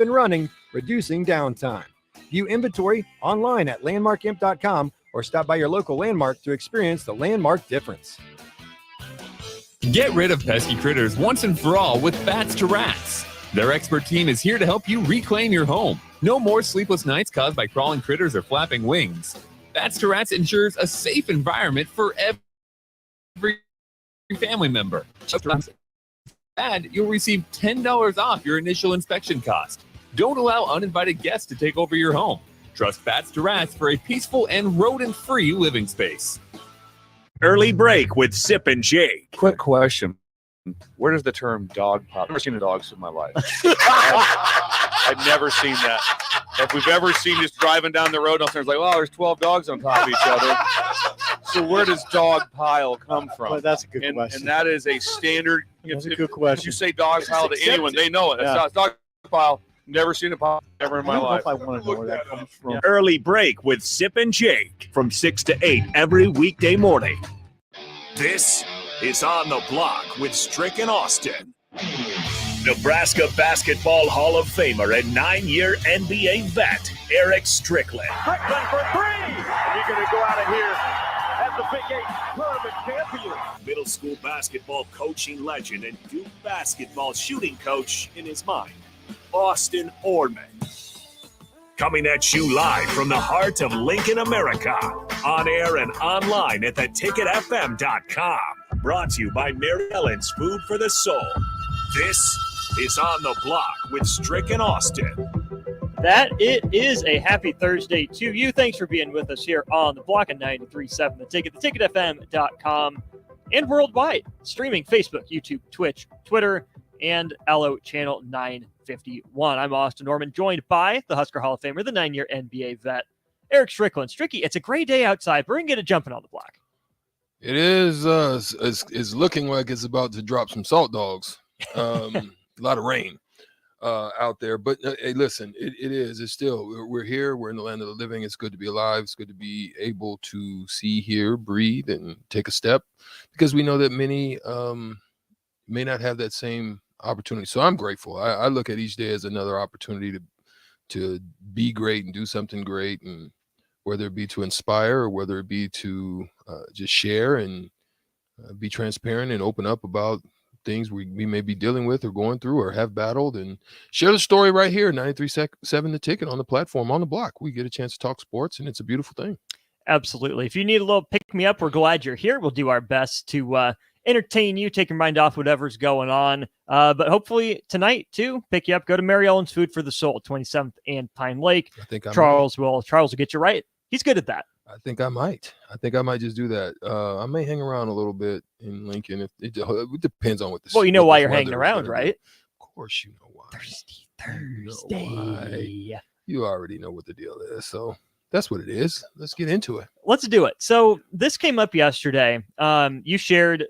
and running, reducing downtime. View inventory online at landmarkimp.com or stop by your local Landmark to experience the Landmark difference. Get rid of pesky critters once and for all with Bats to Rats. Their expert team is here to help you reclaim your home. No more sleepless nights caused by crawling critters or flapping wings. Bats to Rats ensures a safe environment for every family member. And you'll receive $10 off your initial inspection cost. Don't allow uninvited guests to take over your home. Trust Bats to Rats for a peaceful and rodent-free living space. Early break with Sip and Jake. Quick question. Where does the term dog pop? I've never seen a dog in my life. I've never seen that. If we've ever seen just driving down the road, and it's like, well, there's 12 dogs on top of each other. So where does dog pile come from? Well, that's a good question. And that is a standard. That's a good question. If you say dog pile to anyone, they know it. Yeah. It's dog pile. Never seen a pile ever in my life. I want to know where that comes from. Early break with Sip and Jake from 6 to 8 every weekday morning. This is On the Block with Strick and Austin. Nebraska Basketball Hall of Famer and 9-year NBA vet, Eric Strickland. Strickland for three. You're going to go out of here as the Big 8 tournament champion. Middle school basketball coaching legend and Duke basketball shooting coach in his mind, Austin Orman. Coming at you live from the heart of Lincoln, America. On air and online at theticketfm.com. Brought to you by Mary Ellen's Food for the Soul. This is On the Block with Strick and Austin. That it is a happy Thursday to you. Thanks for being with us here on the Block at 93.7 The Ticket, theticketfm.com, and worldwide. Streaming Facebook, YouTube, Twitch, Twitter, and Allo Channel 951. I'm Austin Norman, joined by the Husker Hall of Famer, the 9-year NBA vet, Eric Strickland. Stricky, it's a gray day outside. We're going to get it jumping on the block. It is. It's looking like it's about to drop some salt dogs. A lot of rain out there. But hey, listen, it is. It's still. We're here. We're in the land of the living. It's good to be alive. It's good to be able to see, hear, breathe, and take a step, because we know that many may not have that same opportunity. So I'm grateful. I look at each day as another opportunity to be great and do something great, and whether it be to inspire or whether it be to just share and be transparent and open up about things we may be dealing with or going through or have battled, and share the story right here, 93.7 The Ticket, on the platform, on the block. We get a chance to talk sports, and it's a beautiful thing. Absolutely. If you need a little pick-me-up, we're glad you're here. We'll do our best to entertain you, take your mind off whatever's going on. But hopefully tonight, too, pick you up. Go to Mary Ellen's Food for the Soul, 27th and Pine Lake. I think Charles will get you right. He's good at that. I think I might just do that. I may hang around a little bit in Lincoln. If it depends on what the. Well, you know why you're hanging around, right? Of course, you know why. Thirsty Thursday. You already know what the deal is, so that's what it is. Let's get into it. Let's do it. So this came up yesterday. You shared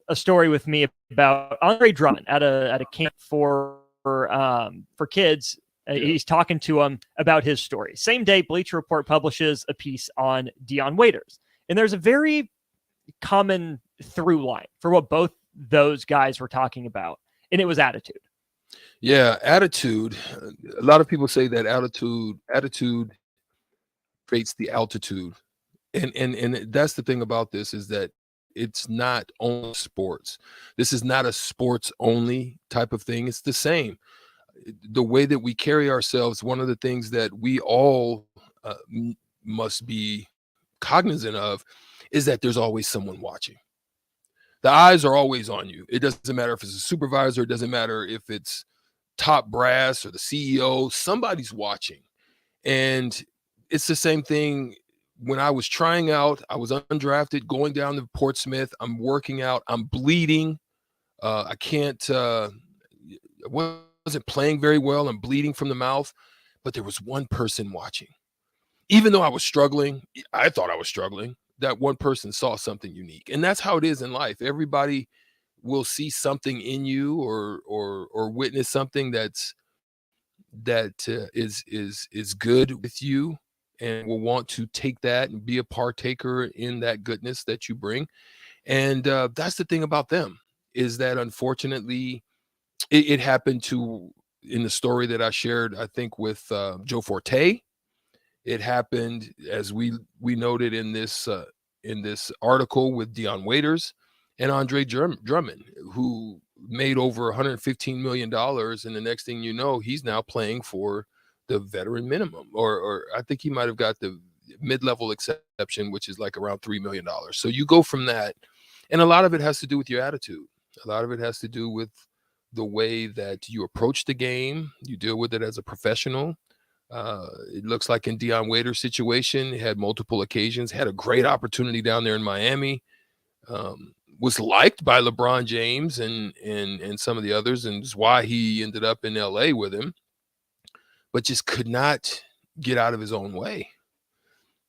a story with me about Andre Drummond at a camp for kids. He's talking to him about his story. Same day, Bleacher Report publishes a piece on Dion Waiters. And there's a very common through line for what both those guys were talking about. And it was attitude. Yeah, attitude. A lot of people say that attitude creates the altitude. And that's the thing about this, is that it's not only sports. This is not a sports only type of thing. It's the same. The way that we carry ourselves, one of the things that we all must be cognizant of is that there's always someone watching. The eyes are always on you. It doesn't matter if it's a supervisor. It doesn't matter if it's top brass or the CEO. Somebody's watching. And it's the same thing when I was trying out. I was undrafted, going down to Portsmouth. I'm working out. I'm bleeding. I wasn't playing very well. I'm bleeding from the mouth, but there was one person watching. Even though I was struggling, I thought I was struggling, that one person saw something unique. And that's how it is in life. Everybody will see something in you or witness something that is good with you, and will want to take that and be a partaker in that goodness that you bring. And that's the thing about them, is that unfortunately it happened to in the story that I shared, I think with Joe Forte. It happened, as we noted in this article, with Dion Waiters and Andre Drummond, who made over $115 million, and the next thing you know, he's now playing for the veteran minimum, or I think he might have got the mid-level exception, which is like around $3 million. So you go from that, and a lot of it has to do with your attitude. A lot of it has to do with the way that you approach the game. You deal with it as a professional. It looks like in Dion Waiters' situation, he had multiple occasions, had a great opportunity down there in Miami, was liked by LeBron James and some of the others, and is why he ended up in LA with him, but just could not get out of his own way.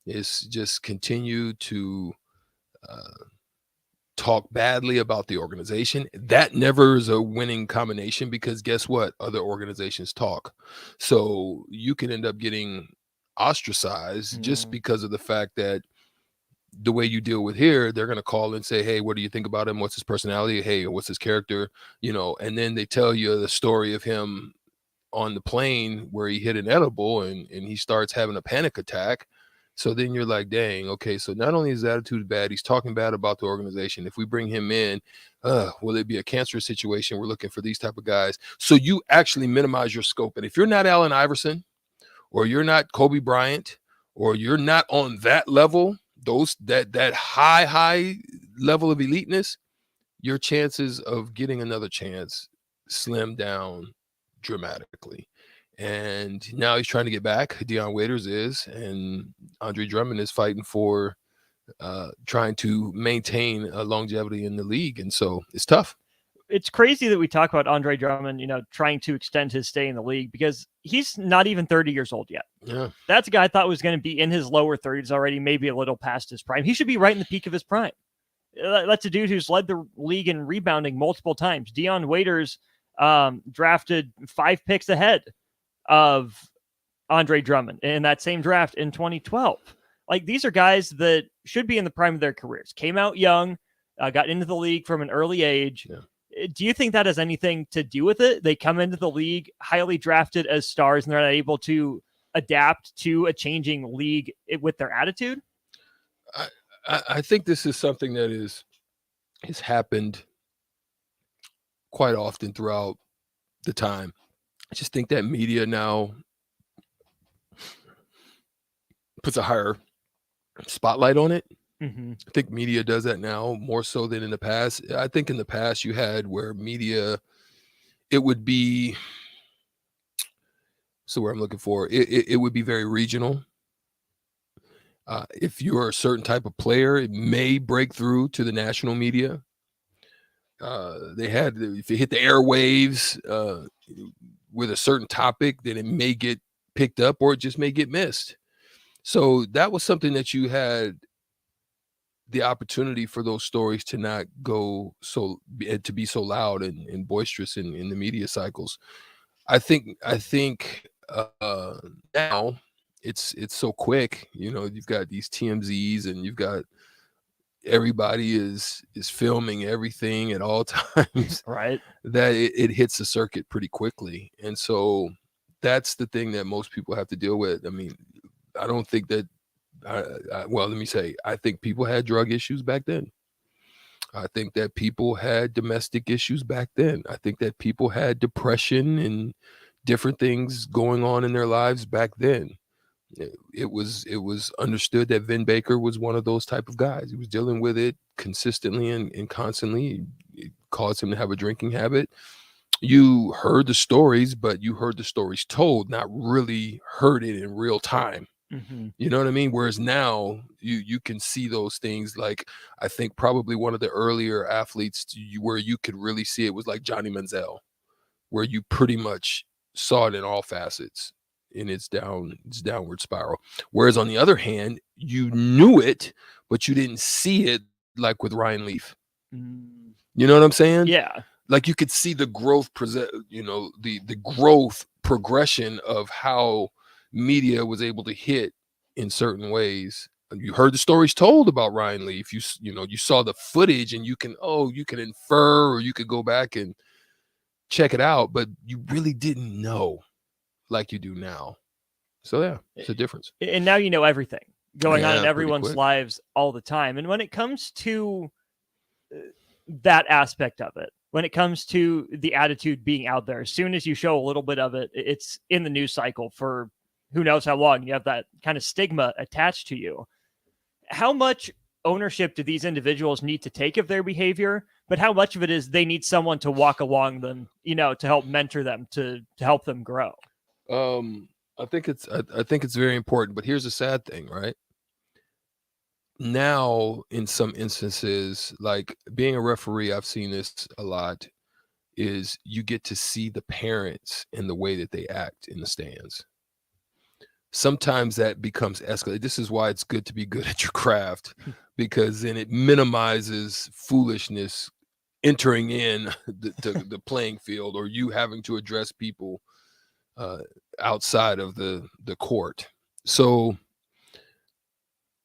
It's just continued to talk badly about the organization. That never is a winning combination, because guess what? Other organizations talk. So you can end up getting ostracized just because of the fact that the way you deal with here, they're going to call and say, hey, what do you think about him? What's his personality? Hey, what's his character? And then they tell you the story of him on the plane where he hit an edible and he starts having a panic attack. So then you're like, dang, okay, so not only is his attitude bad, he's talking bad about the organization. If we bring him in, will it be a cancerous situation? We're looking for these type of guys. So you actually minimize your scope. And if you're not Allen Iverson, or you're not Kobe Bryant, or you're not on that level, that high level of eliteness, your chances of getting another chance slim down dramatically. And now he's trying to get back. Dion Waiters is, and Andre Drummond is fighting for trying to maintain longevity in the league. And so it's tough. It's crazy that we talk about Andre Drummond, trying to extend his stay in the league, because he's not even 30 years old yet. Yeah. That's a guy I thought was going to be in his lower 30s already, maybe a little past his prime. He should be right in the peak of his prime. That's a dude who's led the league in rebounding multiple times. Dion Waiters drafted 5 picks ahead of Andre Drummond in that same draft in 2012. Like, these are guys that should be in the prime of their careers. Came out young, got into the league from an early age. Yeah. Do you think that has anything to do with it? They come into the league highly drafted as stars, and they're not able to adapt to a changing league with their attitude? I think this is something that has happened quite often throughout the time. I just think that media now puts a higher spotlight on it. Mm-hmm. I think media does that now more so than in the past. I think in the past you had where media, it would be, so where I'm looking for, it would be very regional. If you're a certain type of player, it may break through to the national media. They had, if you hit the airwaves with a certain topic, then it may get picked up or it just may get missed. So that was something that you had the opportunity for those stories to not go to be so loud and boisterous in the media cycles. I think now it's so quick. You've got these TMZs and you've got everybody is filming everything at all times, right? That it hits the circuit pretty quickly. And so that's the thing that most people have to deal with. I mean, I don't think that, well, let me say, I think people had drug issues back then. I think that people had domestic issues back then. I think that people had depression and different things going on in their lives back then. It was understood that Vin Baker was one of those type of guys. He was dealing with it consistently and constantly. It caused him to have a drinking habit. You heard the stories, but you heard the stories told, not really heard it in real time. Mm-hmm. You know what I mean? Whereas now you can see those things. Like, I think probably one of the earlier athletes where you could really see it was like Johnny Manziel, where you pretty much saw it in all facets in its downward spiral. Whereas on the other hand, you knew it, but you didn't see it, like with Ryan Leaf. Mm. You know what I'm saying? Yeah. Like, you could see the growth, the growth progression of how media was able to hit in certain ways. You heard the stories told about Ryan Leaf. You saw the footage, and you can infer, or you could go back and check it out, but you really didn't know like you do now. So yeah, it's a difference. And now you know everything going on Yeah, in pretty everyone's quick. lives all the time. And when it comes to that aspect of it, when it comes to the attitude being out there, as soon as you show a little bit of it, it's in the news cycle for who knows how long. You have that kind of stigma attached to you. How much ownership do these individuals need to take of their behavior, but how much of it is they need someone to walk along them, to help mentor them, to help them grow? I think it's very important, but here's the sad thing, right? Now, in some instances, like being a referee, I've seen this a lot, is you get to see the parents and the way that they act in the stands. Sometimes that becomes escalated. This is why it's good to be good at your craft, because then it minimizes foolishness entering in the playing field, or you having to address people outside of the court. So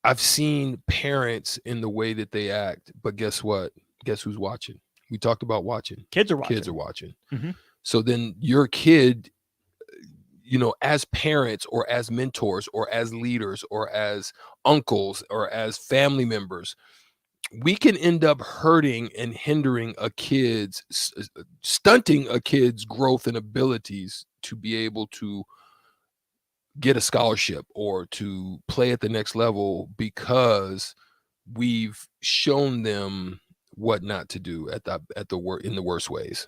I've seen parents in the way that they act, but guess what? Guess who's watching? We talked about watching. Kids are watching. Kids are watching. Mhm. So then your kid, as parents or as mentors or as leaders or as uncles or as family members, we can end up hurting and hindering stunting a kid's growth and abilities to be able to get a scholarship or to play at the next level, because we've shown them what not to do in the worst ways.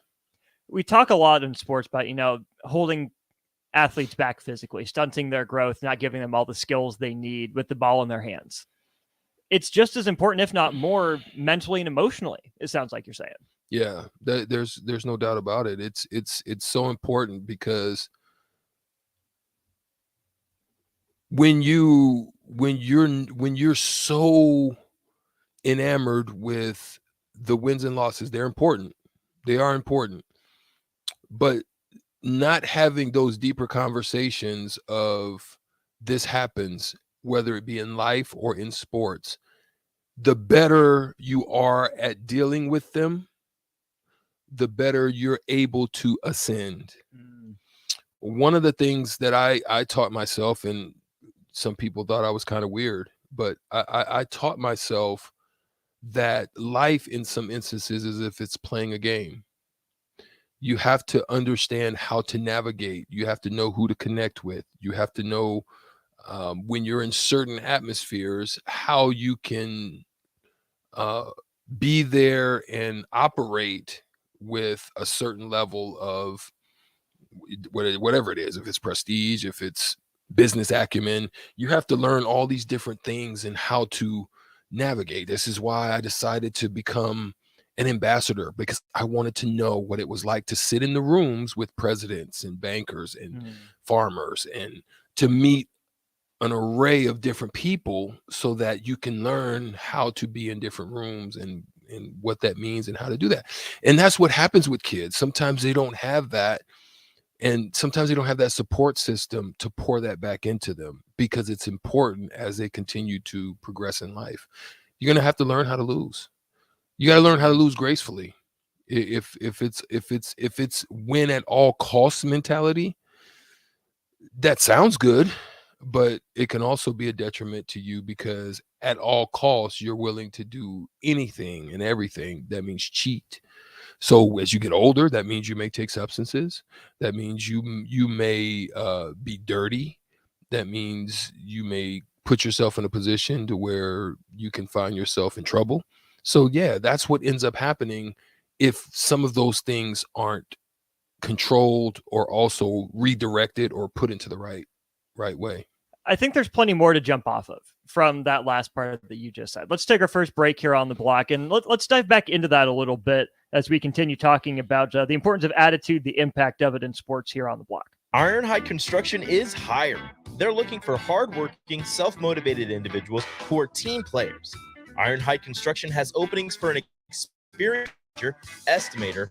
We talk a lot in sports about, holding athletes back physically, stunting their growth, not giving them all the skills they need with the ball in their hands. It's just as important, if not more, mentally and emotionally, it sounds like you're saying. Yeah, there's no doubt about it. It's so important, because when you're so enamored with the wins and losses, they're important. They are important. But not having those deeper conversations of this happens, whether it be in life or in sports, the better you are at dealing with them, the better you're able to ascend. One of the things that I taught myself, and some people thought I was kind of weird, but I taught myself that life in some instances is if it's playing a game. You have to understand how to navigate. You have to know who to connect with. You have to know when you're in certain atmospheres, how you can be there and operate with a certain level of whatever it is. If it's prestige, if it's business acumen, you have to learn all these different things and how to navigate. This is why I decided to become an ambassador, because I wanted to know what it was like to sit in the rooms with presidents and bankers and farmers, and to meet an array of different people, so that you can learn how to be in different rooms and what that means and how to do that. And that's what happens with kids. Sometimes they don't have that. And sometimes they don't have that support system to pour that back into them, because it's important as they continue to progress in life. You're going to have to learn how to lose. You got to learn how to lose gracefully. If it's win at all costs mentality, that sounds good, but it can also be a detriment to you, because at all costs, you're willing to do anything and everything. That means cheat. So as you get older, that means you may take substances. That means you may be dirty. That means you may put yourself in a position to where you can find yourself in trouble. So yeah, that's what ends up happening if some of those things aren't controlled or also redirected or put into the right way. I think there's plenty more to jump off of from that last part that you just said. Let's take our first break here on the block, and let's dive back into that a little bit as we continue talking about the importance of attitude, the impact of it in sports here on the block. Ironhide Construction is hiring. They're looking for hardworking, self-motivated individuals who are team players. Ironhide Construction has openings for an experienced estimator,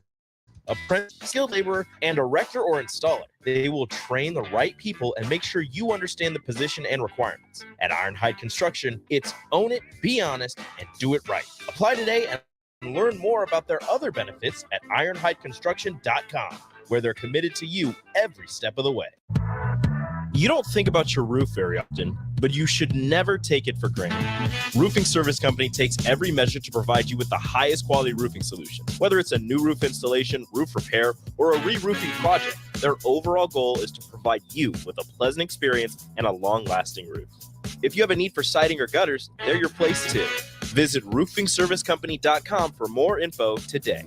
apprentice, skilled laborer, and erector or installer. They will train the right people and make sure you understand the position and requirements. At Ironhide Construction, it's own it, be honest, and do it right. Apply today and and learn more about their other benefits at ironhideconstruction.com, where they're committed to you every step of the way. You don't think about your roof very often, but you should never take it for granted. Roofing Service Company takes every measure to provide you with the highest quality roofing solution. Whether it's a new roof installation, roof repair, or a re-roofing project, their overall goal is to provide you with a pleasant experience and a long-lasting roof. If you have a need for siding or gutters, they're your place too. Visit roofingservicecompany.com for more info today.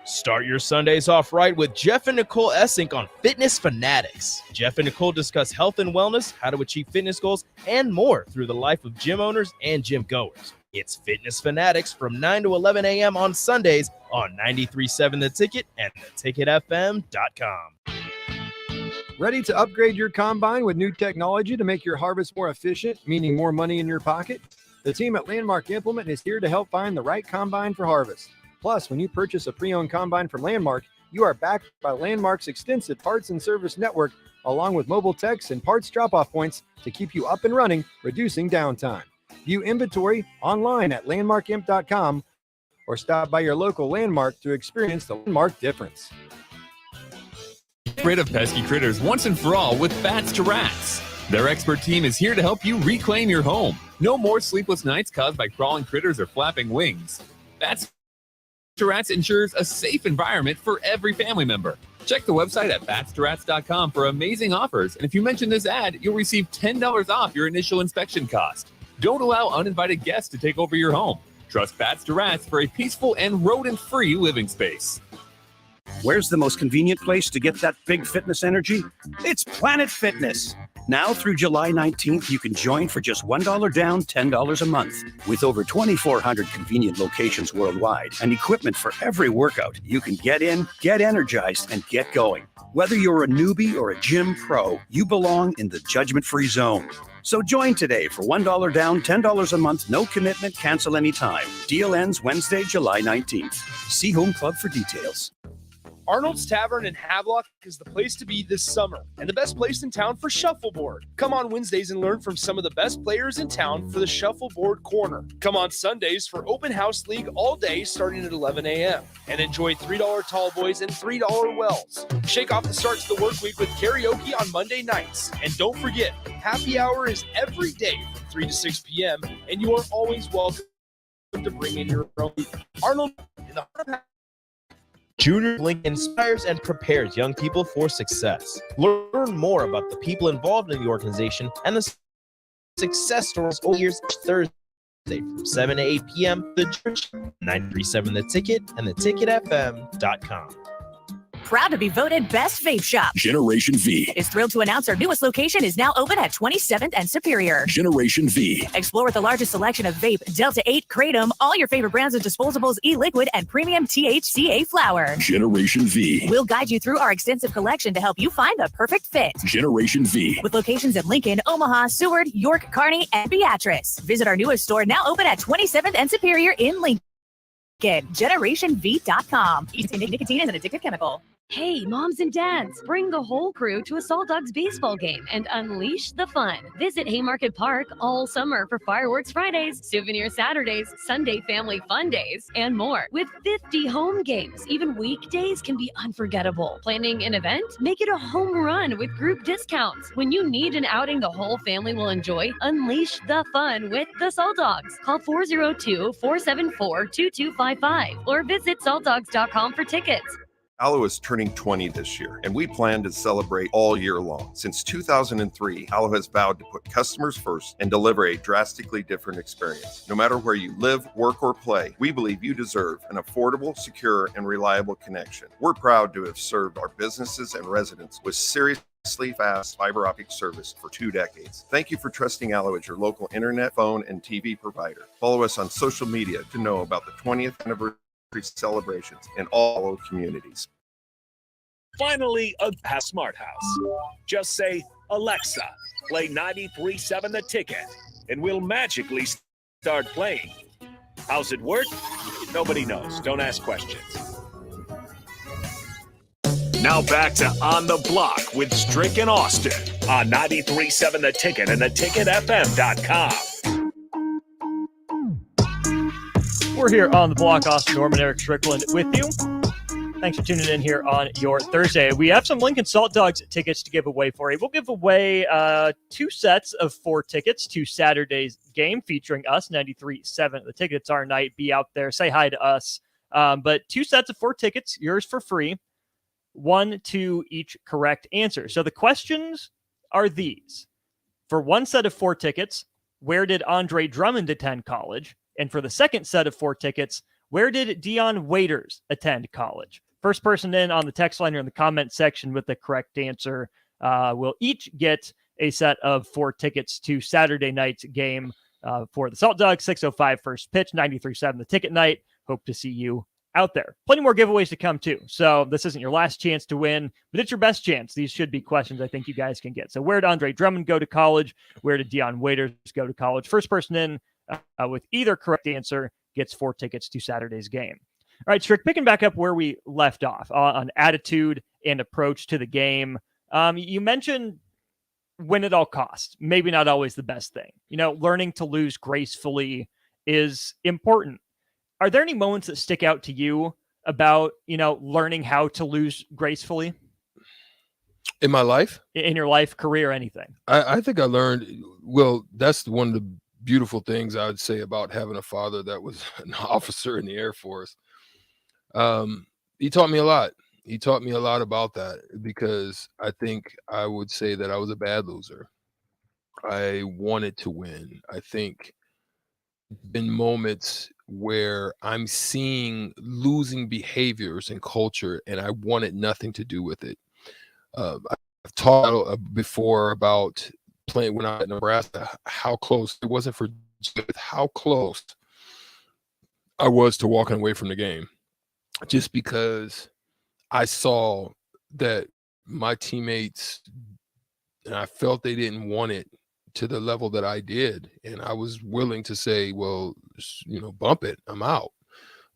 Start your Sundays off right with Jeff and Nicole Essink on Fitness Fanatics. Jeff and Nicole discuss health and wellness, how to achieve fitness goals, and more through the life of gym owners and gym goers. It's Fitness Fanatics from 9 to 11 a.m. on Sundays on 93.7 The Ticket and theticketfm.com. Ready to upgrade your combine with new technology to make your harvest more efficient, meaning more money in your pocket? The team at Landmark Implement is here to help find the right combine for harvest. Plus, when you purchase a pre-owned combine from Landmark, you are backed by Landmark's extensive parts and service network, along with mobile techs and parts drop-off points to keep you up and running, reducing downtime. View inventory online at landmarkimp.com or stop by your local Landmark to experience the Landmark difference. Get rid of pesky critters once and for all with Bats to Rats. Their expert team is here to help you reclaim your home. No more sleepless nights caused by crawling critters or flapping wings. Bats to Rats ensures a safe environment for every family member. Check the website at batstoRats.com for amazing offers, and if you mention this ad, you'll receive $10 off your initial inspection cost. Don't allow uninvited guests to take over your home. Trust Bats to Rats for a peaceful and rodent-free living space. Where's the most convenient place to get that big fitness energy? It's Planet Fitness. Now through July 19th, you can join for just $1 down, $10 a month. With over 2,400 convenient locations worldwide and equipment for every workout, you can get in, get energized, and get going. Whether you're a newbie or a gym pro, you belong in the judgment-free zone. So join today for $1 down, $10 a month, no commitment, cancel anytime. Deal ends Wednesday, July 19th. See Home Club for details. Arnold's Tavern in Havelock is the place to be this summer and the best place in town for shuffleboard. Come on Wednesdays and learn from some of the best players in town for the Shuffleboard Corner. Come on Sundays for Open House League all day starting at 11 a.m. and enjoy $3 tall boys and $3 wells. Shake off the start to the work week with karaoke on Monday nights. And don't forget, happy hour is every day from 3 to 6 p.m. and you are always welcome to bring in your own. Arnold in the heart of Junior Link inspires and prepares young people for success. Learn more about the people involved in the organization and the success stories all years Thursday from 7 to 8 p.m. The Church, 93.7 The Ticket and theticketfm.com. Proud to be voted Best Vape Shop. Generation V is thrilled to announce our newest location is now open at 27th and Superior. Generation V. Explore the largest selection of vape, Delta 8, Kratom, all your favorite brands of disposables, e-liquid, and premium THCA flower. Generation V. We'll guide you through our extensive collection to help you find the perfect fit. Generation V. With locations in Lincoln, Omaha, Seward, York, Kearney, and Beatrice. Visit our newest store now open at 27th and Superior in Lincoln. GetGenerationV.com. Nicotine is an addictive chemical. Hey, moms and dads, bring the whole crew to a Salt Dogs baseball game and unleash the fun. Visit Haymarket Park all summer for Fireworks Fridays, Souvenir Saturdays, Sunday Family Fun Days, and more. With 50 home games, even weekdays can be unforgettable. Planning an event? Make it a home run with group discounts. When you need an outing the whole family will enjoy, unleash the fun with the Salt Dogs. Call 402-474-2255 or visit saltdogs.com for tickets. Aloe is turning 20 this year, and we plan to celebrate all year long. Since 2003, Aloe has vowed to put customers first and deliver a drastically different experience. No matter where you live, work, or play, we believe you deserve an affordable, secure, and reliable connection. We're proud to have served our businesses and residents with seriously fast fiber optic service for 2 decades. Thank you for trusting Aloe as your local internet, phone, and TV provider. Follow us on social media to know about the 20th anniversary celebrations in all communities. Finally, a smart house. Just say, Alexa, play 93.7 The Ticket, and we'll magically start playing. How's it work? Nobody knows. Don't ask questions. Now back to On the Block with Strick and Austin on 93.7 The Ticket and theticketfm.com. We're here on the block. Austin Norman, Eric Strickland with you. Thanks for tuning in here on your Thursday. We have some Lincoln Salt Dogs tickets to give away for you. We'll give away 2 sets of 4 tickets to Saturday's game featuring us, 93.7. The Tickets Our Night. Be out there. Say hi to us. But 2 sets of 4 tickets, yours for free. 1 to each correct answer. So the questions are these. For 1 set of 4 tickets, where did Andre Drummond attend college? And for the second set of 4 tickets, where did Dion Waiters attend college? First person in on the text line or in the comment section with the correct answer will each get a set of 4 tickets to Saturday night's game for the Salt Dogs. 6:05 first pitch, 93.7 the ticket night. Hope to see you out there. Plenty more giveaways to come too. So this isn't your last chance to win, but it's your best chance. These should be questions I think you guys can get. So where did Andre Drummond go to college? Where did Dion Waiters go to college? First person in with either correct answer gets 4 tickets to Saturday's game. All right, Strick, picking back up where we left off on attitude and approach to the game. You mentioned win at all costs. Maybe not always the best thing. Learning to lose gracefully is important. Are there any moments that stick out to you about, learning how to lose gracefully? In my life? In your life, career, anything? I think I learned, well, that's one of the beautiful things I would say about having a father that was an officer in the Air Force. He taught me a lot. He taught me a lot about that because I think I would say that I was a bad loser. I wanted to win. I think been moments where I'm seeing losing behaviors and culture, and I wanted nothing to do with it. I've talked before about playing when I was at Nebraska, how close it wasn't for how close I was to walking away from the game, just because I saw that my teammates, and I felt they didn't want it to the level that I did. And I was willing to say, well, bump it. I'm out.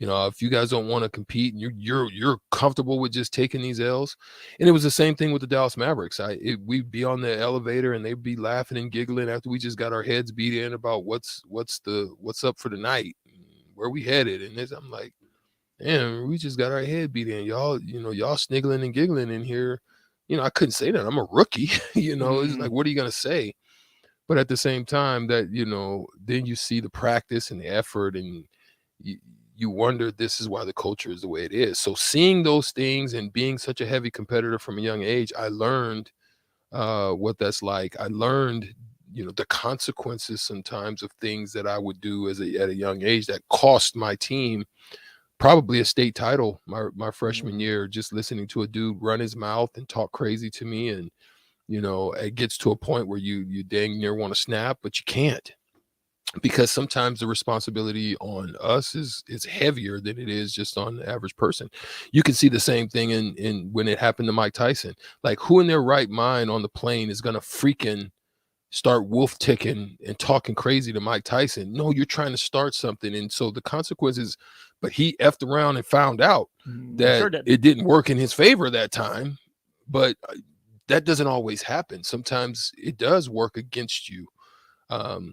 If you guys don't want to compete and you're comfortable with just taking these L's. And it was the same thing with the Dallas Mavericks. We'd be on the elevator and they'd be laughing and giggling after we just got our heads beat in about what's up for the night, where we headed. And I'm like, damn, we just got our head beat in. Y'all sniggling and giggling in here. I couldn't say that. I'm a rookie. It's like, what are you going to say? But at the same time that, then you see the practice and the effort, and you wonder, this is why the culture is the way it is. So seeing those things and being such a heavy competitor from a young age, I learned what that's like. I learned, the consequences sometimes of things that I would do at a young age that cost my team probably a state title my freshman year, just listening to a dude run his mouth and talk crazy to me. And, it gets to a point where you dang near want to snap, but you can't, because sometimes the responsibility on us is heavier than it is just on the average person. You can see the same thing in when it happened to Mike Tyson. Like, who in their right mind on the plane is going to freaking start wolf ticking and talking crazy to Mike Tyson? No, you're trying to start something. And so the consequences, but he effed around and found out that it didn't work in his favor that time. But that doesn't always happen. Sometimes it does work against you.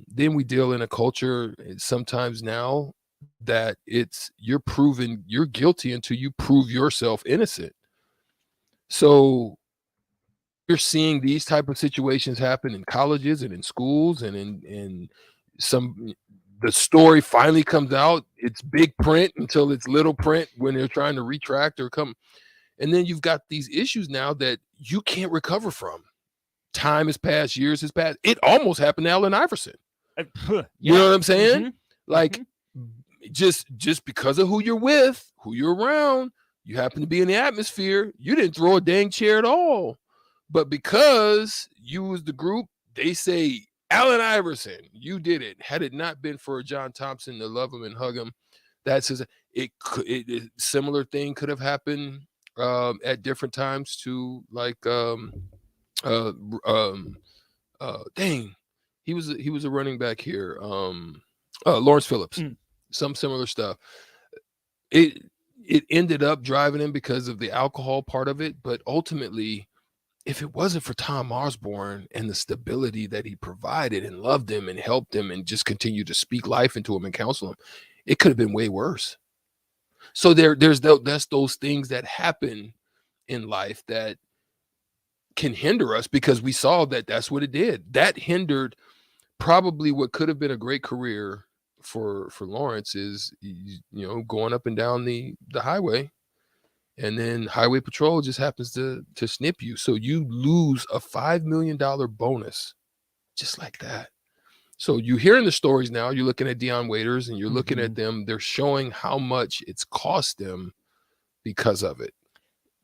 Then we deal in a culture sometimes now that you're guilty until you prove yourself innocent. So you're seeing these type of situations happen in colleges and in schools, and in the story finally comes out. It's big print until it's little print when they're trying to retract or come. And then you've got these issues now that you can't recover from. Time has passed, years has passed. It almost happened to Allen Iverson. You know what I'm saying? Mm-hmm. Like, just because of who you're with, who you're around, you happen to be in the atmosphere. You didn't throw a dang chair at all. But because you was the group, they say, Allen Iverson, you did it. Had it not been for John Thompson to love him and hug him, similar thing could have happened at different times to, like, he was a running back here, Lawrence Phillips. Some similar stuff. It ended up driving him because of the alcohol part of it, but ultimately, if it wasn't for Tom Osborne and the stability that he provided and loved him and helped him and just continued to speak life into him and counsel him, it could have been way worse. So that's those things that happen in life that can hinder us, because we saw that that's what it did. That hindered probably what could have been a great career for Lawrence, is, going up and down the highway, and then highway patrol just happens to snip you. So you lose a $5 million bonus just like that. So you're hearing the stories now, you're looking at Dion Waiters and you're looking at them, they're showing how much it's cost them because of it.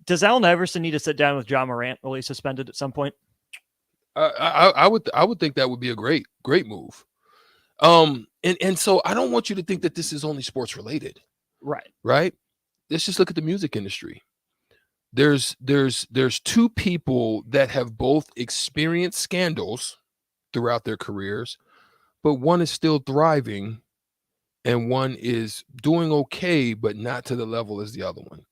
Does Allen Iverson need to sit down with John Morant, will he suspended at some point? I would think that would be a great move. And so I don't want you to think that this is only sports related. Right. Let's just look at the music industry. There's two people that have both experienced scandals throughout their careers, but one is still thriving and one is doing okay, but not to the level as the other one.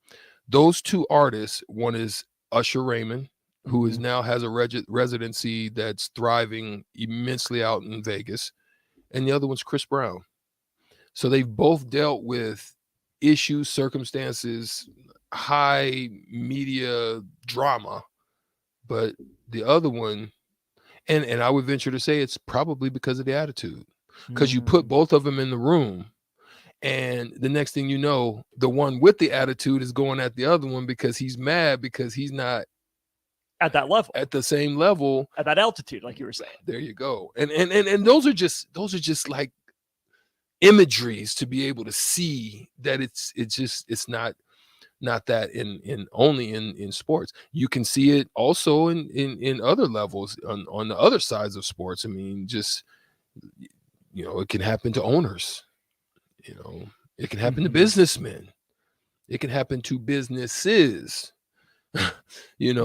Those two artists, one is Usher Raymond, who is now has a residency that's thriving immensely out in Vegas, and the other one's Chris Brown. So they've both dealt with issues, circumstances, high media drama, but the other one, and I would venture to say it's probably because of the attitude, because you put both of them in the room, and the next thing you know, the one with the attitude is going at the other one because he's mad because he's not at that level, at the same level, at that altitude, like you were saying. There you go. And those are just like imageries to be able to see that it's not that in only in sports. You can see it also in other levels on the other sides of sports. I mean, just, it can happen to owners, it can happen to businessmen, it can happen to businesses. Just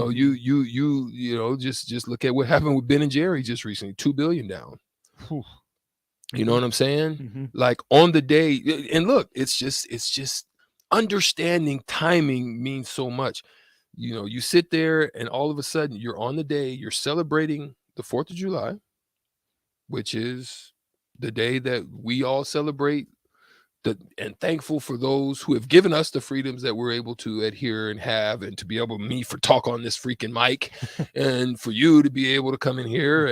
look at what happened with Ben and Jerry just recently, $2 billion down. You know what I'm saying? Like on the day, and look, it's just understanding timing means so much. You sit there and all of a sudden you're on the day, you're celebrating the 4th of July, which is the day that we all celebrate and thankful for those who have given us the freedoms that we're able to adhere and have, and to be able to talk on this freaking mic and for you to be able to come in here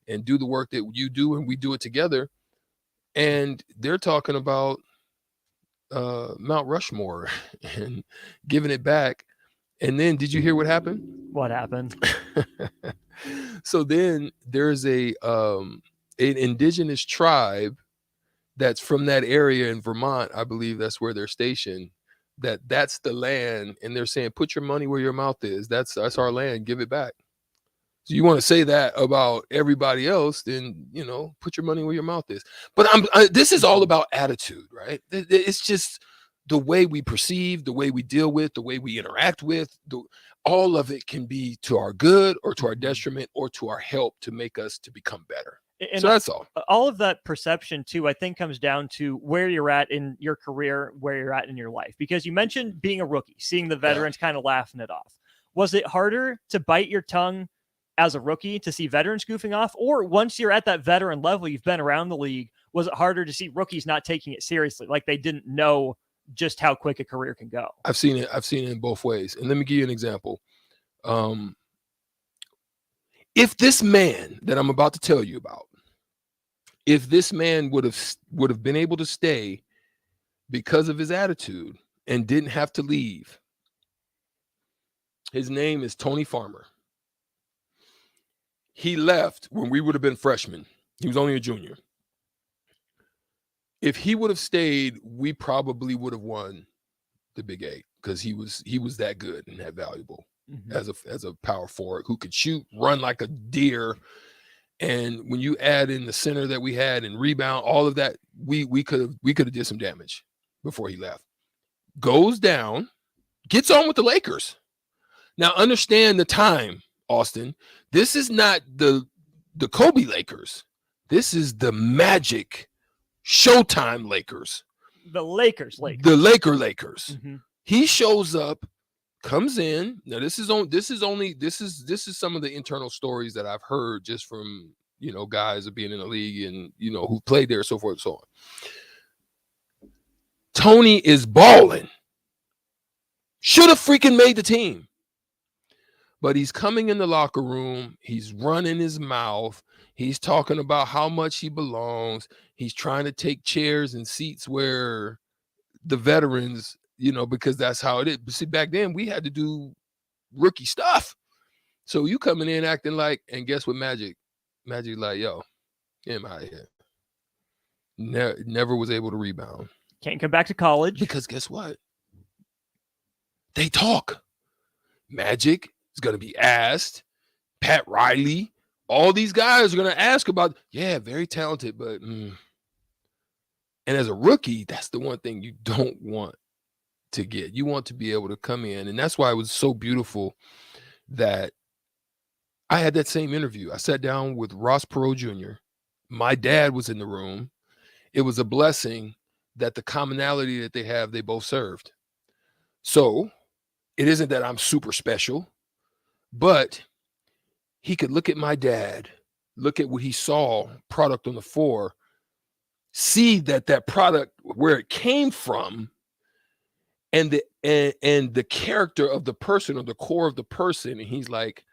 and do the work that you do, and we do it together. And they're talking about Mount Rushmore and giving it back. And then did you hear what happened? What happened? So then there's an indigenous tribe that's from that area in Vermont, I believe that's where they're stationed, that's the land, and they're saying, put your money where your mouth is. That's our land, give it back. So you want to say that about everybody else, then, put your money where your mouth is. But this is all about attitude, right? It's just the way we perceive, the way we deal with, the way we interact with, all of it can be to our good or to our detriment or to our help to make us to become better. And so that's all. All of that perception too, I think, comes down to where you're at in your career, where you're at in your life. Because you mentioned being a rookie, seeing the veterans kind of laughing it off. Was it harder to bite your tongue as a rookie to see veterans goofing off? Or once you're at that veteran level, you've been around the league, was it harder to see rookies not taking it seriously, like they didn't know just how quick a career can go? I've seen it in both ways. And let me give you an example. If this man that I'm about to tell you about, if this man would have been able to stay because of his attitude and didn't have to leave, his name is Tony Farmer. He left when we would have been freshmen. He was only a junior. If he would have stayed, we probably would have won the Big 8, because he was that good and that valuable as a power forward who could shoot, run like a deer. And when you add in the center that we had and rebound, all of that, we could have did some damage before he left. Goes down, gets on with the Lakers. Now understand the time, Austin. This is not the Kobe Lakers. This is the Magic Showtime Lakers. The Lakers. The Lakers. He shows up, comes in. Now this is some of the internal stories that I've heard just from guys of being in the league and who played there, so forth and so on. Tony is balling. Should have freaking made the team. But he's coming in the locker room. He's running his mouth. He's talking about how much he belongs. He's trying to take chairs and seats where the veterans, because that's how it is. But see, back then we had to do rookie stuff. So you coming in acting like, and guess what, Magic? Magic like, yo, get him out of here. Never was able to rebound. Can't come back to college. Because guess what? They talk. Magic is going to be asked. Pat Riley. All these guys are going to ask about, very talented, but and as a rookie, that's the one thing you don't want to get. You want to be able to come in, and that's why it was so beautiful that I had that same interview. I sat down with Ross Perot Jr. My dad was in the room. It was a blessing that the commonality that they have, they both served. So it isn't that I'm super special, but he could look at my dad, look at what he saw, product on the floor, see that product, where it came from, and the character of the person or the core of the person. And he's like,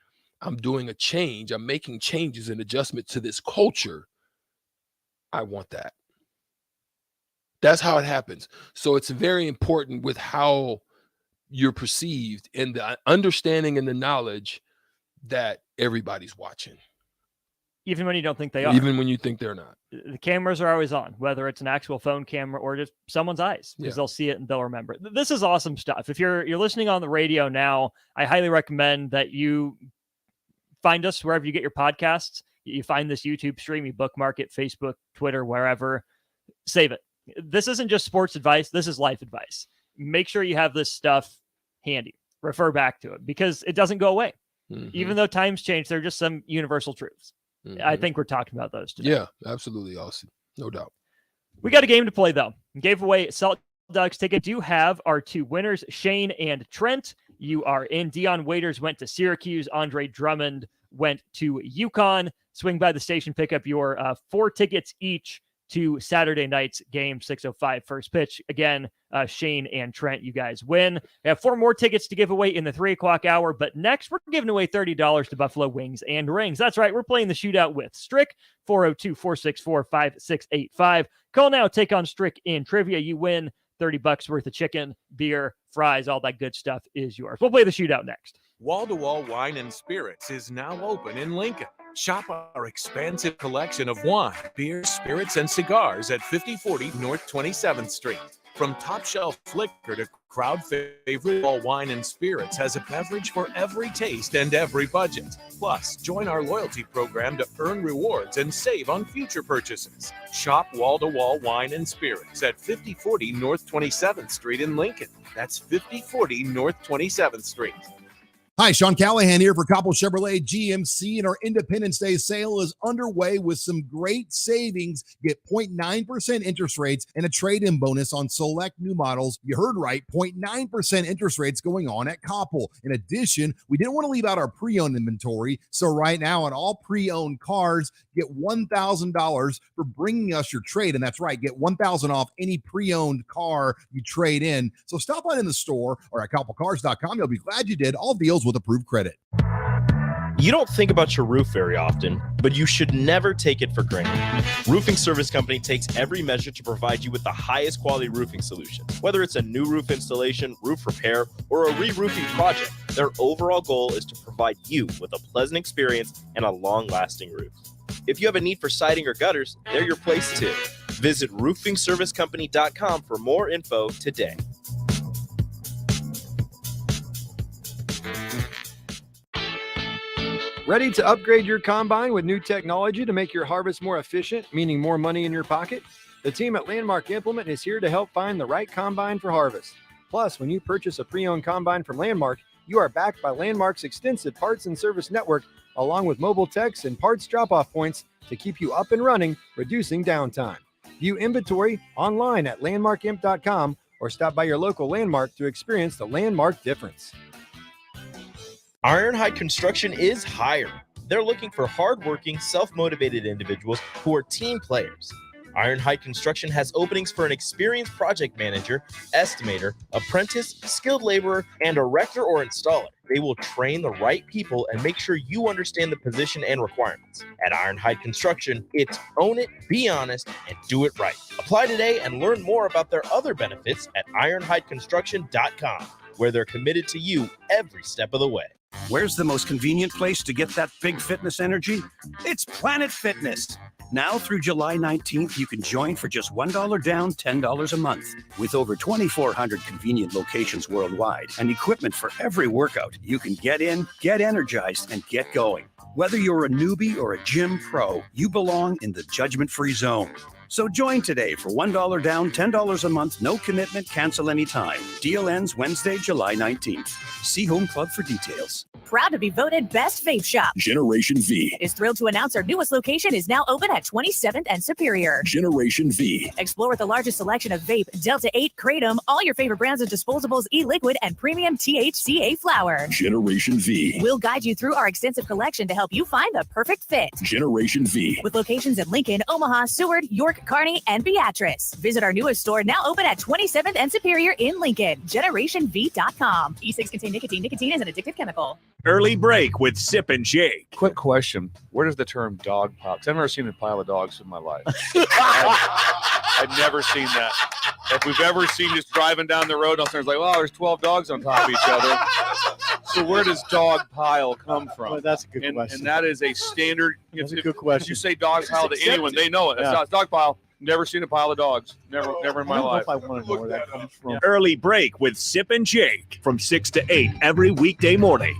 I'm doing a change. I'm making changes and adjustment to this culture. I want that. That's how it happens. So it's very important with how you're perceived and the understanding and the knowledge that everybody's watching. Even when you don't think they are. Even when you think they're not. The cameras are always on, whether it's an actual phone camera or just someone's eyes, because they'll see it and they'll remember it. This is awesome stuff. If you're listening on the radio now, I highly recommend that you find us wherever you get your podcasts. You find this YouTube stream, you bookmark it, Facebook, Twitter, wherever. Save it. This isn't just sports advice. This is life advice. Make sure you have this stuff handy. Refer back to it because it doesn't go away. Mm-hmm. Even though times change, there are just some universal truths. Mm-hmm. I think we're talking about those today. Yeah, absolutely, Austin. No doubt. We got a game to play, though. Gave away Salt Dogs ticket. Do have our two winners, Shane and Trent. You are in. Dion Waiters went to Syracuse. Andre Drummond went to UConn. Swing by the station, pick up your 4 tickets each to Saturday night's game, 6:05 first pitch. Again, Shane and Trent, you guys win. We have 4 more tickets to give away in the 3 o'clock hour, but next we're giving away $30 to Buffalo Wings and Rings. That's right, we're playing the shootout with Strick, 402-464-5685. Call now, take on Strick in trivia. You win $30 worth of chicken, beer, fries, all that good stuff is yours. We'll play the shootout next. Wall to Wall Wine and Spirits is now open in Lincoln. Shop our expansive collection of wine, beer, spirits, and cigars at 5040 North 27th Street. From top shelf liquor to crowd favorite, Wall Wine and Spirits has a beverage for every taste and every budget. Plus, join our loyalty program to earn rewards and save on future purchases. Shop Wall to Wall Wine and Spirits at 5040 North 27th Street in Lincoln. That's 5040 North 27th Street. Hi, Sean Callahan here for Coppell Chevrolet GMC, and our Independence Day sale is underway with some great savings. Get 0.9% interest rates and a trade-in bonus on select new models. You heard right, 0.9% interest rates going on at Coppell. In addition, we didn't want to leave out our pre-owned inventory, so right now on all pre-owned cars, get $1,000 for bringing us your trade, and that's right, get $1,000 off any pre-owned car you trade in. So stop on in the store or at CoppellCars.com. You'll be glad you did. All deals with approved credit. You don't think about your roof very often, but you should never take it for granted. Roofing Service Company takes every measure to provide you with the highest quality roofing solution. Whether it's a new roof installation, roof repair, or a re-roofing project, their overall goal is to provide you with a pleasant experience and a long-lasting roof. If you have a need for siding or gutters, they're your place too. Visit roofingservicecompany.com for more info today. Ready to upgrade your combine with new technology to make your harvest more efficient, meaning more money in your pocket? The team at Landmark Implement is here to help find the right combine for harvest. Plus, when you purchase a pre-owned combine from Landmark, you are backed by Landmark's extensive parts and service network, along with mobile techs and parts drop-off points to keep you up and running, reducing downtime. View inventory online at landmarkimp.com or stop by your local Landmark to experience the Landmark difference. Ironhide Construction is hiring. They're looking for hardworking, self-motivated individuals who are team players. Ironhide Construction has openings for an experienced project manager, estimator, apprentice, skilled laborer, and erector or installer. They will train the right people and make sure you understand the position and requirements. At Ironhide Construction, it's own it, be honest, and do it right. Apply today and learn more about their other benefits at ironhideconstruction.com, where they're committed to you every step of the way. Where's the most convenient place to get that big fitness energy? It's Planet Fitness. Now through July 19th, you can join for just $1 down, $10 a month. With over 2,400 convenient locations worldwide and equipment for every workout, you can get in, get energized, and get going. Whether you're a newbie or a gym pro, you belong in the judgment-free zone. So join today for $1 down, $10 a month, no commitment, cancel anytime. Deal ends Wednesday, July 19th. See Home Club for details. Proud to be voted Best Vape Shop. Generation V. Is thrilled to announce our newest location is now open at 27th and Superior. Generation V. Explore with the largest selection of vape, Delta 8, Kratom, all your favorite brands of disposables, e-liquid, and premium THCA flower. Generation V. We'll guide you through our extensive collection to help you find the perfect fit. Generation V. With locations in Lincoln, Omaha, Seward, York, Kearney, and Beatrice. Visit our newest store now open at 27th and Superior in Lincoln. GenerationV.com. E6 contain nicotine. Nicotine is an addictive chemical. Early break with Sip and Jake. Quick question: where does the term dog pop? 'Cause I've never seen a pile of dogs in my life. I've never seen that. If we've ever seen just driving down the road, there's like, well, there's 12 dogs on top of each other. So where does dog pile come from? Well, that's a good question. And that is a standard. That's a if good question. you say dog pile to It's anyone, they know it. It's Yeah. not dog pile. Never seen a pile of dogs. Never in my I don't know life. if I want to know where that comes from. Early break with Sip and Jake from 6 to 8 every weekday morning.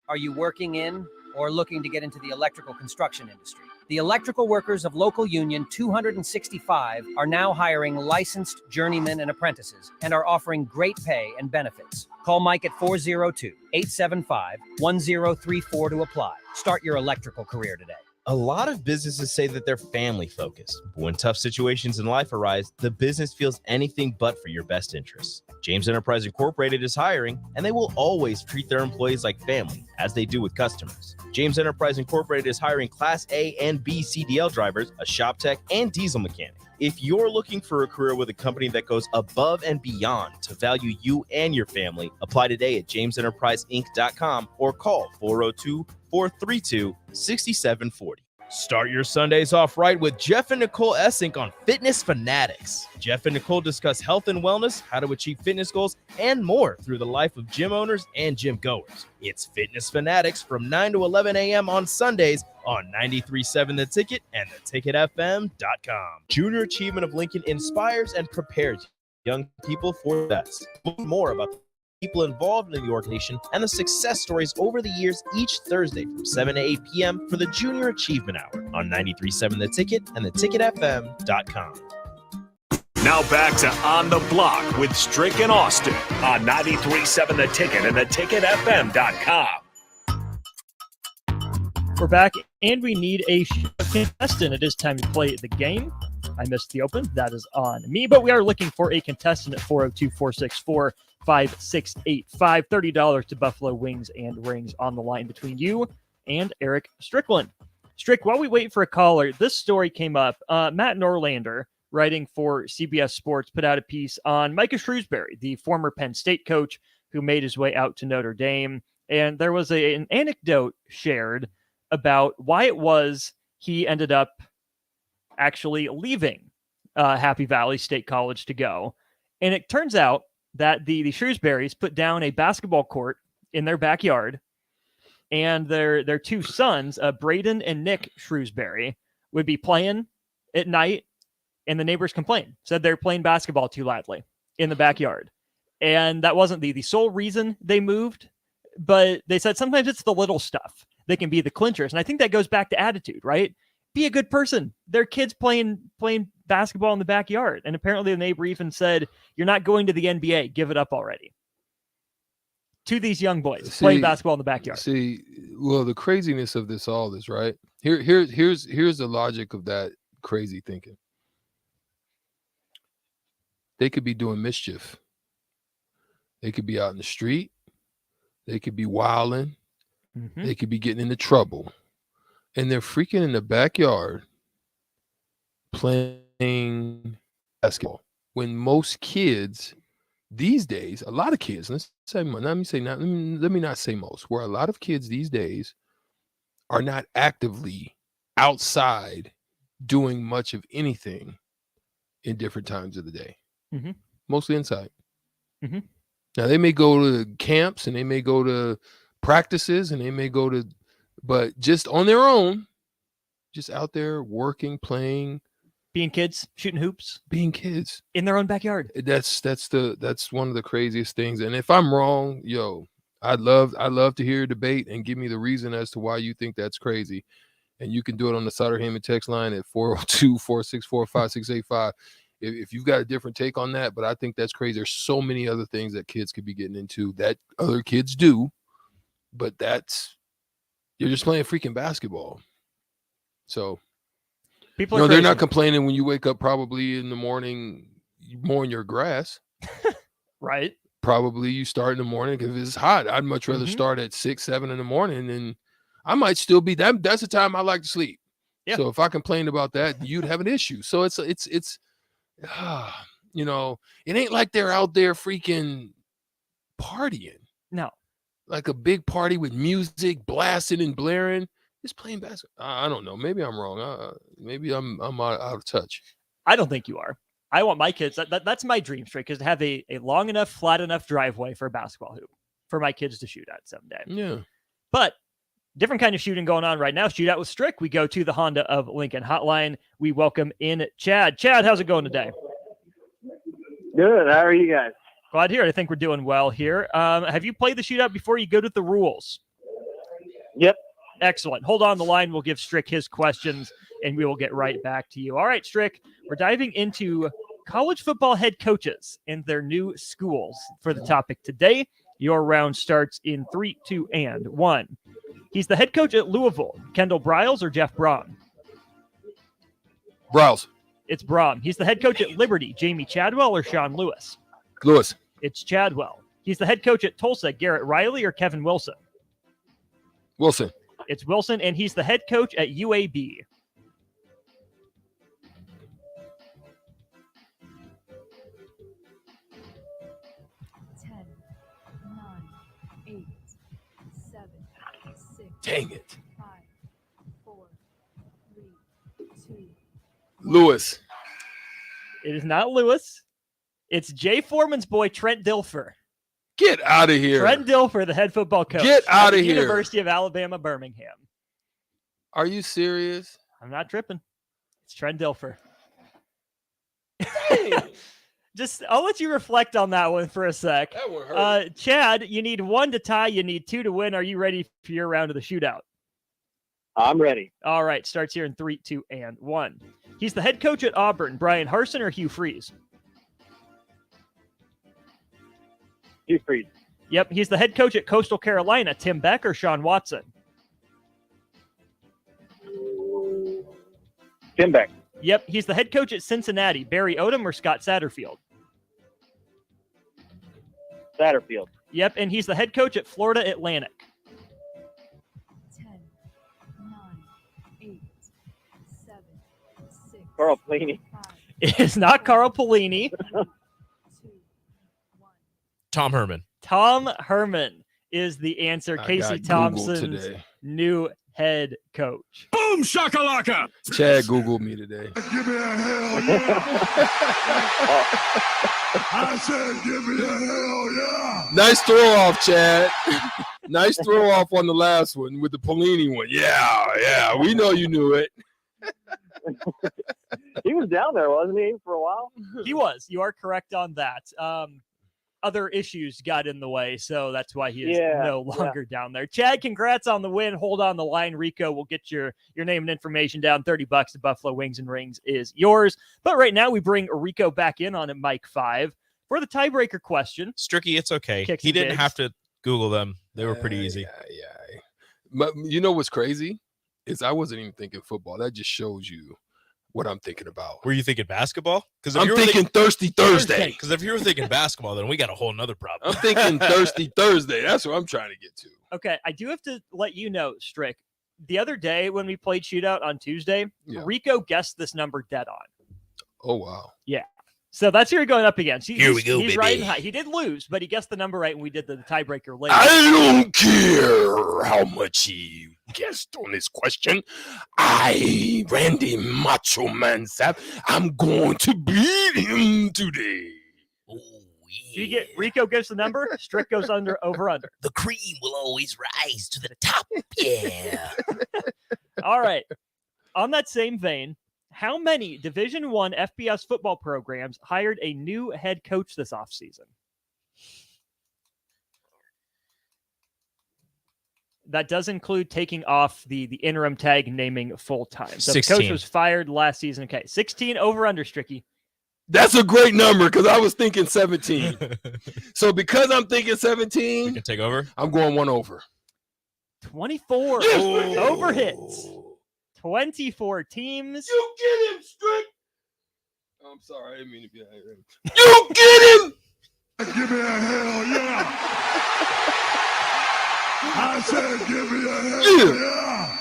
Are you working in or looking to get into the electrical construction industry? The electrical workers of Local Union 265 are now hiring licensed journeymen and apprentices and are offering great pay and benefits. Call Mike at 402-875-1034 to apply. Start your electrical career today. A lot of businesses say that they're family focused, but when tough situations in life arise, the business feels anything but for your best interests. James Enterprise Incorporated is hiring, and they will always treat their employees like family, as they do with customers. James Enterprise Incorporated is hiring Class A and B CDL drivers, a shop tech, and diesel mechanic. If you're looking for a career with a company that goes above and beyond to value you and your family, apply today at jamesenterpriseinc.com or call 402-432-6740. Start your Sundays off right with Jeff and Nicole Essink on Fitness Fanatics. Jeff and Nicole discuss health and wellness, how to achieve fitness goals, and more through the life of gym owners and gym goers. It's Fitness Fanatics from 9 to 11 a.m. on Sundays on 93.7 The Ticket and theticketfm.com. Junior Achievement of Lincoln inspires and prepares young people for the best. Learn more about the people involved in the organization and the success stories over the years each Thursday from 7 to 8 p.m. for the Junior Achievement Hour on 93.7 The Ticket and theticketfm.com. Now back to On the Block with Strick and Austin on 93.7 The Ticket and theticketfm.com. We're back, and we need a contestant. It is time to play the game. I missed the open. That is on me, but we are looking for a contestant at 402-464-5685. $30 to Buffalo Wings and Rings on the line between you and Eric Strickland. Strick, while we wait for a caller, this story came up. Matt Norlander, writing for CBS Sports, put out a piece on Micah Shrewsbury, the former Penn State coach who made his way out to Notre Dame. And there was an anecdote shared about why it was he ended up actually leaving Happy Valley State College to go. And it turns out that the Shrewsburys put down a basketball court in their backyard, and their two sons, Braden and Nick Shrewsbury, would be playing at night, and the neighbors complained, said they're playing basketball too loudly in the backyard. And that wasn't the sole reason they moved, but they said sometimes it's the little stuff that can be the clinchers. And I think that goes back to attitude, right? Be a good person. Their kids playing basketball in the backyard. And apparently the neighbor even said, you're not going to the NBA. Give it up already. To these young boys playing basketball in the backyard. Well, the craziness of this all is, right? Here's the logic of that crazy thinking. They could be doing mischief. They could be out in the street. They could be wilding. Mm-hmm. They could be getting into trouble. And they're freaking in the backyard playing playing basketball when most kids these days, a lot of kids, let me not say most, where a lot of kids these days are not actively outside doing much of anything in different times of the day. Mm-hmm. Mostly inside. Mm-hmm. Now they may go to camps and they may go to practices and they may go to, but just on their own, just out there working, playing, being kids, shooting hoops, being kids in their own backyard. That's one of the craziest things. And if I'm wrong, I'd love to hear a debate and give me the reason as to why you think that's crazy. And you can do it on the Sutter Heyman text line at 402-464-5685. If you've got a different take on that, but I think that's crazy. There's so many other things that kids could be getting into that other kids do, but you're just playing freaking basketball. So people they're not complaining when you wake up probably in the morning mowing your grass. Right. Probably you start in the morning because it's hot. I'd much rather start at 6, 7 in the morning, and I might still be that's the time I like to sleep. Yeah. So if I complained about that, you'd have an issue. So it's it ain't like they're out there freaking partying. No. Like a big party with music blasting and blaring. Just playing basketball. I don't know. Maybe I'm wrong. Maybe I'm out of touch. I don't think you are. I want my kids. That's my dream, Strick, is to have a long enough, flat enough driveway for a basketball hoop for my kids to shoot at someday. Yeah. But different kind of shooting going on right now. Shootout with Strick. We go to the Honda of Lincoln hotline. We welcome in Chad. Chad, how's it going today? Good. How are you guys? Glad to hear it. I think we're doing well here. Have you played the shootout before? You go to the rules. Yep. Excellent. Hold on the line. We'll give Strick his questions, and we will get right back to you. All right, Strick, we're diving into college football head coaches and their new schools for the topic today. Your round starts in 3, 2, and 1. He's the head coach at Louisville. Kendall Briles or Jeff Braun? Briles. It's Braun. He's the head coach at Liberty. Jamie Chadwell or Sean Lewis? Lewis. It's Chadwell. He's the head coach at Tulsa. Garrett Riley or Kevin Wilson? Wilson. It's Wilson, and he's the head coach at UAB. Dang it. Lewis. It is not Lewis. It's Jay Foreman's boy, Trent Dilfer. Get out of here. Trent Dilfer, the head football coach. Get out of here. University of Alabama, Birmingham. Are you serious? I'm not tripping. It's Trent Dilfer. I'll let you reflect on that one for a sec. That one hurt. Chad, you need 1 to tie. You need 2 to win. Are you ready for your round of the shootout? I'm ready. All right. Starts here in 3, 2, and 1. He's the head coach at Auburn. Brian Harsin or Hugh Freeze? Hugh Freeze. Yep. He's the head coach at Coastal Carolina. Tim Beck or Sean Watson? Tim Beck. Yep. He's the head coach at Cincinnati. Barry Odom or Scott Satterfield? Satterfield. Yep. And he's the head coach at Florida Atlantic. 10, 9, 8, 7, 6. Carl Pelini. It is not Carl Pelini. Tom Herman. Tom Herman is the answer. I Casey got Googled Thompson's today. new head coach. Boom shakalaka. Chad Googled me today. Give me a hell yeah. I said give me a hell yeah. Nice throw off, Chad. Nice throw off on the last one with the Pelini one. Yeah. We know you knew it. He was down there, wasn't he, for a while? He was. You are correct on that. Other issues got in the way, so that's why he is no longer down there. Chad, congrats on the win. Hold on the line. Rico will get your name and information down. $30 to Buffalo Wings and Rings is yours. But right now we bring Rico back in on mic 5 for the tiebreaker question. Stricky, it's okay. Kicks He and didn't digs. have to Google them. They were pretty easy. Yeah. But you know what's crazy? Is I wasn't even thinking football. That just shows you what I'm thinking about. Were you thinking basketball? Because I'm thinking Thirsty Thursday. Because if you were thinking basketball, then we got a whole nother problem. I'm thinking Thirsty Thursday. That's what I'm trying to get to. Okay, I do have to let you know, Strick, the other day when we played Shootout on Tuesday, Rico guessed this number dead on. Oh, wow. Yeah. So that's who you're going up against. Here we go, he's baby. riding high. He did lose, but he guessed the number right, and we did the tiebreaker later. I don't care how much he guessed on this question. I, Randy Macho Man Sapp, I'm going to beat him today. You get Rico gives the number, Strick goes over. The cream will always rise to the top. Yeah. All right. On that same vein, how many Division I FBS football programs hired a new head coach this offseason? That does include taking off the interim tag and naming full time. So the coach 16. was fired last season. Okay, 16 over under, Stricky. That's a great number because I was thinking 17. So because I'm thinking 17, You can take over. I'm going one over. 24 over hits. 24 teams. You get him, Strick. I'm sorry, I didn't mean to be out here. You get him. Give me a hell yeah. I said give me a hell yeah.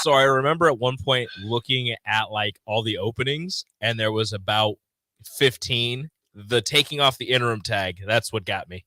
So I remember at one point looking at like all the openings, and there was about 15. The taking off the interim tag, that's what got me.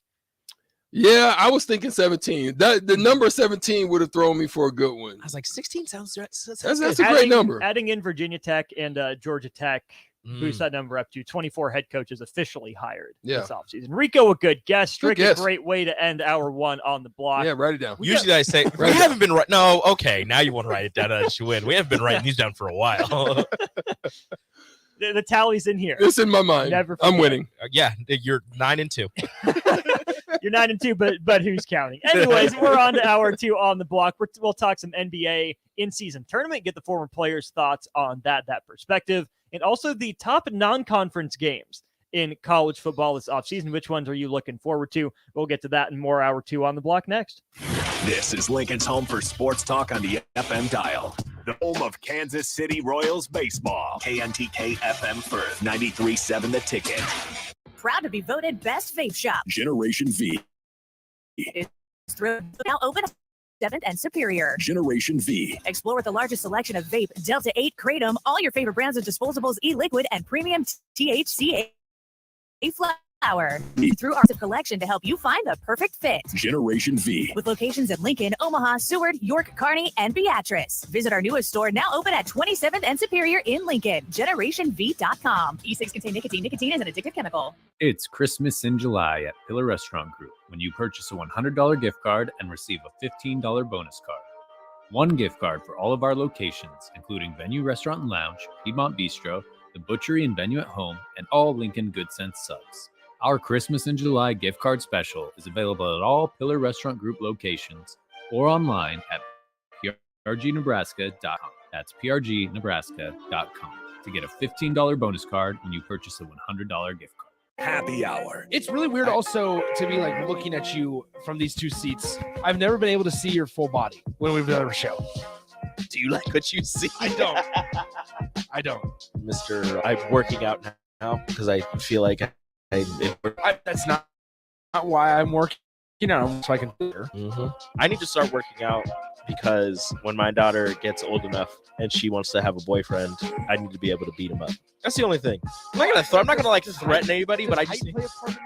Yeah, I was thinking 17. The number 17 would have thrown me for a good one. I was like, 16 sounds right. That's a great number. Adding in Virginia Tech and Georgia Tech, boost that number up to 24 head coaches officially hired this offseason. Rico, a good guess. Strick, a great way to end hour one on the block. Yeah, write it down. Usually I say, we haven't been right. No, okay. Now you want to write it down that you win. We haven't been writing these down for a while. The tally's in here. It's in my mind. Never I'm forget. winning. Yeah, you're 9-2. You're 9-2, but who's counting? Anyways, we're on to hour two on the block. We'll talk some NBA in-season tournament, get the former players' thoughts on that perspective, and also the top non-conference games in college football this offseason. Which ones are you looking forward to? We'll get to that and more. Hour two on the block next. This is Lincoln's home for sports talk on the FM dial. The home of Kansas City Royals baseball. KNTK FM Firth, 93.7 The Ticket. Proud to be voted best vape shop. Generation V. It's now open 7th and Superior. Generation V. Explore the largest selection of vape, Delta 8, Kratom, all your favorite brands of disposables, e-liquid, and premium THC flower. Through our collection to help you find the perfect fit. Generation V. With locations in Lincoln, Omaha, Seward, York, Kearney, and Beatrice. Visit our newest store now open at 27th and Superior in Lincoln. GenerationV.com. E6 contain nicotine. Nicotine is an addictive chemical. It's Christmas in July at Pillar Restaurant Group when you purchase a $100 gift card and receive a $15 bonus card. One gift card for all of our locations, including Venue Restaurant and Lounge, Piedmont Bistro, the Butchery and Venue at Home, and all Lincoln Good Sense subs. Our Christmas in July gift card special is available at all Pillar Restaurant Group locations or online at prgnebraska.com. That's prgnebraska.com to get a $15 bonus card when you purchase a $100 gift card. Happy hour. It's really weird also to be like looking at you from these two seats. I've never been able to see your full body when we've done a show. Do you like what you see? I don't. I don't. I'm working out now because I feel like that's not why I'm working out, so I can. I need to start working out because when my daughter gets old enough and she wants to have a boyfriend, I need to be able to beat him up. That's the only thing. I'm not gonna like threaten anybody, but I just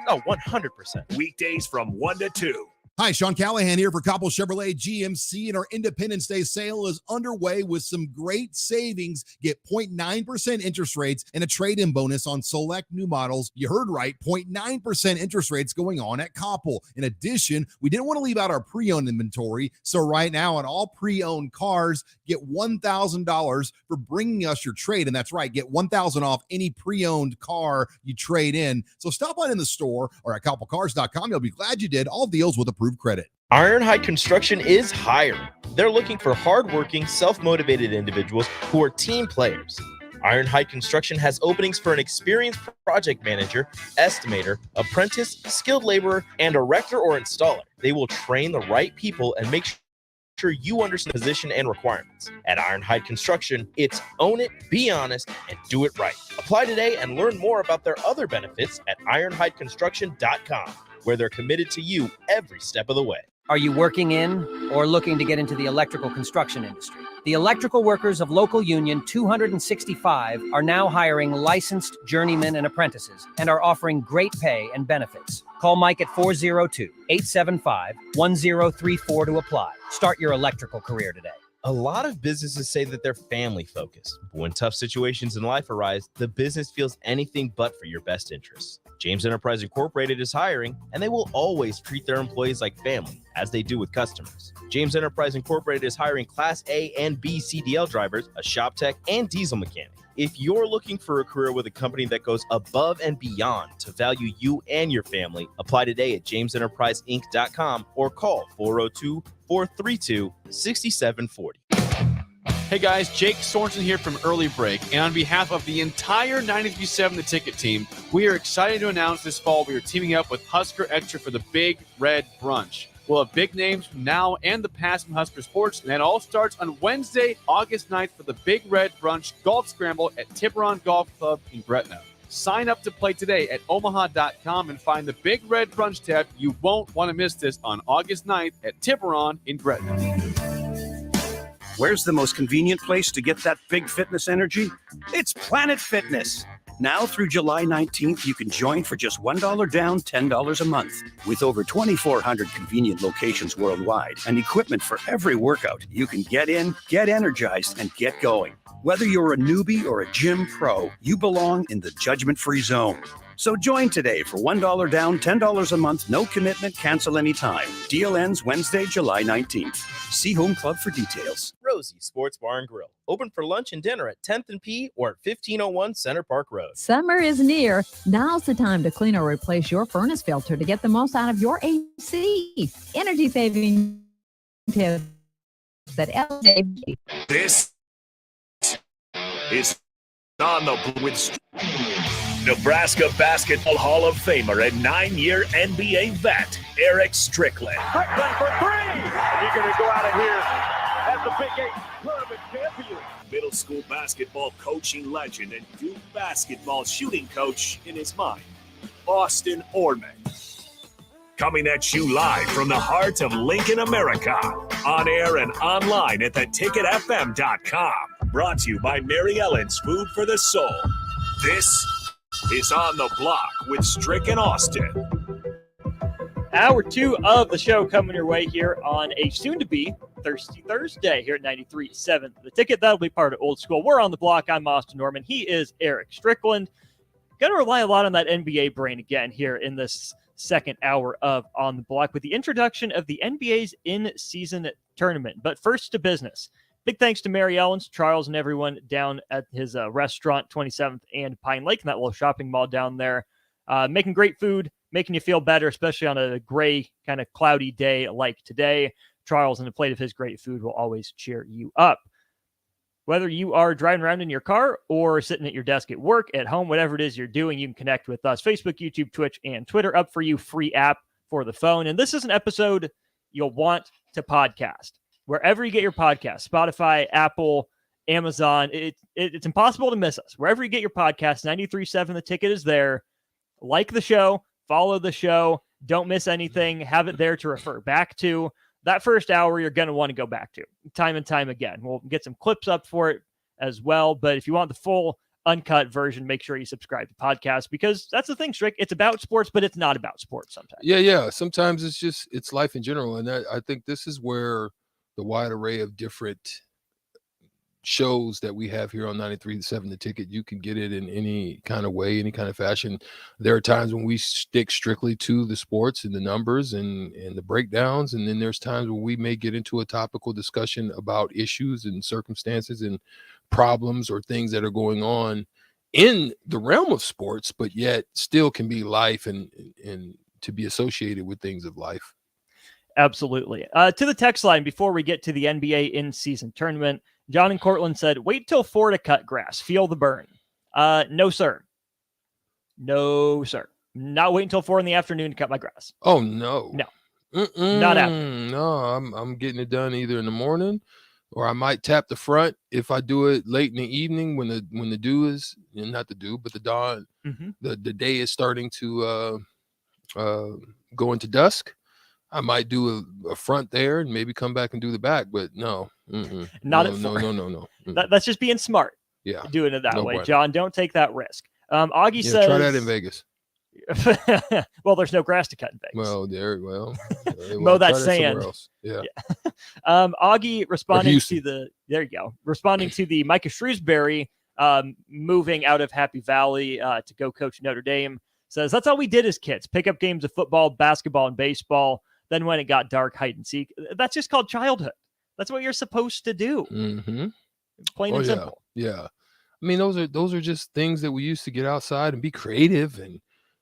100%. Weekdays from 1 to 2. Hi, Sean Callahan here for Coppell Chevrolet GMC, and our Independence Day sale is underway with some great savings. Get 0.9% interest rates and a trade-in bonus on select new models. You heard right, 0.9% interest rates going on at Coppell. In addition, we didn't want to leave out our pre-owned inventory, so right now on all pre-owned cars, get $1,000 for bringing us your trade, and that's right, get $1,000 off any pre-owned car you trade in. So stop on in the store or at CoppellCars.com. You'll be glad you did. All deals with approved credit. Ironhide Construction is hiring. They're looking for hardworking, self-motivated individuals who are team players. Ironhide Construction has openings for an experienced project manager, estimator, apprentice, skilled laborer, and erector or installer. They will train the right people and make sure you understand the position and requirements. At Ironhide Construction, it's own it, be honest, and do it right. Apply today and learn more about their other benefits at ironhideconstruction.com. where they're committed to you every step of the way. Are you working in or looking to get into the electrical construction industry? The electrical workers of local union 265 are now hiring licensed journeymen and apprentices and are offering great pay and benefits. Call Mike at 402-875-1034 to apply. Start your electrical career today. A lot of businesses say that they're family focused, but when tough situations in life arise, the business feels anything but for your best interests. James Enterprise Incorporated is hiring, and they will always treat their employees like family, as they do with customers. James Enterprise Incorporated is hiring Class A and B CDL drivers, a shop tech, and diesel mechanic. If you're looking for a career with a company that goes above and beyond to value you and your family, apply today at jamesenterpriseinc.com or call 402-432-6740. Hey guys, Jake Sorensen here from Early Break, and on behalf of the entire 93.7 The Ticket team, we are excited to announce this fall we are teaming up with Husker Extra for the Big Red Brunch. We'll have big names from now and the past from Husker Sports, and that all starts on Wednesday, August 9th for the Big Red Brunch Golf Scramble at Tiburon Golf Club in Gretna. Sign up to play today at omaha.com and find the Big Red Brunch tab. You won't want to miss this on August 9th at Tiburon in Gretna. Where's the most convenient place to get that big fitness energy? It's Planet Fitness. Now through July 19th, you can join for just $1 down, $10 a month. With over 2,400 convenient locations worldwide and equipment for every workout, you can get in, get energized, and get going. Whether you're a newbie or a gym pro, you belong in the judgment-free zone. So join today for $1 down, $10 a month, no commitment, cancel anytime. Deal ends Wednesday, July 19th. See Home Club for details. Rosie Sports Bar and Grill, open for lunch and dinner at 10th and P or at 1501 Center Park Road. Summer is near. Now's the time to clean or replace your furnace filter to get the most out of your AC. Energy saving tips at LJ. This is on the with Nebraska Basketball Hall of Famer and 9-year NBA vet, Eric Strickland. Strickland for three! And you're going to go out of here as the Big 8 tournament champion. Middle school basketball coaching legend and Duke basketball shooting coach in his mind, Austin Orman. Coming at you live from the heart of Lincoln, America. On air and online at theticketfm.com. Brought to you by Mary Ellen's Food for the Soul. This is On the Block with Strick and Austin. Hour 2 of the show coming your way here on a soon-to-be Thirsty Thursday here at 93.7 The Ticket. That'll be part of Old School. We're on the block. I'm Austin Norman. He is Eric Strickland. Going to rely a lot on that NBA brain again here in this second hour of On the Block with the introduction of the NBA's in-season tournament. But first to business. Big thanks to Mary Ellen's, Charles, and everyone down at his restaurant, 27th and Pine Lake, in that little shopping mall down there. Making great food, making you feel better, especially on a gray, kind of cloudy day like today. Charles and a plate of his great food will always cheer you up. Whether you are driving around in your car or sitting at your desk at work, at home, whatever it is you're doing, you can connect with us. Facebook, YouTube, Twitch, and Twitter. Up for you, free app for the phone. And this is an episode you'll want to podcast. Wherever you get your podcast, Spotify, Apple, Amazon, it's impossible to miss us. Wherever you get your podcast, 93.7 The Ticket is there. Like the show, follow the show, don't miss anything, have it there to refer back to. That first hour you're going to want to go back to time and time again. We'll get some clips up for it as well, but if you want the full uncut version, make sure you subscribe to podcasts, because that's the thing, Strick. It's about sports, but it's not about sports sometimes. Yeah. Sometimes it's life in general, and I think this is where the wide array of different shows that we have here on 93.7 The Ticket, you can get it in any kind of way, any kind of fashion. There are times when we stick strictly to the sports and the numbers and the breakdowns, and then there's times when we may get into a topical discussion about issues and circumstances and problems or things that are going on in the realm of sports, but yet still can be life and to be associated with things of life. Absolutely. To the text line before we get to the NBA in-season tournament, John in Cortland said, wait till 4 to cut grass. Feel the burn. No, sir. No, sir. Not waiting until 4 in the afternoon to cut my grass. Oh, no. No. Not happening. No, I'm getting it done either in the morning, or I might tap the front if I do it late in the evening when the dew is, not the dew, but the dawn, the day is starting to go into dusk. I might do a front there and maybe come back and do the back, but no. Not no, at no, four. no, no, no. That's just being smart. Yeah. Doing it that No way. bueno. John, don't take that risk. Augie Yeah, says. try that in Vegas. Well, there's no grass to cut in Vegas. Well, Mow that try sand. somewhere else. Yeah. Augie responding Houston. to the there you go. Responding to the Micah Shrewsbury moving out of Happy Valley to go coach Notre Dame, says that's all we did as kids. Pick up games of football, basketball, and baseball. Then when it got dark, hide and seek. That's just called childhood. That's what you're supposed to do. Mm-hmm. Plain and simple. Yeah. I mean, those are just things that we used to get outside and be creative, and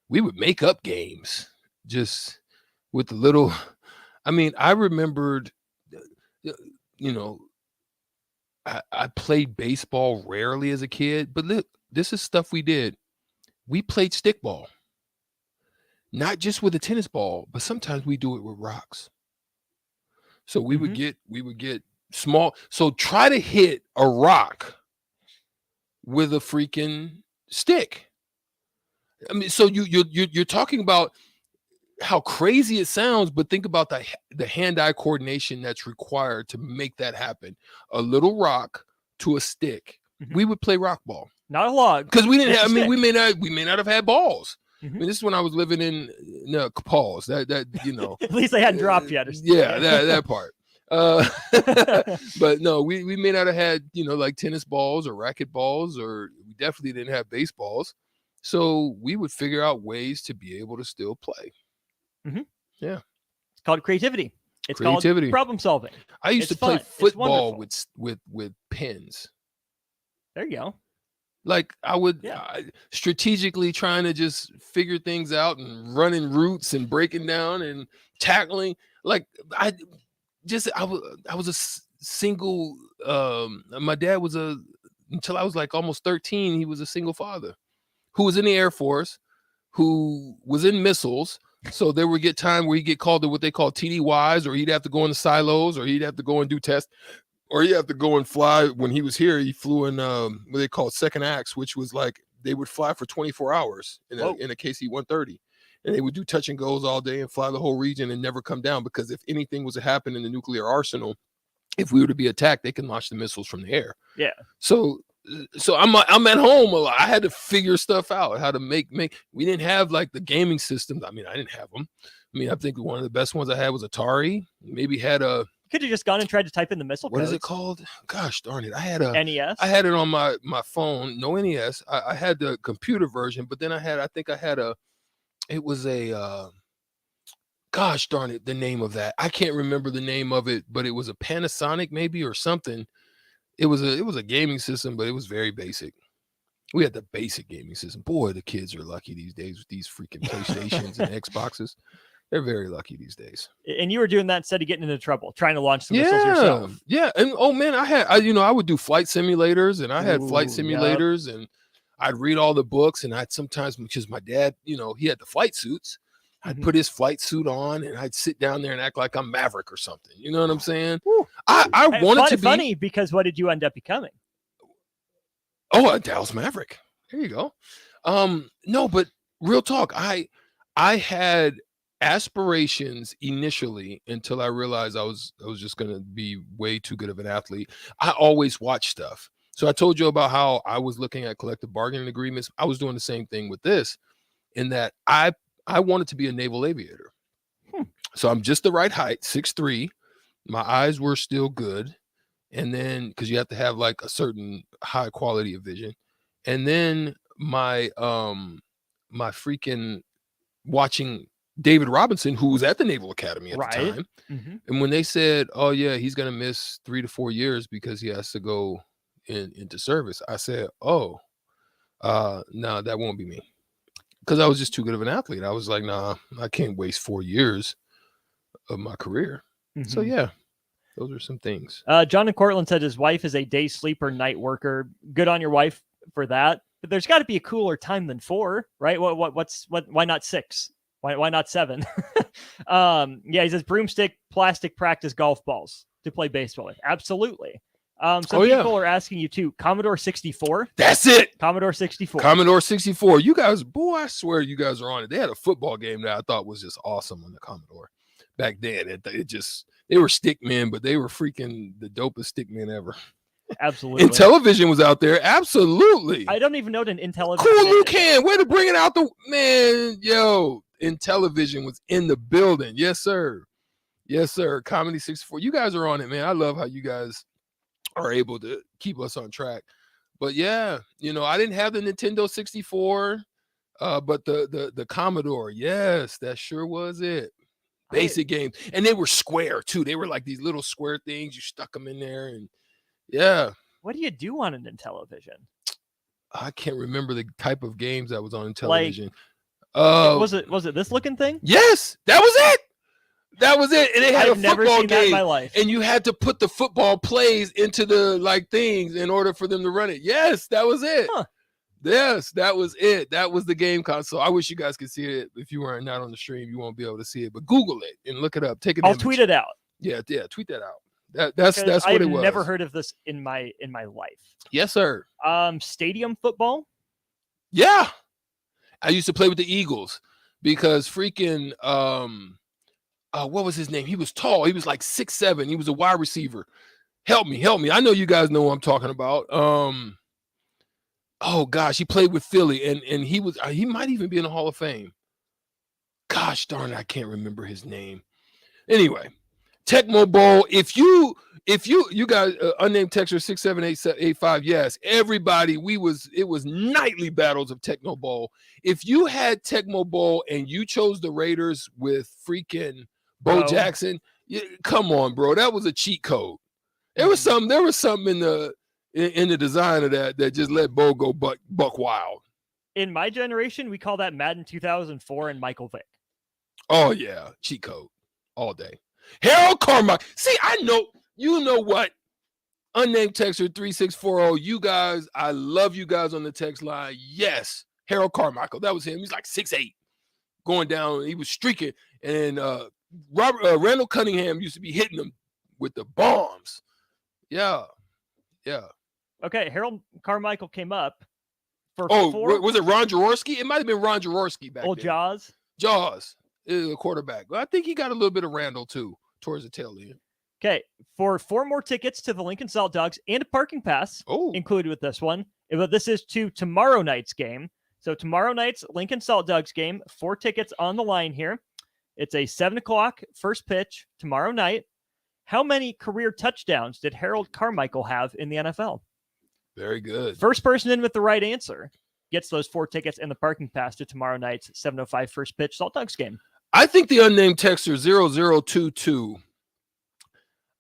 we would make up games just with the little. I mean, I remembered, I played baseball rarely as a kid, but look, this is stuff we did. We played stickball, not just with a tennis ball, but sometimes we do it with rocks. So we would get small. So try to hit a rock with a freaking stick. I mean, so you're talking about how crazy it sounds, but think about the hand-eye coordination that's required to make that happen. A little rock to a stick. We would play rock ball, not a log, because we didn't just have. a I mean, stick. we may not have had balls. I mean, this is when I was living in Paul's. That At least they hadn't dropped yet. Yeah, that part. But no, we may not have had like tennis balls or racket balls, or we definitely didn't have baseballs. So we would figure out ways to be able to still play. Yeah, it's called creativity. It's Creativity. called problem solving. I used It's to play fun. It's football wonderful. with pins. There you go. Like I would strategically trying to just figure things out and running routes and breaking down and tackling. Like I was a single. My dad was until I was like almost 13. He was a single father who was in the Air Force, who was in missiles. So there would get time where he'd get called to what they call TDYs, or he'd have to go in the silos, or he'd have to go and do tests, or he'd have to go and fly. When he was here, he flew in what they call second acts, which was like they would fly for 24 hours in a KC-130. And they would do touch and goes all day and fly the whole region and never come down, because if anything was to happen in the nuclear arsenal, if we were to be attacked, they can launch the missiles from the air. Yeah. So I'm at home a lot. I had to figure stuff out, how to make. We didn't have like the gaming systems. I mean, I didn't have them. I mean, I think one of the best ones I had was Atari. Maybe had a. Could have just gone and tried to type in the missile. What is it codes. called? Gosh darn it! I had a NES. I had it on my phone. No NES. I had the computer version, but then it was a. Gosh darn it! The name of that, I can't remember the name of it, but it was a Panasonic maybe or something. It was a gaming system, but it was very basic. We had the basic gaming system. Boy, the kids are lucky these days with these freaking PlayStations and Xboxes. They're very lucky these days. And you were doing that instead of getting into trouble, trying to launch the missiles yourself. Yeah. And oh man, I would do flight simulators, and I had flight simulators, and I'd read all the books, and I'd sometimes, because my dad, he had the flight suits. I'd put his flight suit on, and I'd sit down there and act like I'm Maverick or something. You know what I'm saying? I wanted to be funny, because what did you end up becoming? Oh, a Dallas Maverick. There you go. No, but real talk, I had aspirations initially until I realized I was just gonna be way too good of an athlete. I always watched stuff. So I told you about how I was looking at collective bargaining agreements. I was doing the same thing with this, in that I wanted to be a naval aviator. So I'm just the right height, 6'3". My eyes were still good. And then, because you have to have like a certain high quality of vision. And then my freaking watching David Robinson, who was at the Naval Academy at the time. And when they said, oh yeah, he's going to miss 3 to 4 years because he has to go into service, I said, no, that won't be me. Because I was just too good of an athlete. I was like, nah, I can't waste 4 years of my career. So yeah, those are some things. John in Cortland said his wife is a day sleeper, night worker. Good on your wife for that. But there's got to be a cooler time than 4, right? Why not 6? Why not 7? Yeah, he says broomstick, plastic practice golf balls to play baseball with. Absolutely. Some people are asking you too. Commodore 64. That's it. Commodore 64. Commodore 64. You guys, boy, I swear you guys are on it. They had a football game that I thought was just awesome on the Commodore. back then. They were stick men, but they were freaking the dopest stick men ever. Absolutely. And television was out there. Absolutely. I don't even know what an Intellivision Cool is. Luke Hand. Way to bring it out the man. Yo, Intellivision was in the building. Yes, sir. Yes, sir. Comedy 64. You guys are on it, man. I love how you guys are able to keep us on track. But yeah, I didn't have the Nintendo 64, but the Commodore. Yes, that sure was it. Basic games. And they were square too. They were like these little square things. You stuck them in there and yeah. What do you do on an Intellivision? I can't remember the type of games that was on Intellivision. Was it this looking thing? Yes, that was it. That was it. And they had I've a never football seen that in game. my life. And you had to put the football plays into the things in order for them to run it. Yes, that was it. Huh. Yes, that was it. That was the game console. I wish you guys could see it. If you weren't not on the stream, you won't be able to see it. But Google it and look it up. Take an I'll image. tweet it out. Yeah, tweet that out. That's what I've it was. never heard of this in my life. Yes, sir. Stadium football. Yeah, I used to play with the Eagles because freaking what was his name? He was tall. He was like 6'7". He was a wide receiver. Help me. I know you guys know what I'm talking about. Oh gosh, he played with Philly, and he might even be in the Hall of Fame. Gosh darn it, I can't remember his name. Anyway, Tecmo Bowl. If you guys unnamed texter 67885, yes, everybody. It was nightly battles of Tecmo Bowl. If you had Tecmo Bowl and you chose the Raiders with freaking Bo Jackson, come on, bro, that was a cheat code. There was something in the design of that just let Bo go buck wild. In my generation, we call that Madden 2004 and Michael Vick. Oh yeah, cheat code all day. Harold Carmichael. See, I know. You know what? Unnamed texter 3640. You guys, I love you guys on the text line. Yes, Harold Carmichael. That was him. He's like 6'8", going down. He was streaking, and Randall Cunningham used to be hitting him with the bombs. Yeah. Okay, Harold Carmichael came up for was it Ron Jaworski? It might have been Ron Jaworski back old then. Jaws, the quarterback. But I think he got a little bit of Randall too towards the tail end. Okay, for 4 more tickets to the Lincoln Salt Dogs and a parking pass included with this one. But this is to tomorrow night's game. So tomorrow night's Lincoln Salt Dogs game, 4 tickets on the line here. It's a 7 o'clock first pitch tomorrow night. How many career touchdowns did Harold Carmichael have in the NFL? Very good. First person in with the right answer gets those 4 tickets and the parking pass to tomorrow night's 7:05 first pitch Salt Dogs game. I think the unnamed texter 0022.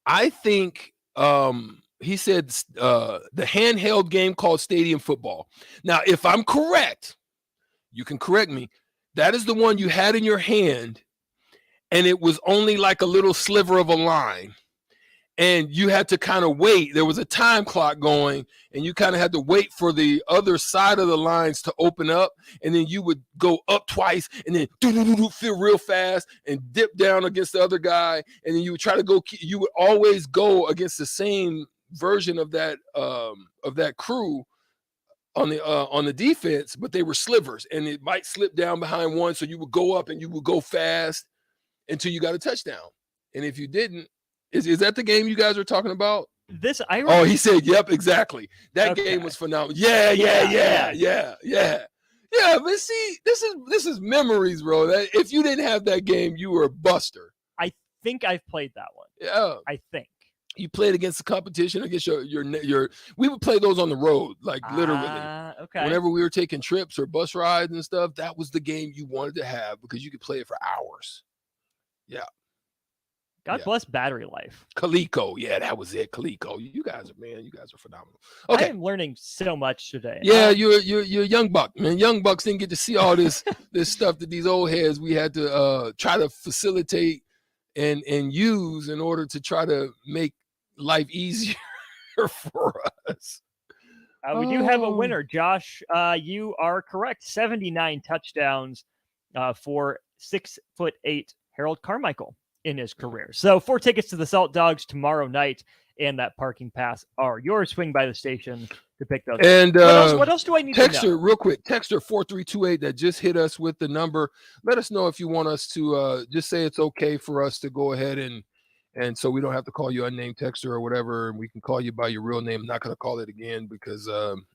I think he said the handheld game called Stadium Football. Now, if I'm correct, you can correct me. That is the one you had in your hand, and it was only like a little sliver of a line. And you had to kind of wait. There was a time clock going, and you kind of had to wait for the other side of the lines to open up. And then you would go up twice and then feel real fast and dip down against the other guy. And then you would try to go. You would always go against the same version of that crew on the defense, but they were slivers, and it might slip down behind one. So you would go up and you would go fast until you got a touchdown. And if you didn't, is that the game you guys are talking about? Oh, he said, yep, exactly. That game was phenomenal. Yeah. But see, this is memories, bro. That if you didn't have that game, you were a buster. I think I've played that one. Yeah. I think. You played against the competition, against your we would play those on the road, like literally. Okay. Whenever we were taking trips or bus rides and stuff, that was the game you wanted to have because you could play it for hours. Yeah. God bless battery life. Coleco. Yeah, that was it. Coleco. You guys are phenomenal. Okay. I am learning so much today. Yeah, you're a young buck, man. Young bucks didn't get to see all this stuff that these old heads we had to try to facilitate and use in order to try to make life easier for us. We do have a winner, Josh. You are correct. 79 touchdowns for 6'8" Harold Carmichael in his career. So 4 tickets to the Salt Dogs tomorrow night, and that parking pass are yours. Swing by the station to pick those. And what else do I need to know? Texter, real quick, Texter 4328 that just hit us with the number. Let us know if you want us to just say it's okay for us to go ahead and so we don't have to call you unnamed Texter or whatever, and we can call you by your real name. I'm not going to call it again because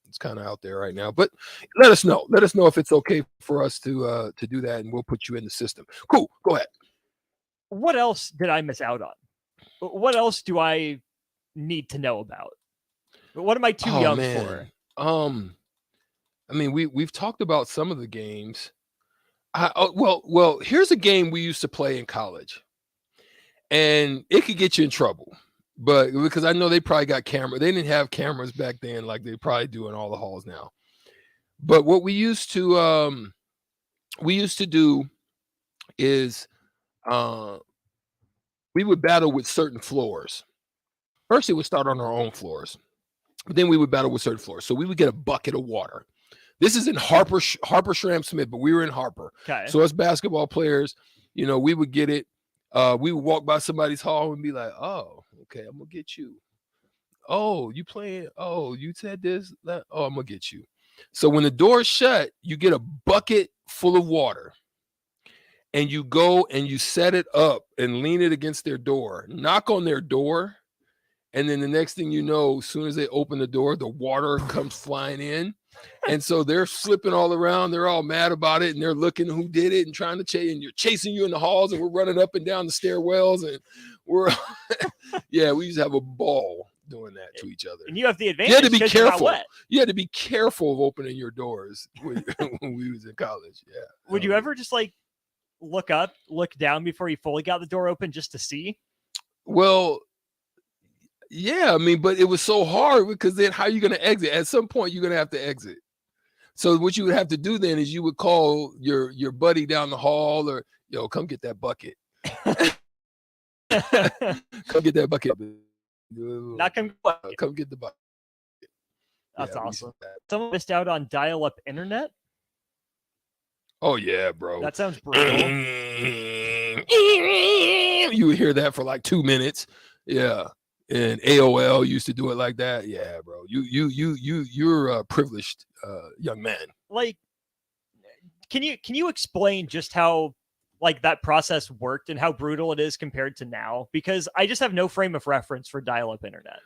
it's kind of out there right now. But let us know. Let us know if it's okay for us to do that, and we'll put you in the system. Cool. Go ahead. What else did I miss out on? What else do I need to know about? What am I too young for? I mean, we've talked about some of the games. Well, here's a game we used to play in college, and it could get you in trouble. But because I know they probably got camera, they didn't have cameras back then like they probably do in all the halls now. But what we used to do is we would battle with certain floors. First, it would start on our own floors, but then we would battle with certain floors. So we would get a bucket of water. This is in Harper Schramm Smith, but we were in Harper. Okay. So as basketball players, we would get it. We would walk by somebody's hall and be like, "Oh, okay, I'm gonna get you. Oh, you playing? Oh, you said this. That. Oh, I'm gonna get you." So when the door's shut, you get a bucket full of water, and you go and you set it up and lean it against their door, knock on their door, and then the next thing you know, as soon as they open the door, the water comes flying in. And so they're slipping all around. They're all mad about it, and they're looking who did it and trying to chase. And you're chasing you in the halls, and we're running up and down the stairwells, and we're we used to have a ball doing that to each other. And you have the advantage. You had to be 'cause you're not careful. wet. You had to be careful of opening your doors when we was in college. Yeah. Would you ever just like look up, look down before you fully got the door open just to see? Well, yeah, I mean, but it was so hard because then how are you going to exit? At some point, you're going to have to exit. So what you would have to do then is you would call your buddy down the hall or, come get that bucket. Come get that bucket. Not come come get the bucket. That's Yeah, we awesome. said that. Someone missed out on dial-up internet. Oh, yeah, bro. That sounds brutal. You would hear that for like 2 minutes. Yeah. And AOL used to do it like that. Yeah, bro. You're a privileged young man. Like, can you explain just how like that process worked and how brutal it is compared to now? Because I just have no frame of reference for dial-up internet.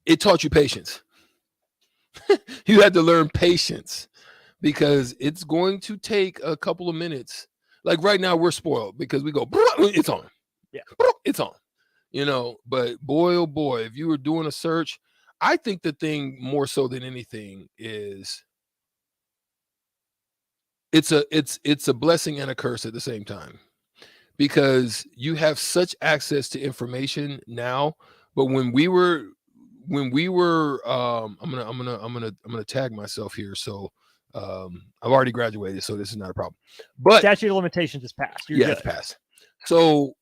It taught you patience. You had to learn patience because it's going to take a couple of minutes. Like right now, we're spoiled because we go, it's on. Yeah, it's on. But boy, oh boy, if you were doing a search, I think the thing more so than anything is it's a blessing and a curse at the same time because you have such access to information now. But when we were I'm gonna tag myself here. So I've already graduated, so this is not a problem. But statute of limitations is passed. You're yeah, good. it's passed. So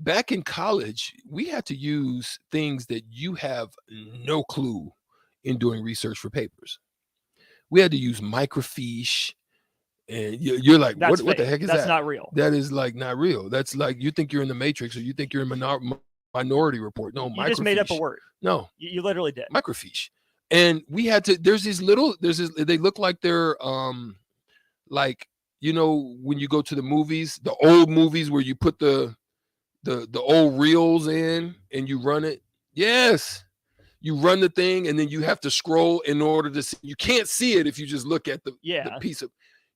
back in college, we had to use things that you have no clue in doing research for papers. We had to use microfiche, and you're like, what the heck is that? That's not real. That is like not real. That's like you think you're in the Matrix or you think you're in Minority Report. No, You just made up a word. No, you literally did. Microfiche. And we had to. They look like they're like when you go to the movies, the old movies where you put the old reels in and you run it. Yes. You run the thing and then you have to scroll in order to see. You can't see it if you just look at the piece of.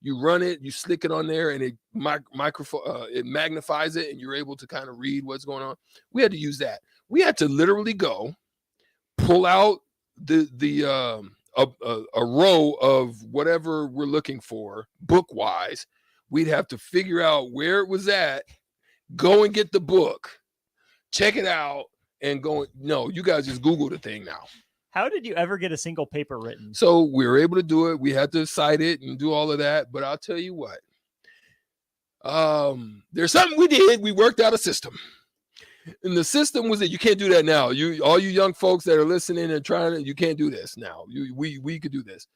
You run it, you slick it on there, and it it magnifies it, and you're able to kind of read what's going on. We had to use that. We had to literally go pull out a row of whatever we're looking for book wise. We'd have to figure out where it was at. Go and get the book, check it out, and go. No, you guys just Google the thing now. How did you ever get a single paper written? So we were able to do it. We had to cite it and do all of that. But I'll tell you what, there's something we did. We worked out a system. And the system was that you can't do that now. All you young folks that are listening and trying, you can't do this now. We could do this.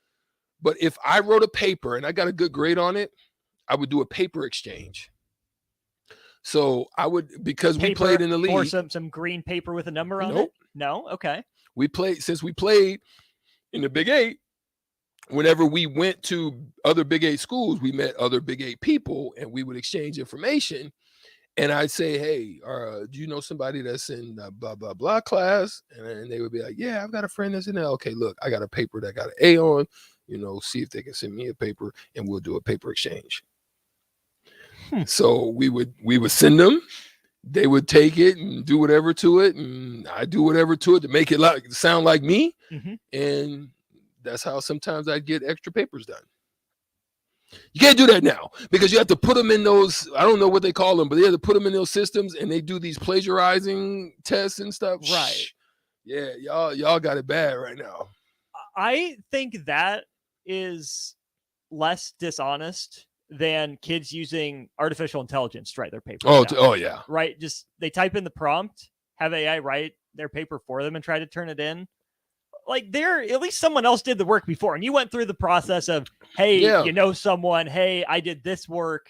But if I wrote a paper and I got a good grade on it, I would do a paper exchange. So I would, because we played in the league. Or some green paper with a number on it? No? Okay. we played in the Big 8. Whenever we went to other Big 8 schools, we met other Big 8 people, and we would exchange information. And I'd say, hey, do you know somebody that's in blah, blah, blah class? And they would be like, yeah, I've got a friend that's in there. Okay, look, I got a paper that got an A on, see if they can send me a paper, and we'll do a paper exchange. So we would send them. They would take it and do whatever to it, and I do whatever to it to make it sound like me. And that's how sometimes I'd get extra papers done. You can't do that now because you have to put them in those, I don't know what they call them, but they have to put them in those systems, and they do these plagiarizing tests and stuff. Right. Yeah, y'all got it bad right now. I think that is less dishonest than kids using artificial intelligence to write their paper. Oh, yeah. Right. Just they type in the prompt, have AI write their paper for them and try to turn it in. Like at least someone else did the work before, and you went through the process of, hey, you know someone, hey, I did this work.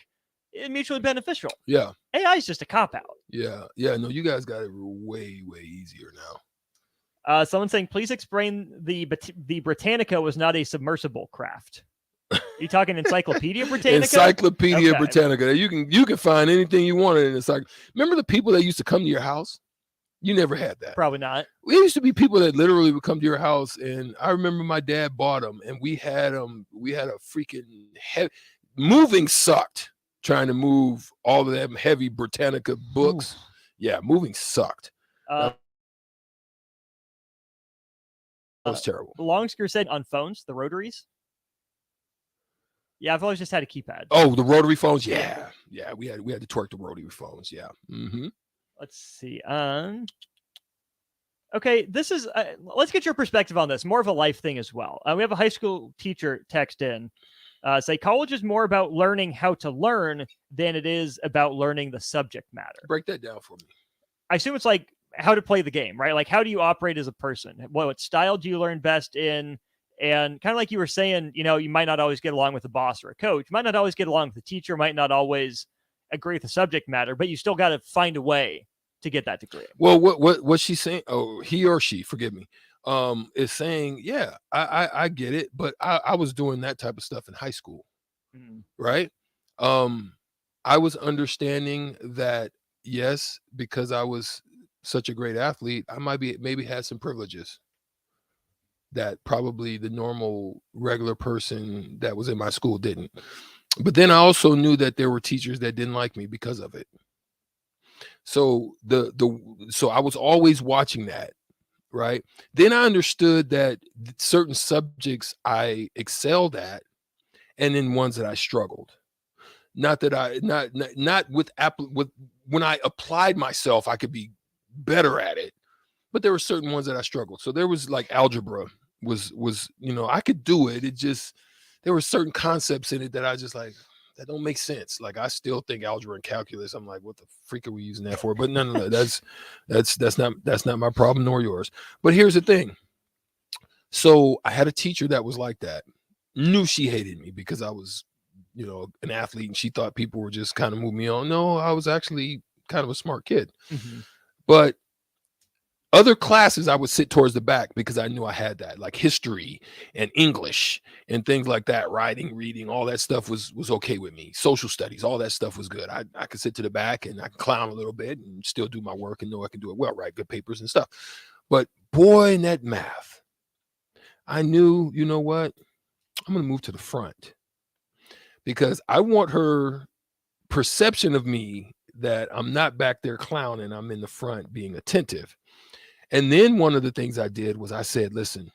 It's mutually beneficial. Yeah. AI is just a cop out. Yeah. No, you guys got it way, way easier now. Someone saying, please explain the Britannica was not a submersible craft. Are you talking Encyclopedia Britannica? Encyclopedia Okay. Britannica. You can find anything you wanted in the Remember the people that used to come to your house? You never had that. Probably not. There used to be people that literally would come to your house, and I remember my dad bought them, and we had a freaking moving sucked trying to move all of them heavy Britannica books. Ooh. Yeah, moving sucked. That was terrible. Longsker said on phones, the rotaries. Yeah, I've always just had a keypad. Oh, the rotary phones. Yeah. We had to twerk the rotary phones. Yeah. Mm-hmm. Let's see. Okay, this is. Let's get your perspective on this. More of a life thing as well. We have a high school teacher text in. Say college is more about learning how to learn than it is about learning the subject matter. Break that down for me. I assume it's like how to play the game, right? Like how do you operate as a person? What style do you learn best in? And kind of like you were saying, you might not always get along with a boss or a coach. You might not always get along with the teacher. Might not always agree with the subject matter, but you still got to find a way to get that degree. Well, what she's saying, he or she, forgive me, is saying, yeah, I get it, but I was doing that type of stuff in high school, right? I was understanding that, yes, because I was such a great athlete, I maybe had some privileges that probably the normal regular person that was in my school didn't. But then I also knew that there were teachers that didn't like me because of it. So so I was always watching that, right? Then I understood that certain subjects I excelled at, and then ones that I struggled. Not that not with when I applied myself, I could be better at it, but there were certain ones that I struggled. So there was like algebra was I could do it. It just there were certain concepts in it that I just like, that don't make sense. Like I still think algebra and calculus, I'm like, what the freak are we using that for? But no, that's not my problem nor yours. But here's the thing. So I had a teacher that was like that. Knew she hated me because I was, an athlete, and she thought people were just kind of moving me on. No, I was actually kind of a smart kid. Mm-hmm. But other classes I would sit towards the back because I knew I had that, like history and English and things like that, writing, reading, all that stuff was okay with me. Social studies, all that stuff was good. I could sit to the back and I could clown a little bit and still do my work and know I can do it well, write good papers and stuff. But boy, in that math, I knew, you know what? I'm going to move to the front because I want her perception of me that I'm not back there clowning, I'm in the front being attentive. And then one of the things I did was I said, listen,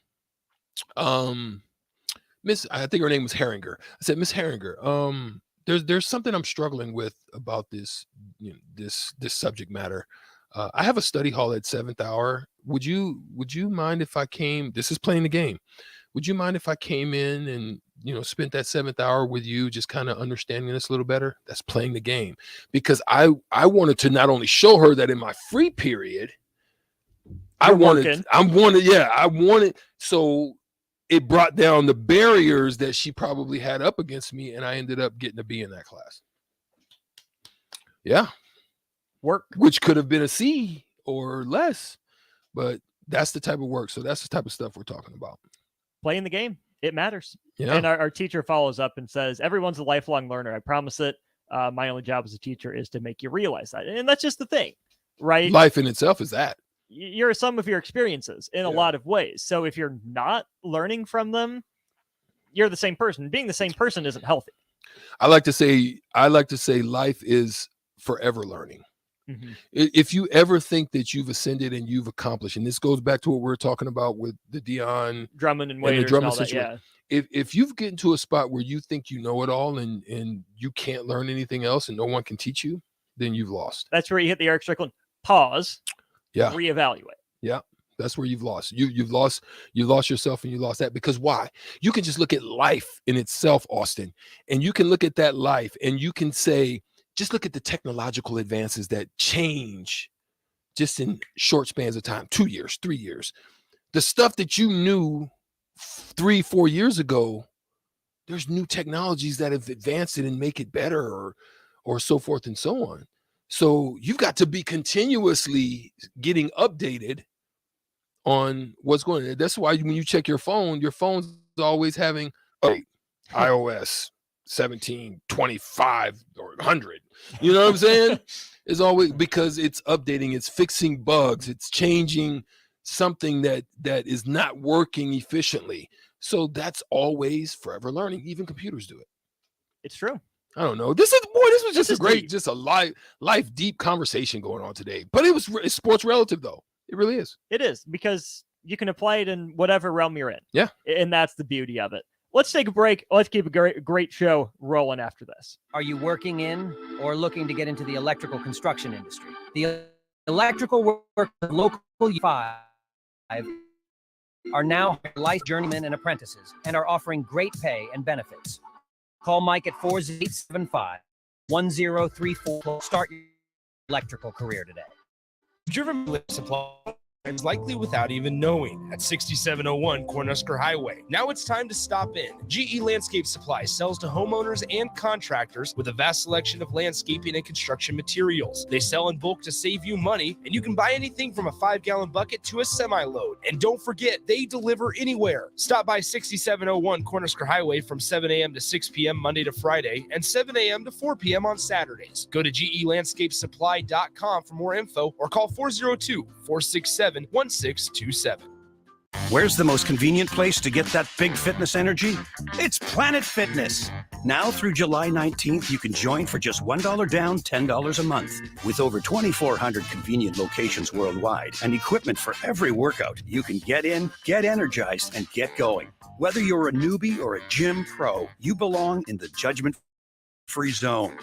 Miss, I think her name was Herringer. I said, Miss Herringer, there's something I'm struggling with about this, this subject matter. I have a study hall at 7th hour. Would you mind if I came? This is playing the game. Would you mind if I came in and, spent that 7th hour with you, just kind of understanding this a little better? That's playing the game, because I wanted to not only show her that in my free period, I wanted. So it brought down the barriers that she probably had up against me, and I ended up getting a B in that class. Yeah. Work. Which could have been a C or less, but That's the type of work. So that's the type of stuff we're talking about. Playing the game, it matters. Yeah. And our teacher follows up and says, everyone's a lifelong learner. I promise it. My only job as a teacher is to make you realize that. And that's just the thing, right? Life in itself is that. You're a sum of your experiences in a lot of ways. So if you're not learning from them, you're the same person. Being the same person isn't healthy. I like to say life is forever learning. Mhm. If you ever think that you've ascended and you've accomplished, and this goes back to what we were talking about with the Dion Drummond and the Waiters and Drummond all that, situation. If you've get into a spot where you think you know it all and you can't learn anything else and no one can teach you, then you've lost. That's where you hit the Eric Strickland pause. Yeah. Reevaluate. Yeah. That's where you've lost. You've lost yourself and you lost that. Because why? You can just look at life in itself, Austin, and you can look at that life and you can say, just look at the technological advances that change just in short spans of time, 2 years, 3 years. The stuff that you knew 3-4 years ago, there's new technologies that have advanced it and make it better or so forth and so on. So you've got to be continuously getting updated on what's going on. That's why when you check your phone's always having iOS 17, 25, or 100. You know what I'm saying? It's always because it's updating, it's fixing bugs, it's changing something that is not working efficiently. So that's always forever learning. Even computers do it. It's true. I don't know. This was just a great, just a life deep conversation going on today. But it's sports relative though. It really is. It is, because you can apply it in whatever realm you're in. Yeah. And that's the beauty of it. Let's take a break. Let's keep a great show rolling after this. Are you working in or looking to get into the electrical construction industry? The electrical workers of Local 5 are now licensed journeymen and apprentices and are offering great pay and benefits. Call Mike at 408-75-1034. Start your electrical career today. Driven Lift Supply is likely without even knowing at 6701 Cornhusker Highway. Now it's time to stop in. GE Landscape Supply sells to homeowners and contractors with a vast selection of landscaping and construction materials. They sell in bulk to save you money, and you can buy anything from a 5-gallon bucket to a semi-load. And don't forget, they deliver anywhere. Stop by 6701 Cornhusker Highway from 7 a.m. to 6 p.m. Monday to Friday and 7 a.m. to 4 p.m. on Saturdays. Go to GELandscapeSupply.com for more info or call 402-467-1627. Where's the most convenient place to get that big fitness energy? It's Planet Fitness. Now through July 19th, you can join for just $1 down, $10 a month. With over 2,400 convenient locations worldwide and equipment for every workout, you can get in, get energized, and get going. Whether you're a newbie or a gym pro, you belong in the judgment-free zone.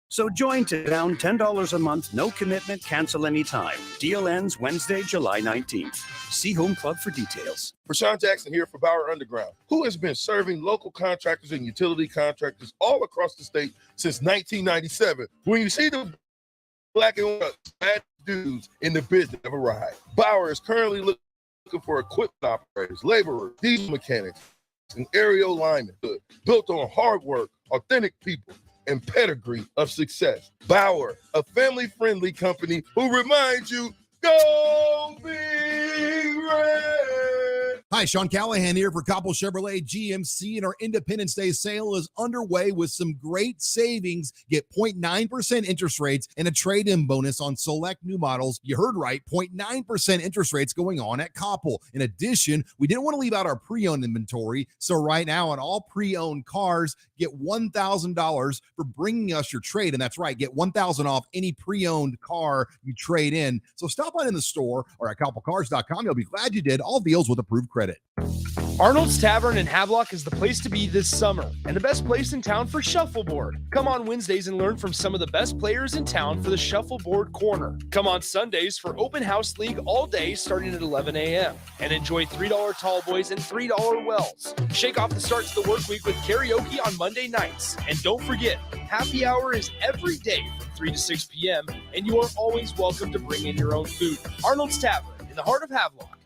So join to down $10 a month, no commitment, cancel anytime. Deal ends Wednesday, July 19th. See Home Club for details. Rashawn Jackson here for Bauer Underground, who has been serving local contractors and utility contractors all across the state since 1997. When you see the black and white bad dudes in the business of a ride, Bauer is currently looking for equipment operators, laborers, diesel mechanics, and aerial linemen, built on hard work, authentic people, and pedigree of success. Bauer, a family-friendly company who reminds you, go Big Red! Hi, Sean Callahan here for Coppell Chevrolet GMC, and our Independence Day sale is underway with some great savings. Get 0.9% interest rates and a trade-in bonus on select new models. You heard right, 0.9% interest rates going on at Coppell. In addition, we didn't want to leave out our pre-owned inventory, so right now on all pre-owned cars, get $1,000 for bringing us your trade, and that's right, get $1,000 off any pre-owned car you trade in. So stop on in the store or at CoppellCars.com. You'll be glad you did. All deals with approved credit. Arnold's Tavern in Havelock is the place to be this summer and the best place in town for shuffleboard. Come on Wednesdays and learn from some of the best players in town for the Shuffleboard Corner. Come on Sundays for Open House League all day starting at 11 a.m. and enjoy $3 tall boys and $3 wells. Shake off the start to the work week with karaoke on Monday nights. And don't forget, happy hour is every day from 3 to 6 p.m. and you are always welcome to bring in your own food. Arnold's Tavern in the heart of Havelock.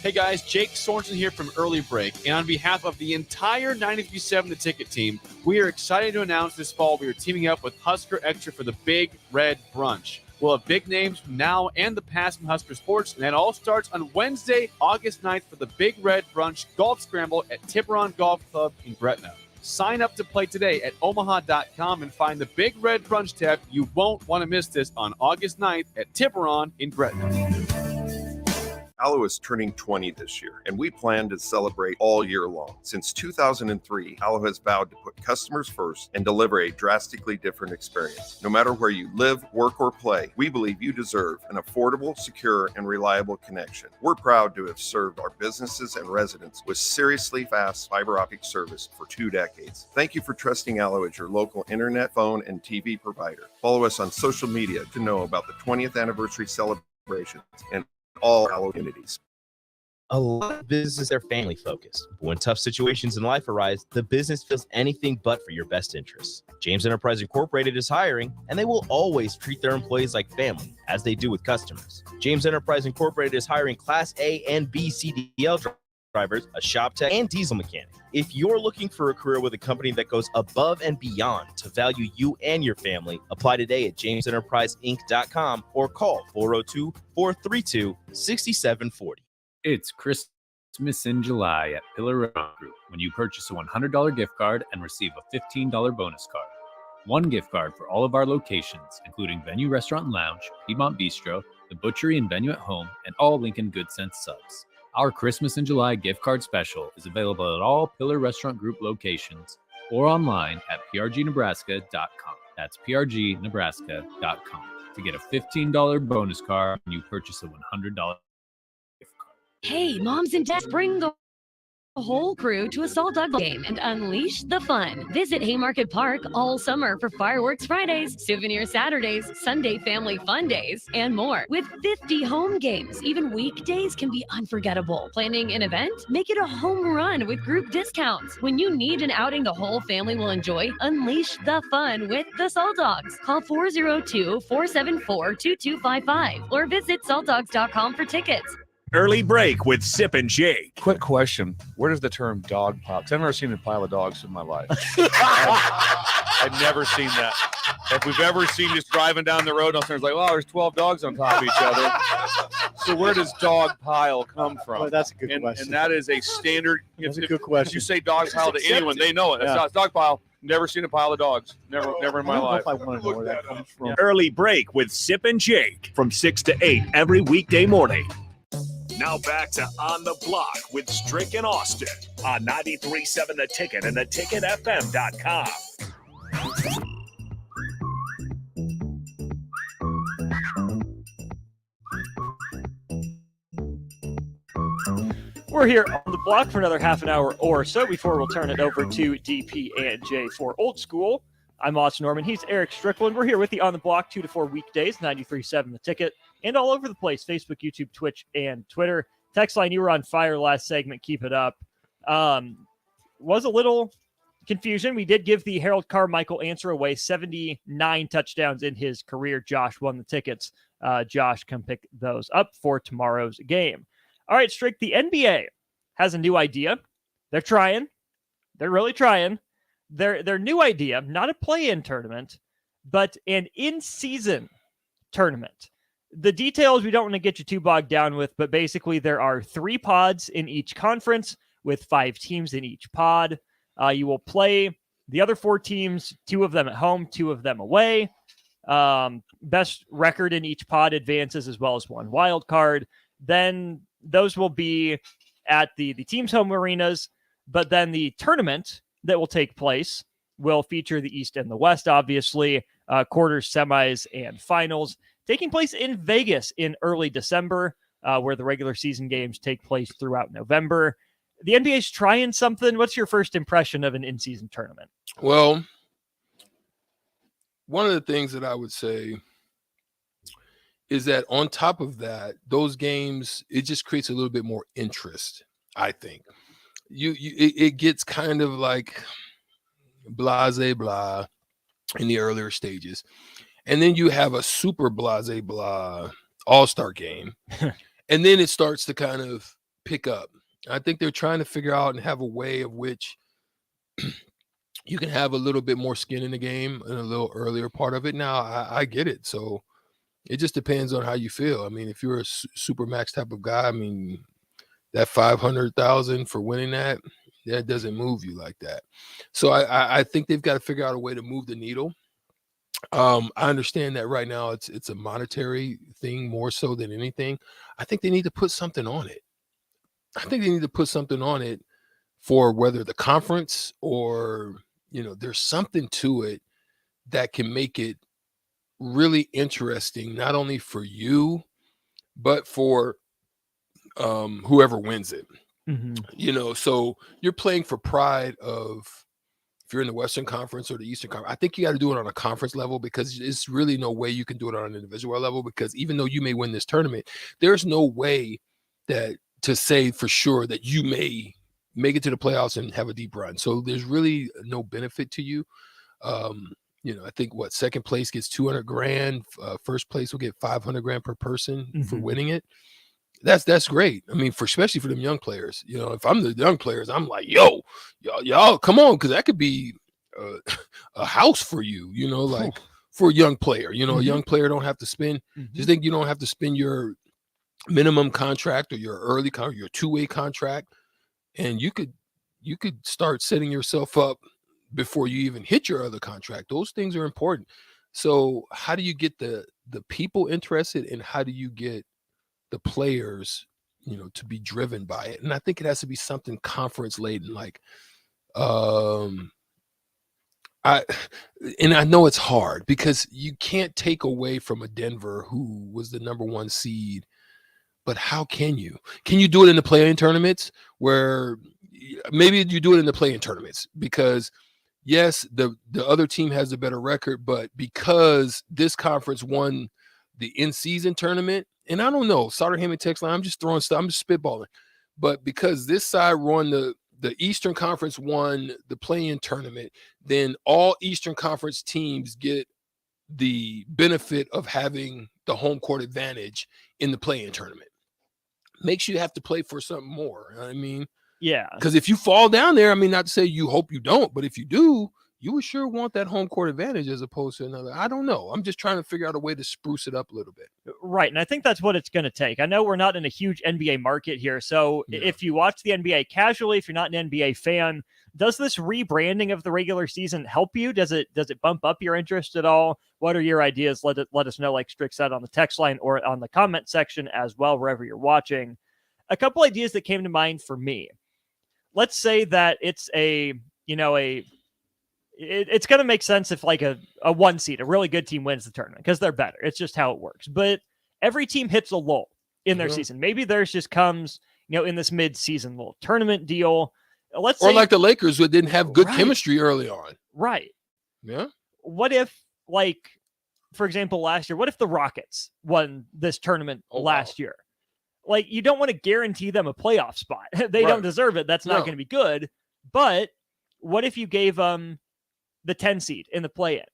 Hey guys, Jake Sorensen here from Early Break, and on behalf of the entire 93.7 The Ticket team, we are excited to announce this fall we are teaming up with Husker Extra for the Big Red Brunch. We'll have big names from now and the past from Husker Sports, and that all starts on Wednesday, August 9th for the Big Red Brunch Golf Scramble at Tiburon Golf Club in Gretna. Sign up to play today at omaha.com and find the Big Red Brunch tab. You won't want to miss this on August 9th at Tiburon in Gretna. Allo is turning 20 this year, and we plan to celebrate all year long. Since 2003, Allo has vowed to put customers first and deliver a drastically different experience. No matter where you live, work, or play, we believe you deserve an affordable, secure, and reliable connection. We're proud to have served our businesses and residents with seriously fast fiber optic service for 2 decades. Thank you for trusting Allo as your local internet, phone, and TV provider. Follow us on social media to know about the 20th anniversary celebrations and all Allo entities. A lot of businesses are family focused, but when tough situations in life arise, the business feels anything but for your best interests. James Enterprise Incorporated is hiring, and they will always treat their employees like family, as they do with customers. James Enterprise Incorporated is hiring Class A and B CDL drivers, a shop tech, and diesel mechanic. If you're looking for a career with a company that goes above and beyond to value you and your family, apply today at jamesenterpriseinc.com or call 402-432-6740. It's Christmas in July at Pillar Restaurant Group when you purchase a $100 gift card and receive a $15 bonus card. One gift card for all of our locations, including Venue Restaurant and Lounge, Piedmont Bistro, the Butchery and Venue at Home, and all Lincoln Good Sense subs. Our Christmas in July gift card special is available at all Pillar Restaurant Group locations or online at prgnebraska.com. That's prgnebraska.com to get a $15 bonus card when you purchase a $100 gift card. Hey, moms and dads, bring the whole crew to a Salt Dog game and unleash the fun. Visit Haymarket Park all summer for fireworks Fridays, souvenir Saturdays, Sunday family fun days, and more. With 50 home games, even weekdays can be unforgettable. Planning an event? Make it a home run with group discounts. When you need an outing the whole family will enjoy, unleash the fun with the Salt Dogs. Call 402-474-2255 or visit saltdogs.com for tickets. Early break with Sip and Jake. Quick question. Where does the term dog pop? 'Cause I've never seen a pile of dogs in my life. I've never seen that. If we've ever seen just driving down the road, and it's like, well, there's 12 dogs on top of each other. So where does dog pile come from? Well, that's a good question. And that is a standard. That's a if good question. you say dog pile to anyone, they know it. Yeah. It's dog pile. Never seen a pile of dogs. Never in my life. I want to know where that comes from. Early break with Sip and Jake from 6 to 8 every weekday morning. Now back to On the Block with Strick and Austin on 93.7 The Ticket and theticketfm.com. We're here on the block for another half an hour or so before we'll turn it over to DP and J for Old School. I'm Austin Norman. He's Eric Strickland. We're here with you on the block 2 to 4 weekdays, 93.7 The Ticket, and all over the place, Facebook, YouTube, Twitch, and Twitter. Text line, you were on fire last segment. Keep it up. Was a little confusion. We did give the Harold Carmichael answer away, 79 touchdowns in his career. Josh won the tickets. Josh, come pick those up for tomorrow's game. All right, Strick, the NBA has a new idea. They're trying. They're really trying. Their new idea, not a play-in tournament, but an in-season tournament. The details we don't want to get you too bogged down with, but basically there are 3 pods in each conference with 5 teams in each pod. You will play the other 4 teams, 2 of them at home, 2 of them away. Best record in each pod advances as well as 1 wild card. Then those will be at the team's home arenas, but then the tournament that will take place will feature the East and the West, obviously, quarters, semis, and finals, taking place in Vegas in early December, where the regular season games take place throughout November. The NBA's trying something. What's your first impression of an in-season tournament? Well, one of the things that I would say is that on top of that, those games, it just creates a little bit more interest, I think. It gets kind of like blase blah in the earlier stages. And then you have a super blase blah all-star game. And then it starts to kind of pick up. I think they're trying to figure out and have a way of which you can have a little bit more skin in the game in a little earlier part of it. Now, I get it. So It just depends on how you feel. I mean, if you're a super max type of guy, I mean, that 500,000 for winning that doesn't move you like that. So I think they've got to figure out a way to move the needle. I understand that right now it's a monetary thing more so than anything. I think they need to put something on it. I think they need to put something on it for whether the conference or, there's something to it that can make it really interesting, not only for you, but for whoever wins it. So you're playing for pride of, if you're in the Western Conference or the Eastern Conference, I think you got to do it on a conference level, because there's really no way you can do it on an individual level, because even though you may win this tournament, there's no way that to say for sure that you may make it to the playoffs and have a deep run. So there's really no benefit to you. I think second place gets 200 grand. First place will get 500 grand per person for winning it. That's great. I mean, especially for them young players. If I'm the young players, I'm like, y'all come on, because that could be a house for you. Like for a young player. A young player don't have to spend. Just think you don't have to spend your minimum contract or your early contract, your two-way contract, and you could start setting yourself up before you even hit your other contract. Those things are important. So how do you get the people interested, and how do you get the players, to be driven by it? And I think it has to be something conference laden, like, I know it's hard because you can't take away from a Denver who was the number 1 seed, but how can you? Can you do it in the play-in tournaments, where maybe you do it in the play-in tournaments because yes, the other team has a better record, but because this conference won the in-season tournament, and I don't know, Sauter Hammond text line, I'm just throwing stuff, I'm just spitballing, but because this side won the Eastern Conference won the play-in tournament, then all Eastern Conference teams get the benefit of having the home court advantage in the play-in tournament. Makes you have to play for something more. I mean, yeah, because if you fall down there, I mean, not to say you hope you don't, but if you do, you would sure want that home court advantage as opposed to another. I don't know. I'm just trying to figure out a way to spruce it up a little bit. Right. And I think that's what it's going to take. I know we're not in a huge NBA market here. So if you watch the NBA casually, if you're not an NBA fan, does this rebranding of the regular season help you? Does it bump up your interest at all? What are your ideas? Let us know, like Strick said, on the text line or on the comment section as well, wherever you're watching. A couple ideas that came to mind for me. Let's say that it's it's going to make sense if like a 1 seed, a really good team wins the tournament because they're better. It's just how it works. But every team hits a lull in their season. Maybe theirs just comes, in this mid-season little tournament deal. Let's say, like the Lakers who didn't have good chemistry early on. Right. Yeah. What if, like, for example, last year, what if the Rockets won this tournament last year? Like, you don't want to guarantee them a playoff spot. They don't deserve it. That's not going to be good. But what if you gave them the 10 seed in the play-in?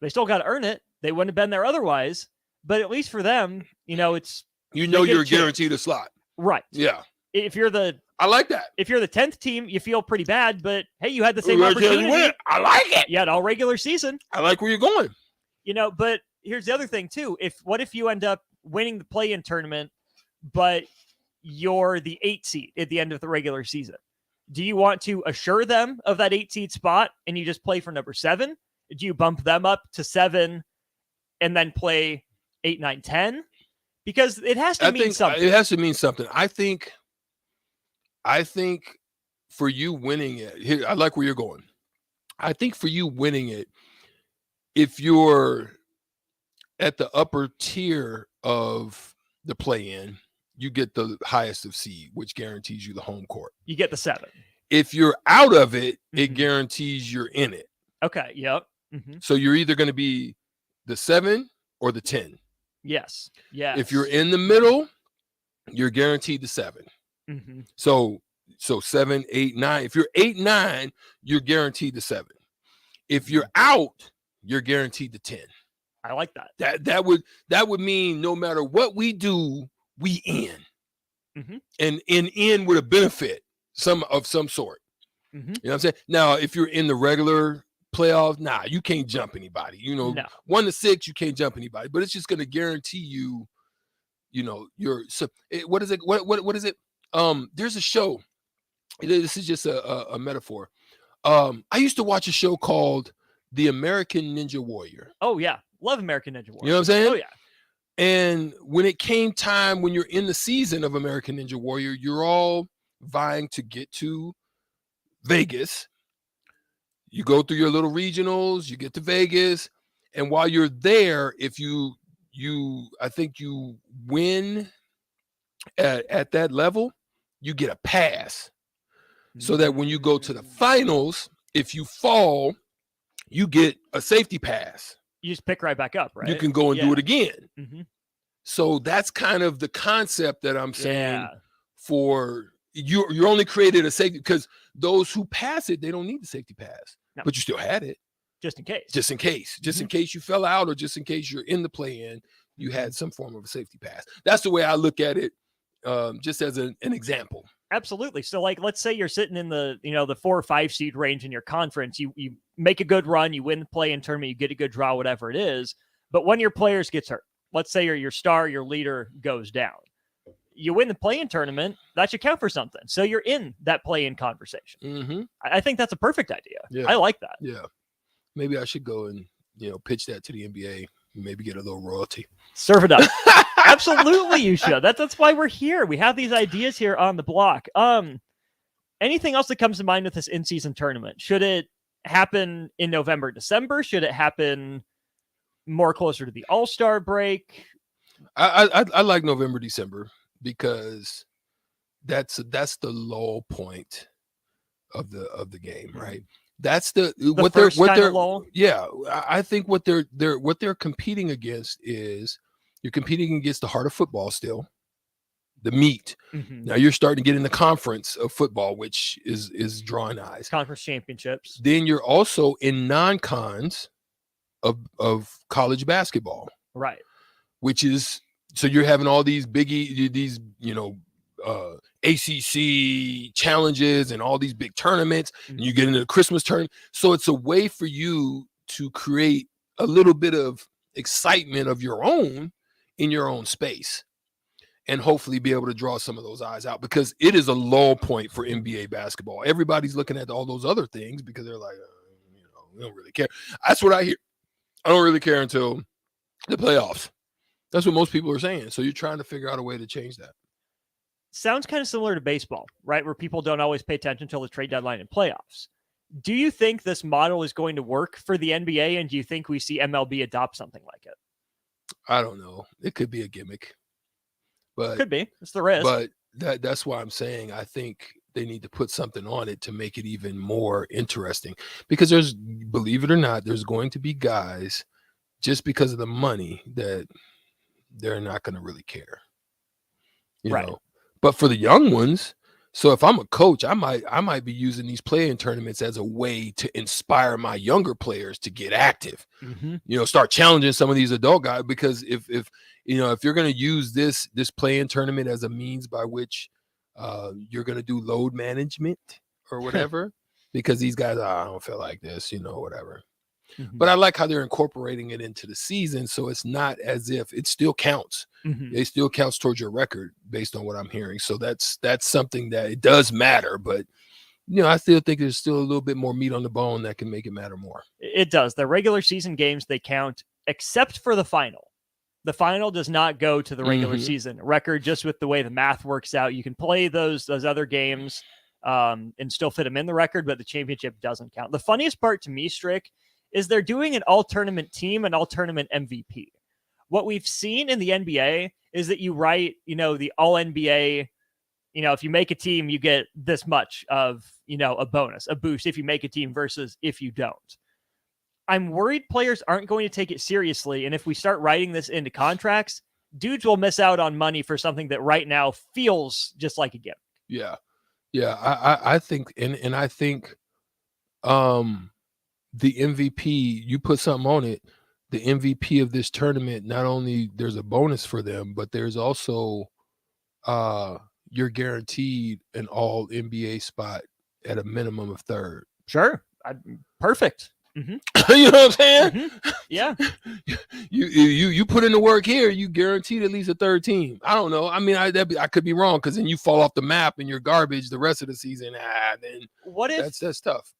They still got to earn it. They wouldn't have been there otherwise. But at least for them, it's you're guaranteed a slot. Right. Yeah. If you're I like that. If you're the 10th team, you feel pretty bad, but hey, you had the same opportunity. I like it. You had all regular season. I like where you're going. But here's the other thing too. What if you end up winning the play-in tournament, but you're the 8th seed at the end of the regular season? Do you want to assure them of that 8 seed spot and you just play for number 7? Do you bump them up to 7 and then play 8, 9, 10? Because it has to mean something. It has to mean something. I think for you winning it, here, I like where you're going. I think for you winning it, if you're at the upper tier of the play-in, you get the highest of seed, which guarantees you the home court. You get the 7. If you're out of it, it guarantees you're in it. Okay. Yep. So you're either going to be the 7 or the 10. Yes. Yeah. If you're in the middle, you're guaranteed the 7. So 7, 8, 9. If you're 8, 9, you're guaranteed the 7. If you're out, you're guaranteed the 10. I like that. That would mean no matter what we do, we in. And in with a benefit, some sort. You know what I'm saying? Now, if you're in the regular playoffs, nah, you can't jump anybody. No. 1 to 6, you can't jump anybody. But it's just going to guarantee you, what is it? What is it? There's a show. This is just a metaphor. I used to watch a show called The American Ninja Warrior. Oh yeah, love American Ninja Warrior. You know what I'm saying? Oh yeah. And when it came time, when you're in the season of American Ninja Warrior, you're all vying to get to Vegas. You go through your little regionals, you get to Vegas, and while you're there, if I think you win at that level, you get a pass. So that when you go to the finals, if you fall, you get a safety pass. You just pick right back up, right? You can go and do it again. Mhm. So that's kind of the concept that I'm saying for you're only created a safety because those who pass it, they don't need the safety pass, but you still had it. Just in case. Just in case you fell out or just in case you're in the play-in, you had some form of a safety pass. That's the way I look at it, just as an example. Absolutely. So like, let's say you're sitting in the, the 4 or 5 seed range in your conference, you make a good run, you win the play-in tournament, you get a good draw, whatever it is. But one of your players gets hurt. Let's say your star, your leader goes down. You win the play-in tournament, that should count for something. So you're in that play-in conversation. Mm-hmm. I think that's a perfect idea. Yeah. I like that. Yeah. Maybe I should go and, pitch that to the NBA, maybe get a little royalty. Serve it up. Absolutely, you should. That's why we're here. We have these ideas here on the block. Anything else that comes to mind with this in-season tournament? Should it happen in November, December? Should it happen more closer to the All-Star break? I like November, December because that's the low point of the game, right? That's what they're lull. Yeah, I think what they're competing against is you're competing against the heart of football still, the meat. Mm-hmm. Now you're starting to get in the conference of football, which is drawing eyes. Conference championships. Then you're also in non-cons of college basketball, right? Which is so you're having all these ACC challenges and all these big tournaments, and you get into the Christmas tournament. So it's a way for you to create a little bit of excitement of your own in your own space and hopefully be able to draw some of those eyes out because it is a low point for NBA basketball. Everybody's looking at all those other things because they're like, we don't really care. That's what I hear. I don't really care until the playoffs. That's what most people are saying. So you're trying to figure out a way to change that. Sounds kind of similar to baseball, right? Where people don't always pay attention until the trade deadline and playoffs. Do you think this model is going to work for the NBA? And do you think we see MLB adopt something like it? I don't know. It could be a gimmick, but could be. It's the risk. But that's why I'm saying I think they need to put something on it to make it even more interesting because believe it or not, there's going to be guys just because of the money that they're not going to really care. You know? But for the young ones, so if I'm a coach, I might be using these play-in tournaments as a way to inspire my younger players to get active. Mm-hmm. Start challenging some of these adult guys because if you're going to use this play-in tournament as a means by which you're going to do load management or whatever, because these guys, I don't feel like this, whatever. Mm-hmm. But I like how they're incorporating it into the season, so it's not as if it still counts. Mm-hmm. It still counts towards your record based on what I'm hearing. So that's something that it does matter, but I still think there's still a little bit more meat on the bone that can make it matter more. It does. The regular season games, they count except for the final. The final does not go to the regular Mm-hmm. season record. Just with the way the math works out, you can play those other games and still fit them in the record, but the championship doesn't count. The funniest part to me, Strick, is they're doing an all-tournament team, an all-tournament MVP. What we've seen in the NBA is that you write, the all-NBA, if you make a team, you get this much of, a bonus, a boost if you make a team versus if you don't. I'm worried players aren't going to take it seriously, and if we start writing this into contracts, dudes will miss out on money for something that right now feels just like a gimmick. Yeah. I think, and I think, the MVP, you put something on it, the MVP of this tournament, not only there's a bonus for them, but there's also you're guaranteed an all NBA spot at a minimum of third. Sure. Perfect. Mm-hmm. You know what I'm saying? Mm-hmm. Yeah. You put in the work here, you guaranteed at least a third team. I don't know. I mean, I could be wrong because then you fall off the map and you're garbage the rest of the season. Then what if that's tough.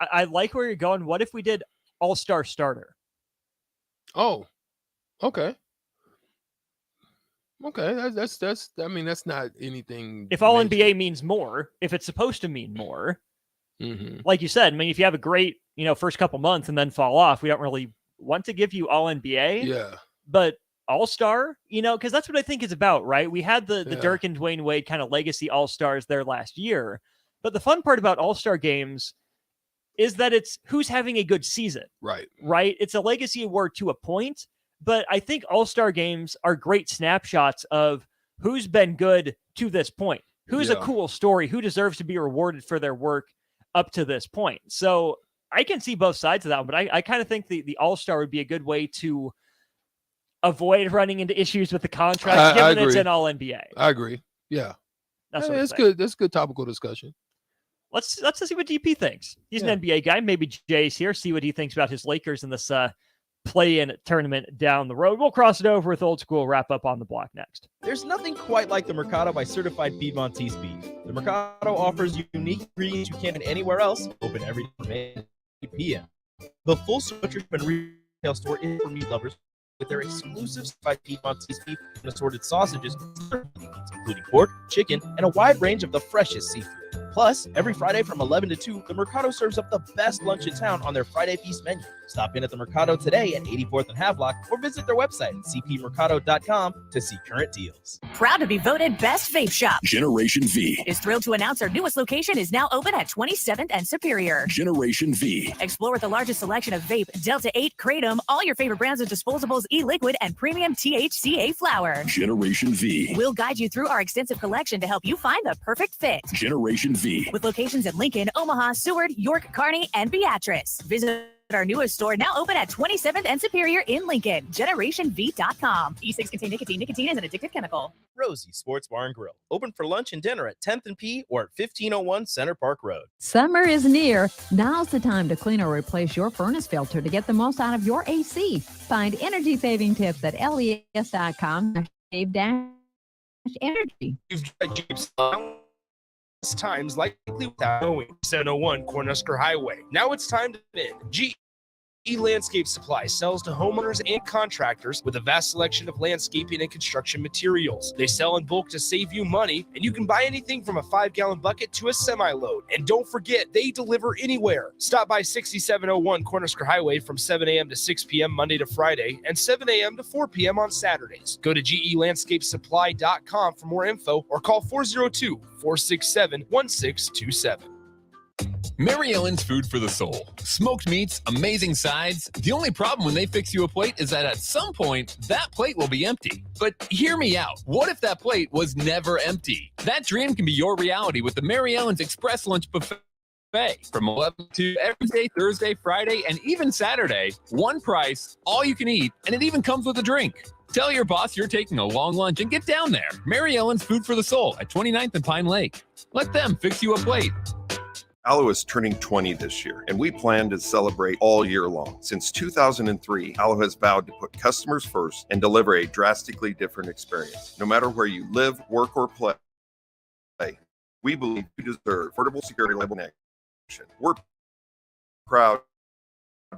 I like where you're going. What if we did all-star starter? Oh, okay. Okay, that's. I mean, that's not anything. If all NBA means more, if it's supposed to mean more, like you said, I mean, if you have a great, first couple months and then fall off, we don't really want to give you all NBA. Yeah. But all-star, because that's what I think is about, right? We had the Dirk and Dwayne Wade kind of legacy all-stars there last year, but the fun part about all-star games is that it's who's having a good season. Right. Right. It's a legacy award to a point. But I think all-star games are great snapshots of who's been good to this point, who's a cool story, who deserves to be rewarded for their work up to this point. So I can see both sides of that, but I kind of think the all-star would be a good way to avoid running into issues with the contract, given it's an all-NBA. I agree. Yeah. That's good. That's good topical discussion. Let's see what DP thinks. He's an NBA guy. Maybe Jay's here, see what he thinks about his Lakers in this play-in tournament down the road. We'll cross it over with Old School wrap up on the block next. There's nothing quite like the Mercado by Certified Piedmontese beef. The Mercado offers unique ingredients you can't find anywhere else. Open every day at 8 p.m. The full service and retail store is for meat lovers with their exclusive Certified Piedmontese beef and assorted sausages, including pork, chicken, and a wide range of the freshest seafood. Plus, every Friday from 11 to 2, the Mercado serves up the best lunch in town on their Friday Feast menu. Stop in at the Mercado today at 84th and Havelock or visit their website at cpmercado.com to see current deals. Proud to be voted Best Vape Shop. Generation V. Is thrilled to announce our newest location is now open at 27th and Superior. Generation V. Explore the largest selection of vape, Delta 8, Kratom, all your favorite brands of disposables, e-liquid, and premium THCA flower. Generation V. We'll guide you through our extensive collection to help you find the perfect fit. Generation V. With locations in Lincoln, Omaha, Seward, York, Kearney, and Beatrice. Visit our newest store now open at 27th and Superior in Lincoln. GenerationV.com. E6 contain nicotine. Nicotine is an addictive chemical. Rosie Sports Bar and Grill. Open for lunch and dinner at 10th and P or at 1501 Center Park Road. Summer is near. Now's the time to clean or replace your furnace filter to get the most out of your AC. Find energy saving tips at les.com/save-energy. You've tried Jeep's times likely without knowing. 701 Cornhusker Highway. Now it's time to bid. GE Landscape Supply sells to homeowners and contractors with a vast selection of landscaping and construction materials. They sell in bulk to save you money, and you can buy anything from a 5-gallon bucket to a semi-load. And don't forget, they deliver anywhere. Stop by 6701 Cornhusker Highway from 7 a.m. to 6 p.m. Monday to Friday and 7 a.m. to 4 p.m. on Saturdays. Go to GELandscapeSupply.com for more info or call 402-467-1627. Mary Ellen's Food for the Soul. Smoked meats, amazing sides. The only problem when they fix you a plate is that at some point, that plate will be empty. But hear me out. What if that plate was never empty? That dream can be your reality with the Mary Ellen's Express Lunch Buffet. From 11 to every day, Thursday, Friday, and even Saturday. One price, all you can eat, and it even comes with a drink. Tell your boss you're taking a long lunch and get down there. Mary Ellen's Food for the Soul at 29th and Pine Lake. Let them fix you a plate. Aloe is turning 20 this year, and we plan to celebrate all year long. Since 2003, Aloe has vowed to put customers first and deliver a drastically different experience. No matter where you live, work, or play, we believe you deserve affordable, secure, reliable connection. We're proud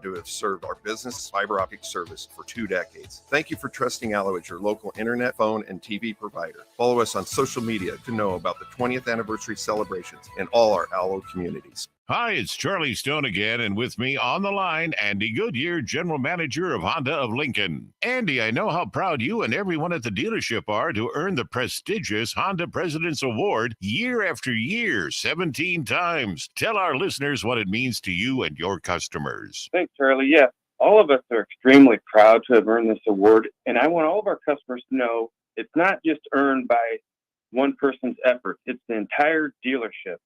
to have served our business fiber optic service for 2 decades. Thank you for trusting Aloe as your local internet, phone, and TV provider. Follow us on social media to know about the 20th anniversary celebrations in all our Aloe communities. Hi, it's Charlie Stone again, and with me on the line, Andy Goodyear, General Manager of Honda of Lincoln. Andy, I know how proud you and everyone at the dealership are to earn the prestigious Honda President's Award year after year, 17 times. Tell our listeners what it means to you and your customers. Thanks, Charlie. Yeah, all of us are extremely proud to have earned this award, and I want all of our customers to know it's not just earned by one person's effort. It's the entire dealership.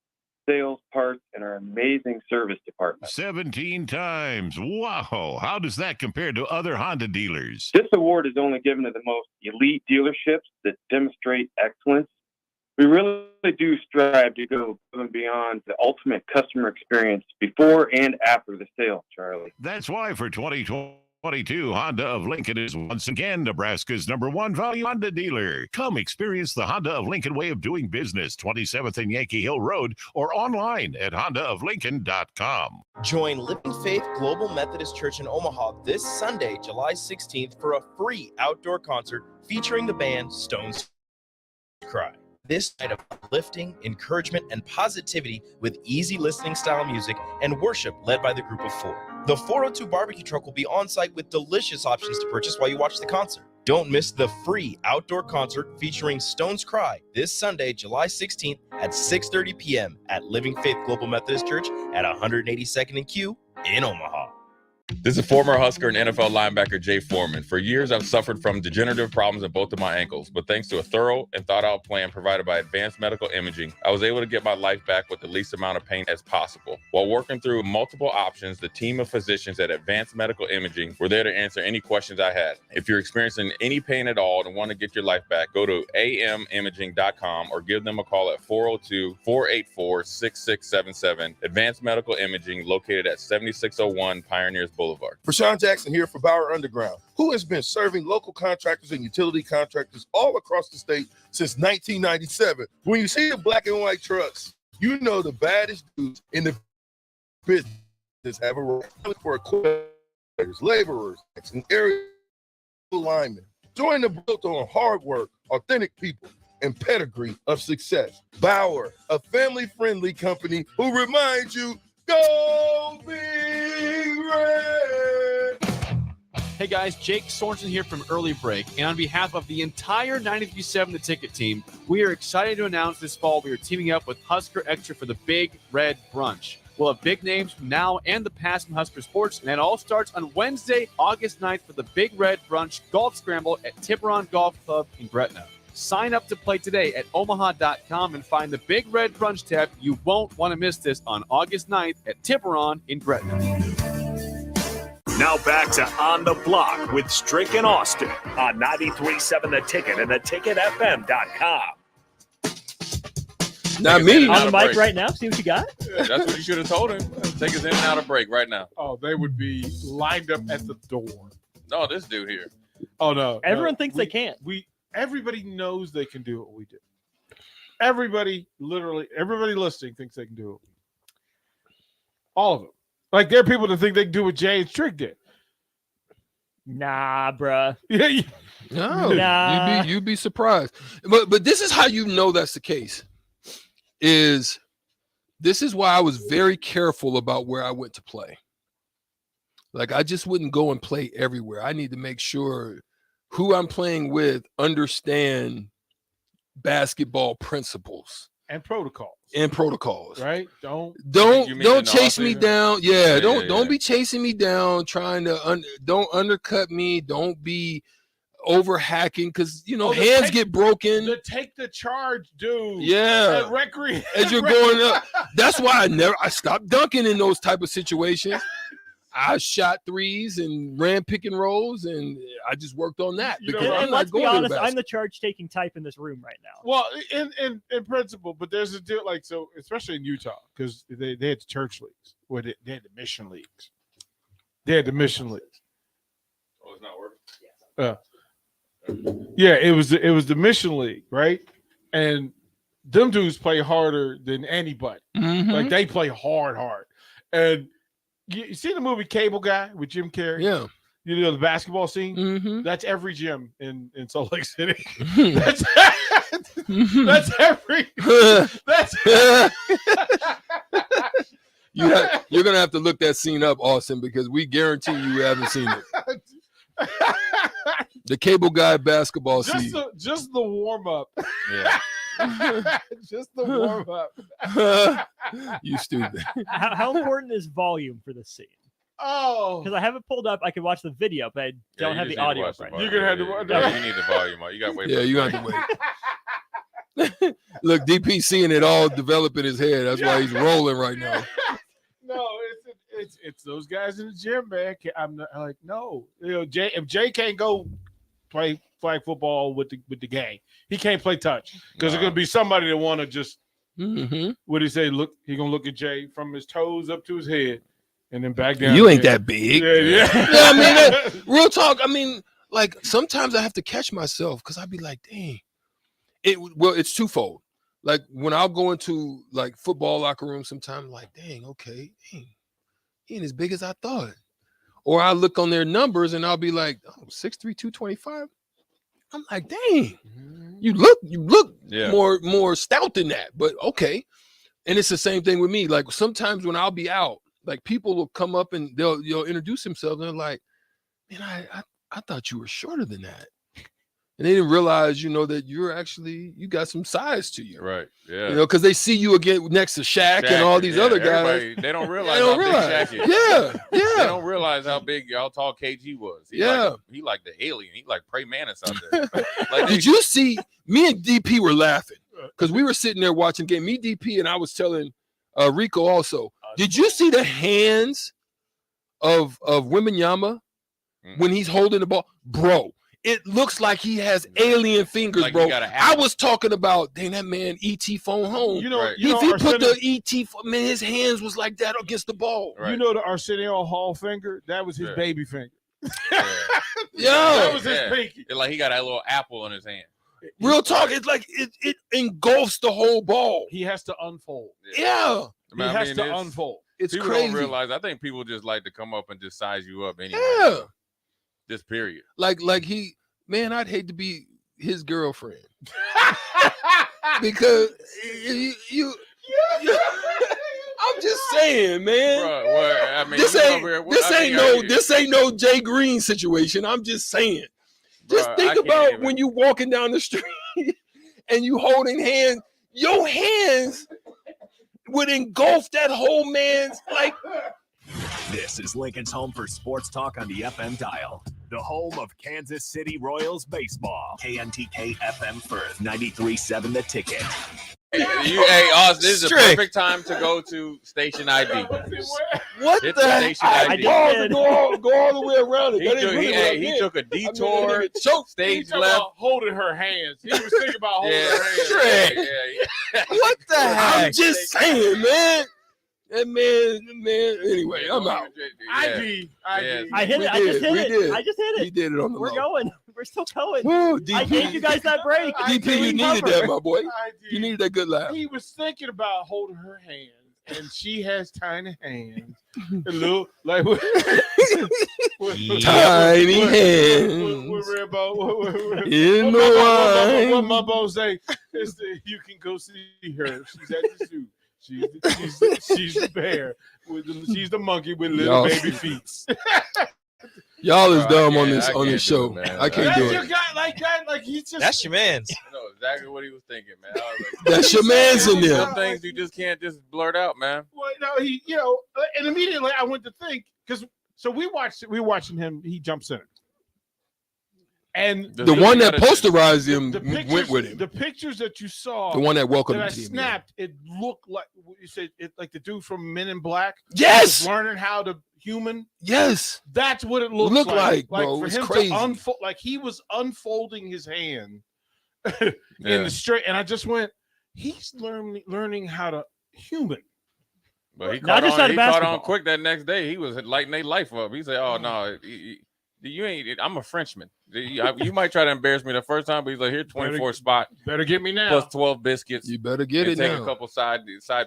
Sales, parts, and our amazing service department. 17 times. Wow. How does that compare to other Honda dealers? This award is only given to the most elite dealerships that demonstrate excellence. We really do strive to go above and beyond the ultimate customer experience before and after the sale, Charlie. That's why for 2022, Honda of Lincoln is once again Nebraska's #1 value Honda dealer. Come experience the Honda of Lincoln way of doing business, 27th and Yankee Hill Road, or online at hondaoflincoln.com. Join Living Faith Global Methodist Church in Omaha this Sunday, July 16th, for a free outdoor concert featuring the band Stones Cry. This night of uplifting, encouragement, and positivity with easy listening style music and worship led by the group of 4. The 402 barbecue truck will be on site with delicious options to purchase while you watch the concert. Don't miss the free outdoor concert featuring Stones Cry this Sunday, July 16th at 6:30 p.m. at Living Faith Global Methodist Church at 182nd and Q in Omaha. This is former Husker and NFL linebacker Jay Foreman. For years, I've suffered from degenerative problems in both of my ankles, but thanks to a thorough and thought-out plan provided by Advanced Medical Imaging, I was able to get my life back with the least amount of pain as possible. While working through multiple options, the team of physicians at Advanced Medical Imaging were there to answer any questions I had. If you're experiencing any pain at all and want to get your life back, go to amimaging.com or give them a call at 402-484-6677. Advanced Medical Imaging, located at 7601 Pioneers Boulevard. For Sean Jackson here for Bauer Underground, who has been serving local contractors and utility contractors all across the state since 1997. When you see the black and white trucks, you know the baddest dudes in the business have a role for equipment, laborers, and area linemen. Join the built on hard work, authentic people, and pedigree of success. Bauer, a family-friendly company who reminds you, go Big Red! Hey guys, Jake Sorensen here from Early Break, and on behalf of the entire 93.7 The Ticket team, we are excited to announce this fall we are teaming up with Husker Extra for the Big Red Brunch. We'll have big names from now and the past from Husker sports, and that all starts on Wednesday, August 9th for the Big Red Brunch Golf Scramble at Tiburon Golf Club in Gretna. Sign up to play today at omaha.com and find the Big Red Brunch tab. You won't want to miss this on August 9th at Tiburon in Gretna. Now back to On the Block with Strick and Austin on 93.7 The Ticket and theticketfm.com. Not me. On the mic right now. See what you got. That's what you should have told him. Take us in and out of break right now. Oh, they would be lined up at the door. No, this dude here. Oh no. Everyone thinks they can. Everybody knows they can do what we do. Everybody, literally, everybody listening thinks they can do it. All of them. Like, there are people that think they can do what Jay and Strick did. Nah, bruh. Yeah. No, Nah. you'd be surprised. But this is how you know that's the case. This is why I was very careful about where I went to play. Like, I just wouldn't go and play everywhere. I need to make sure who I'm playing with understand basketball principles And protocols. Right? Don't chase me down. Yeah, don't be chasing me down, trying to don't undercut me. Don't be over hacking because hands get broken. The take the charge, dude. Yeah. At recreation. As you're going up. That's why I stopped dunking in those type of situations. I shot threes and ran pick and rolls, and I just worked on that because I'm not let's be going honest, to the I'm the charge-taking type in this room right now. Well, in principle, but there's a deal so especially in Utah because they had the church leagues, where they had the mission leagues. They had the mission leagues. Oh, it's not working. Yeah, it was the mission league, right? And them dudes play harder than anybody. Mhm. Like they play hard, and. You see the movie Cable Guy with Jim Carrey? Yeah. You know the basketball scene? Mm-hmm. That's every gym in Salt Lake City. Mm-hmm. that's every. That's You're gonna have to look that scene up, Austin, because we guarantee you haven't seen it. The Cable Guy basketball scene. just the warm up. Yeah. Just the warm up. You stupid. How important is volume for this scene? Oh, because I have it pulled up. I can watch the video, but I don't have the audio right now. You're gonna have to. You need the volume. You got to wait. Yeah, you got to wait. Look, DP seeing it all develop in his head. That's why he's rolling right now. No, it's those guys in the gym, man. I'm not, like, no. If Jay can't go play flag football with the gang. He can't play touch because there's gonna be somebody that want to just. What he say? Look, he gonna look at Jay from his toes up to his head, and then back down. You ain't that big. Yeah. I mean, real talk. I mean, like sometimes I have to catch myself because I'd be like, dang. It's twofold. Like when I'll go into like football locker room, sometimes like, dang, okay, dang, he ain't as big as I thought. Or I look on their numbers and I'll be like, oh, 6'3", 225. I'm like, dang, you look more stout than that. But okay. And it's the same thing with me. Like sometimes when I'll be out, like people will come up and they'll introduce themselves and they're like, man, I thought you were shorter than that. And they didn't realize, that you got some size to you. Right. Yeah. Because they see you again next to Shaq and all these other guys. They don't realize how big Shaq is. Yeah. They don't realize how big, how tall KG was. He like the alien. He like Prey Manus out there. Did you see, me and DP were laughing because we were sitting there watching game. Me, DP, and I was telling Rico also. Did you see the hands of Wembanyama when he's holding the ball? Bro. It looks like he has alien fingers, like bro. I was talking about, dang, that man E.T. phone home. If he put the E.T. man, his hands was like that against the ball. Right. You know the Arsenio Hall finger? That was his baby finger. That was his pinky. It's like he got a little apple in his hand. Real talk, it's like it engulfs the whole ball. He has to unfold. Yeah. He has to unfold. It's people crazy. Don't realize. I think people just like to come up and just size you up anyway. Yeah. This period. Like I'd hate to be his girlfriend because you I'm just saying, man. Bro, well, I mean, this ain't no Jay Green situation. I'm just saying. Just think about when you walking down the street and you holding hands. Your hands would engulf that whole man's like. This is Lincoln's home for sports talk on the FM dial. The home of Kansas City Royals baseball. KNTK FM Firth, 93.7 The Ticket. Hey, Oz, this is the perfect time to go to Station ID. What Hit the Station ID. Go all the way around it. He took a detour. Stage left. left. Holding her hands. He was thinking about holding her hands. What the heck? I'm just saying, man. That man. Anyway, I'm out. ID. I hit it. I just hit it. He did it on the We're low. going. We're still going. Woo, I gave you guys that break. DP, you needed that, my boy. You needed that good laugh. He was thinking about holding her hands, and she has tiny hands. A little like tiny hands. With Rambo. In the wine. What my boss say is that you can go see her. She's at the zoo. She's the bear. She's the monkey with little baby feet. Y'all is dumb on this show. I can't do Your it. guy like that, like he's just. That's your man's. I know exactly what he was thinking, man. I was like, That's your man's in there. Some things you just can't just blurt out, man. Well, no, he, and immediately I went to think because we watching him. He jump center, and The one that posterized him went with him. The pictures that you saw, The one that welcomed that I him to him, snapped, it looked like you said it, like the dude from Men in Black. Yes! was learning how to human. Yes, that's what it looked like, bro. for It's him crazy. to unfold, like he was unfolding his hand in the straight, and I just went, he's learning how to human. But he Not caught just on. out of He caught on basketball. quick that next day. He was lighting their life up. He said, "Oh no, you ain't. I'm a Frenchman. You might try to embarrass me the first time, but he's like, here, 24 spot. Better get me now. Plus 12 biscuits. You better get and it take now. a couple side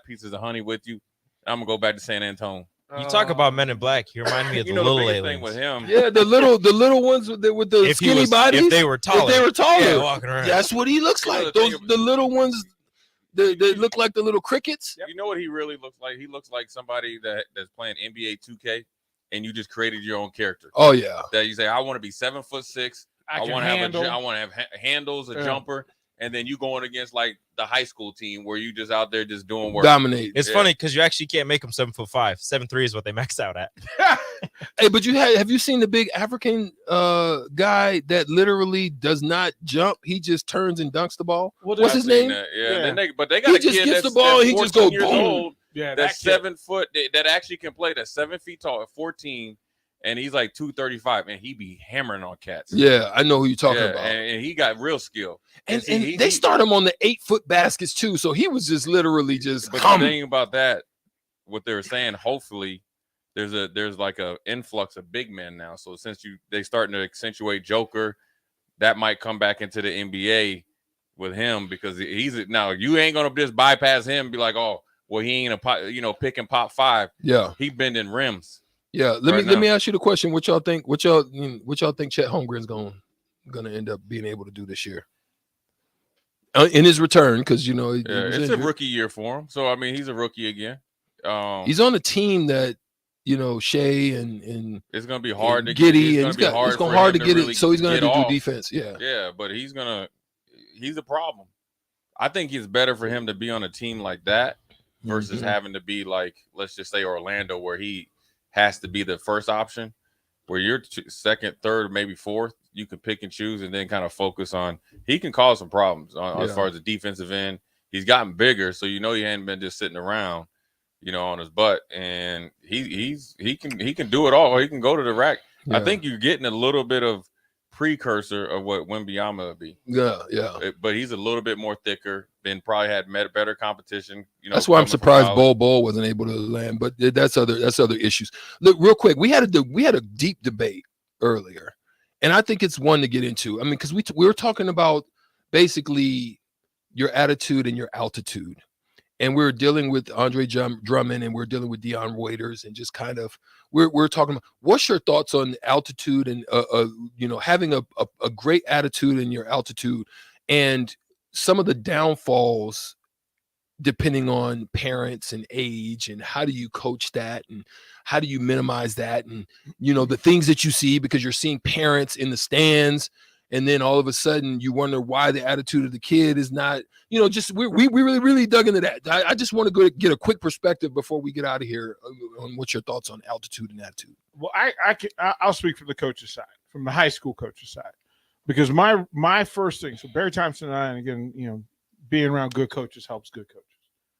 pieces of honey with you. I'm gonna go back to San Antonio. You talk about Men in Black. You remind me of the the little biggest aliens. thing with him. Yeah, the little ones with the If he skinny was- bodies. if they were taller. Yeah, walking around. That's what he looks You know like. the thing The little ones, they look like the little crickets. You know what he really looks like? He looks like somebody that's playing NBA 2K, and you just created your own character. Oh yeah. That you say, I want to be 7'6". I can want to have handle. I want to have handles, a Yeah. jumper, and then you going against like the high school team where you just out there just doing work. Dominate. It's funny because you actually can't make them 7'5". 7'3" is what they max out at. Hey, but have you seen the big African guy that literally does not jump? He just turns and dunks the ball. Well, What's his name? Yeah. Then but they got He a just kid gets that's, the ball, that's he just 14 go years boom. old. Yeah, That's that kid. 7 foot that actually can play. That's 7 feet tall at 14, and he's like 235, and he be hammering on cats. Yeah, I know who you're talking Yeah, about. and he got real skill. And see, they start him on the 8-foot baskets too, so he was just literally just. But the thing about that, what they were saying, hopefully, there's like a influx of big men now. So since they starting to accentuate Joker, that might come back into the NBA with him, because he's now you ain't gonna just bypass him and be like, oh, well, he ain't pick and pop 5. Yeah, he bending rims. Yeah, let me ask you the question: What y'all think? What y'all think Chet Holmgren's gonna end up being able to do this year in his return? Because it's a rookie year for him. So I mean, he's a rookie again. He's on a team that Shea and it's gonna be hard to Giddy, get, and it's gonna hard to get it. So he's gonna have to off. do defense. Yeah, yeah, but he's a problem. I think it's better for him to be on a team like that versus having to be like, let's just say Orlando, where he has to be the first option, where you're second, third, maybe fourth. You can pick and choose and then kind of focus on. He can cause some problems as far as the defensive end. He's gotten bigger, so he hadn't been just sitting around, on his butt. And he can do it all. He can go to the rack. Yeah. I think you're getting a little bit of precursor of what Wembanyama would be. Yeah. But he's a little bit more thicker. Then probably had better competition. That's why I'm surprised Bol wasn't able to land. But that's other issues. Look, real quick, we had a deep debate earlier, and I think it's one to get into. I mean, because we were talking about basically your attitude and your altitude, and we're dealing with Andre Drummond, and we're dealing with Dion Waiters, and just kind of we're talking about what's your thoughts on altitude and having a great attitude in your altitude, and some of the downfalls depending on parents and age, and how do you coach that, and how do you minimize that, and the things that you see, because you're seeing parents in the stands, and then all of a sudden you wonder why the attitude of the kid is not, just we really dug into that. I just want to get a quick perspective before we get out of here on what's your thoughts on altitude and attitude. Well, I'll speak from the coach's side, from the high school coach's side, because my first thing. So Barry Thompson and I, and again, being around good coaches helps good coaches.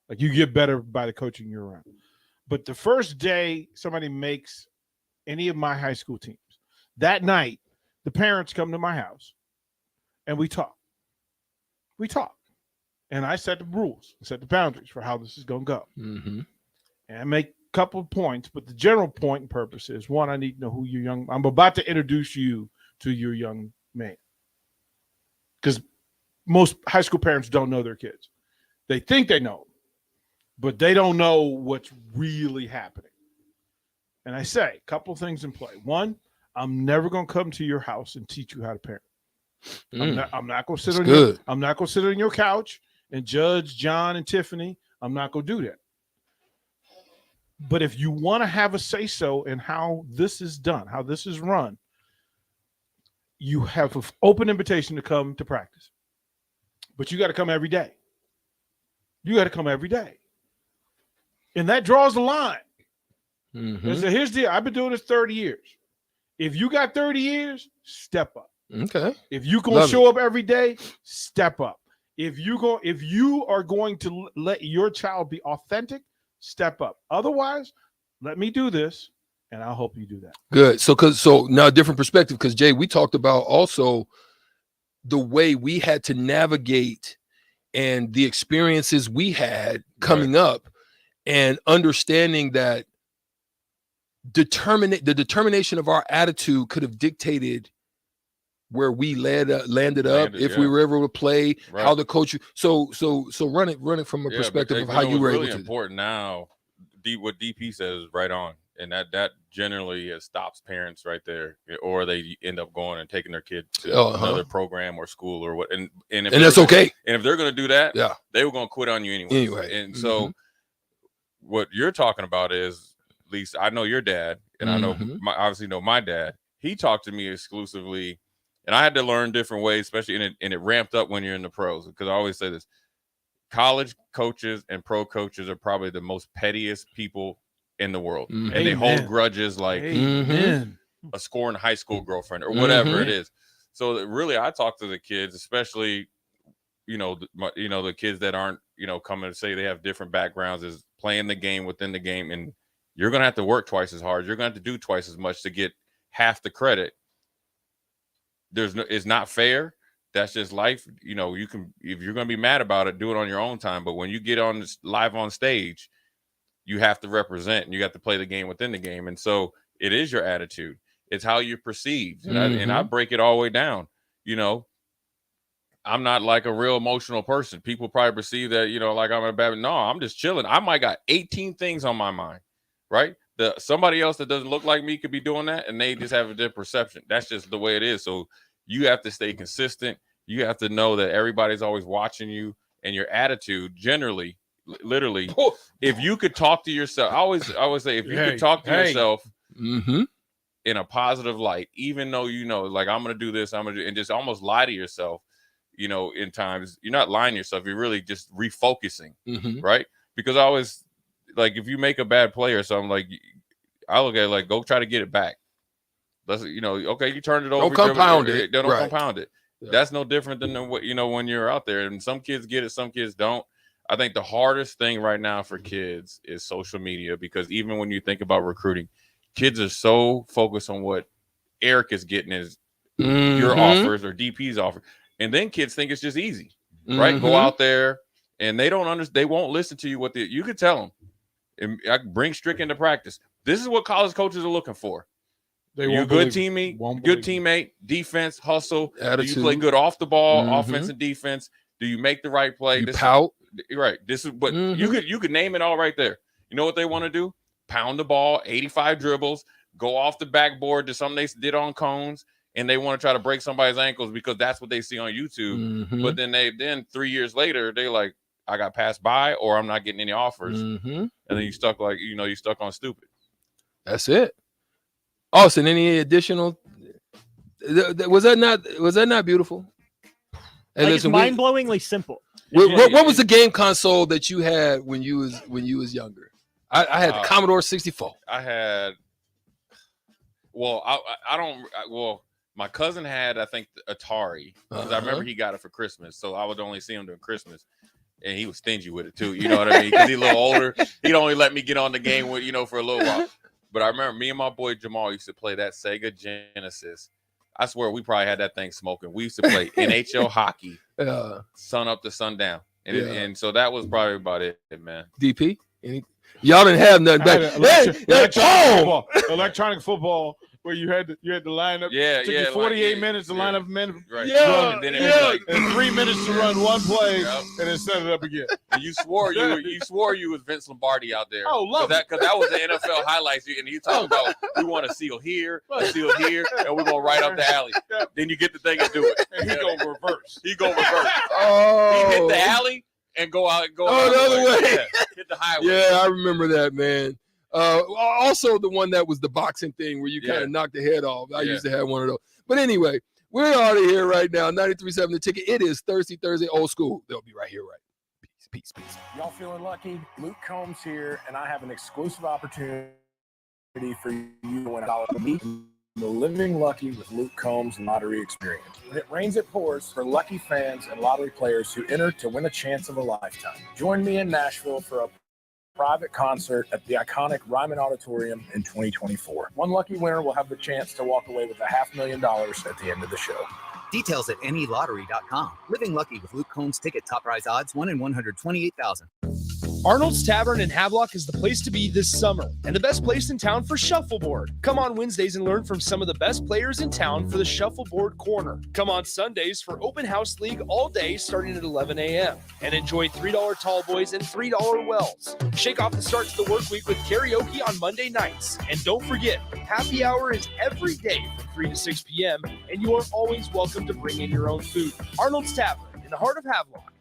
Like, you get better by the coaching you're around. But the first day somebody makes any of my high school teams, that night, the parents come to my house and we talk. And I set the rules, I set the boundaries for how this is going to go. Mm-hmm. And I make a couple of points, but the general point and purpose is, one, I need to know who I'm about to introduce you to your young man. Because most high school parents don't know their kids. They think they know, but they don't know what's really happening. And I say a couple of things in play. One, I'm never going to come to your house and teach you how to parent. I'm not going to sit I'm not going to sit on your couch and judge John and Tiffany. I'm not going to do that. But if you want to have a say-so in how this is done, how this is run, you have an open invitation to come to practice. But you got to come every day. And that draws the line. Mm-hmm. So here's the deal. I've been doing this 30 years. If you got 30 years, step up. Okay. If you gonna show up every day, step up. If you are going to let your child be authentic, step up. Otherwise, let me do this, and I'll help you do that. Good. So now a different perspective, because Jay, we talked about also the way we had to navigate and the experiences we had coming up, and understanding that the determination of our attitude could have dictated where we landed up if we were able to play, how the coach. So run it from a perspective of how you were able to. It's really important now. What DP says is right on, and that generally stops parents right there, or they end up going and taking their kid to another program or school or what, and that's okay. And if they're going to do that, they were going to quit on you anyway. And so, what you're talking about is, at least I know your dad, and I know obviously know my dad. He talked to me exclusively. And I had to learn different ways, especially and it ramped up when you're in the pros. Because I always say this: college coaches and pro coaches are probably the most pettiest people in the world, and they hold grudges like a scorned high school girlfriend or whatever it is. So really, I talk to the kids, especially the kids that aren't coming to say they have different backgrounds, is playing the game within the game and you're going to have to work twice as hard. You're going to have to do twice as much to get half the credit. It's not fair. That's just life. You know, you can, if you're going to be mad about it, do it on your own time. But when you get on this live on stage, you have to represent and you have to play the game within the game. And so it is your attitude. It's how you're perceived. And I break it all the way down. You know, I'm not like a real emotional person. People probably perceive that, you know, like I'm a bad. No, I'm just chilling. I might got 18 things on my mind, right? Somebody else that doesn't look like me could be doing that, and they just have a different perception. That's just the way it is. So you have to stay consistent. You have to know that everybody's always watching you, and your attitude generally, literally, if you could talk to yourself, I always say, if you could talk to yourself in a positive light, even though you know, like, I'm going to do this, I'm going to do, and just almost lie to yourself, you know, in times, you're not lying to yourself, you're really just refocusing, right? Because I always, like, if you make a bad play or something, like, I look at it like, go try to get it back. Let's, you know, okay, you turned it over. Don't compound it. Don't compound it. Yeah. That's no different than what, you know, when you're out there. And some kids get it, some kids don't. I think the hardest thing right now for kids is social media, because even when you think about recruiting, kids are so focused on what Eric is getting as your offers or DP's offer. And then kids think it's just easy, right? Go out there and they don't understand. They won't listen to you. You could tell them, and I bring Strick into practice. This is what college coaches are looking for. You're a good teammate, defense, hustle. Attitude. Do you play good off the ball, offense and defense? Do you make the right play? You pout. Right. This is, but you could name it all right there. You know what they want to do? Pound the ball, 85 dribbles, go off the backboard to something they did on cones, and they want to try to break somebody's ankles because that's what they see on YouTube. But then 3 years later, they like, I got passed by, or I'm not getting any offers. And then you stuck on stupid. That's it. Austin, any additional? Was that not beautiful? And like, it's mind-blowingly simple. What was the game console that you had when you was younger? I had the Commodore 64. I had. Well, my cousin had, I think, the Atari, because I remember he got it for Christmas, so I would only see him during Christmas, and he was stingy with it too. You know what I mean? Because he's a little older, he'd only let me get on the game with, you know, for a little while. But I remember me and my boy Jamal used to play that Sega Genesis. I swear we probably had that thing smoking. We used to play NHL hockey, sun up to sundown, and so that was probably about it, man. DP, y'all didn't have nothing back. Electronic football, where you had to line up. Yeah, took you 48 minutes to line up a minute. Right. And then and 3 minutes to run one play, and then set it up again. And you swore you was Vince Lombardi out there. Oh, love that, because that was the NFL highlights. And you talk about, we want to seal here, and we're gonna right up the alley. Then you get the thing and do it. And he go reverse. He hit the alley and go out. The other way. Yeah, hit the highway. Yeah, I remember that, man. Also the one that was the boxing thing where you kind of knocked the head off. I used to have one of those. But anyway, we're out of here right now. 93.7 The Ticket. It is Thursday, Old School. They'll be right here, right? Peace. Y'all feeling lucky? Luke Combs here, and I have an exclusive opportunity for you to win $1 a week. The Living Lucky with Luke Combs Lottery Experience. When it rains, it pours for lucky fans and lottery players who enter to win a chance of a lifetime. Join me in Nashville for a private concert at the iconic Ryman Auditorium in 2024. One lucky winner will have the chance to walk away with $500,000 at the end of the show. Details at nelottery.com. Living Lucky with Luke Combs ticket. Top prize odds 1 in 128,000. Arnold's Tavern in Havelock is the place to be this summer, and the best place in town for shuffleboard. Come on Wednesdays and learn from some of the best players in town for the Shuffleboard Corner. Come on Sundays for Open House League all day starting at 11 a.m. and enjoy $3 tall boys and $3 wells. Shake off the start to the work week with karaoke on Monday nights. And don't forget, happy hour is every day from 3 to 6 p.m., and you are always welcome to bring in your own food. Arnold's Tavern in the heart of Havelock.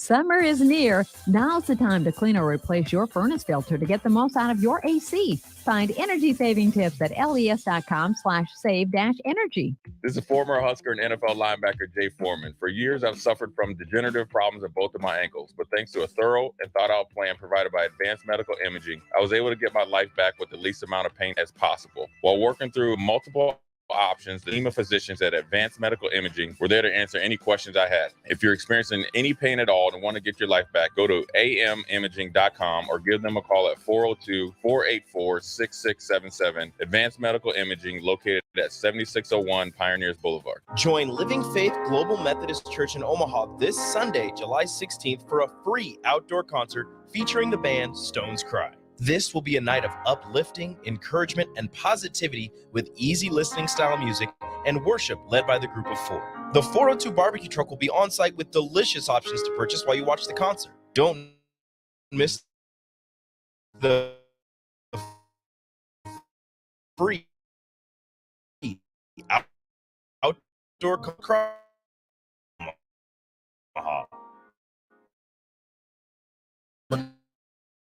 Summer is near. Now's the time to clean or replace your furnace filter to get the most out of your AC. Find energy-saving tips at les.com/save-energy. This is former Husker and NFL linebacker Jay Foreman. For years, I've suffered from degenerative problems in both of my ankles, but thanks to a thorough and thought-out plan provided by Advanced Medical Imaging, I was able to get my life back with the least amount of pain as possible. While working through multiple options. The team of physicians at Advanced Medical Imaging were there to answer any questions I had. If you're experiencing any pain at all and want to get your life back, go to amimaging.com or give them a call at 402-484-6677. Advanced Medical Imaging, located at 7601 Pioneers Boulevard. Join Living Faith Global Methodist Church in Omaha this Sunday, July 16th, for a free outdoor concert featuring the band Stones Cry. This will be a night of uplifting, encouragement, and positivity with easy listening style music and worship led by the group of four. The 402 barbecue truck will be on site with delicious options to purchase while you watch the concert. Don't miss the free outdoor cry.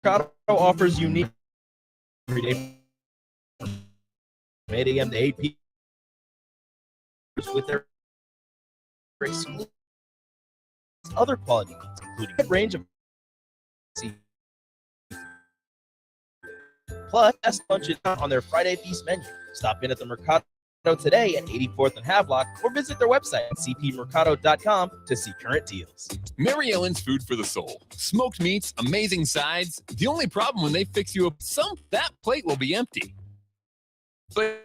Mercado offers unique every day from 8 a.m. to 8 p.m. with their exclusive other quality meats, including a range of plus best lunches on their Friday feast menu. Stop in at the Mercado today at 84th and Havelock or visit their website at cpmercado.com to see current deals. Mary Ellen's Food for the Soul. Smoked meats, amazing sides. The only problem when they fix you up, that plate will be empty. But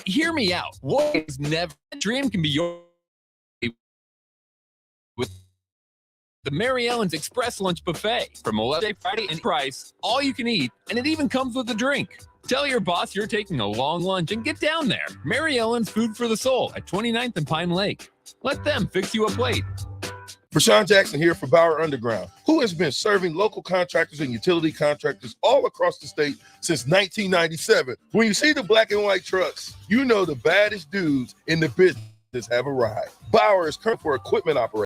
hear me out. What is never a dream can be yours with the Mary Ellen's Express Lunch Buffet. From 11 Friday and price, all you can eat, and it even comes with a drink. Tell your boss you're taking a long lunch and get down there. Mary Ellen's Food for the Soul at 29th and Pine Lake. Let them fix you a plate. Rashawn Jackson here for Bauer Underground, who has been serving local contractors and utility contractors all across the state since 1997. When you see the black and white trucks, you know the baddest dudes in the business have arrived. Bauer is current for equipment operators.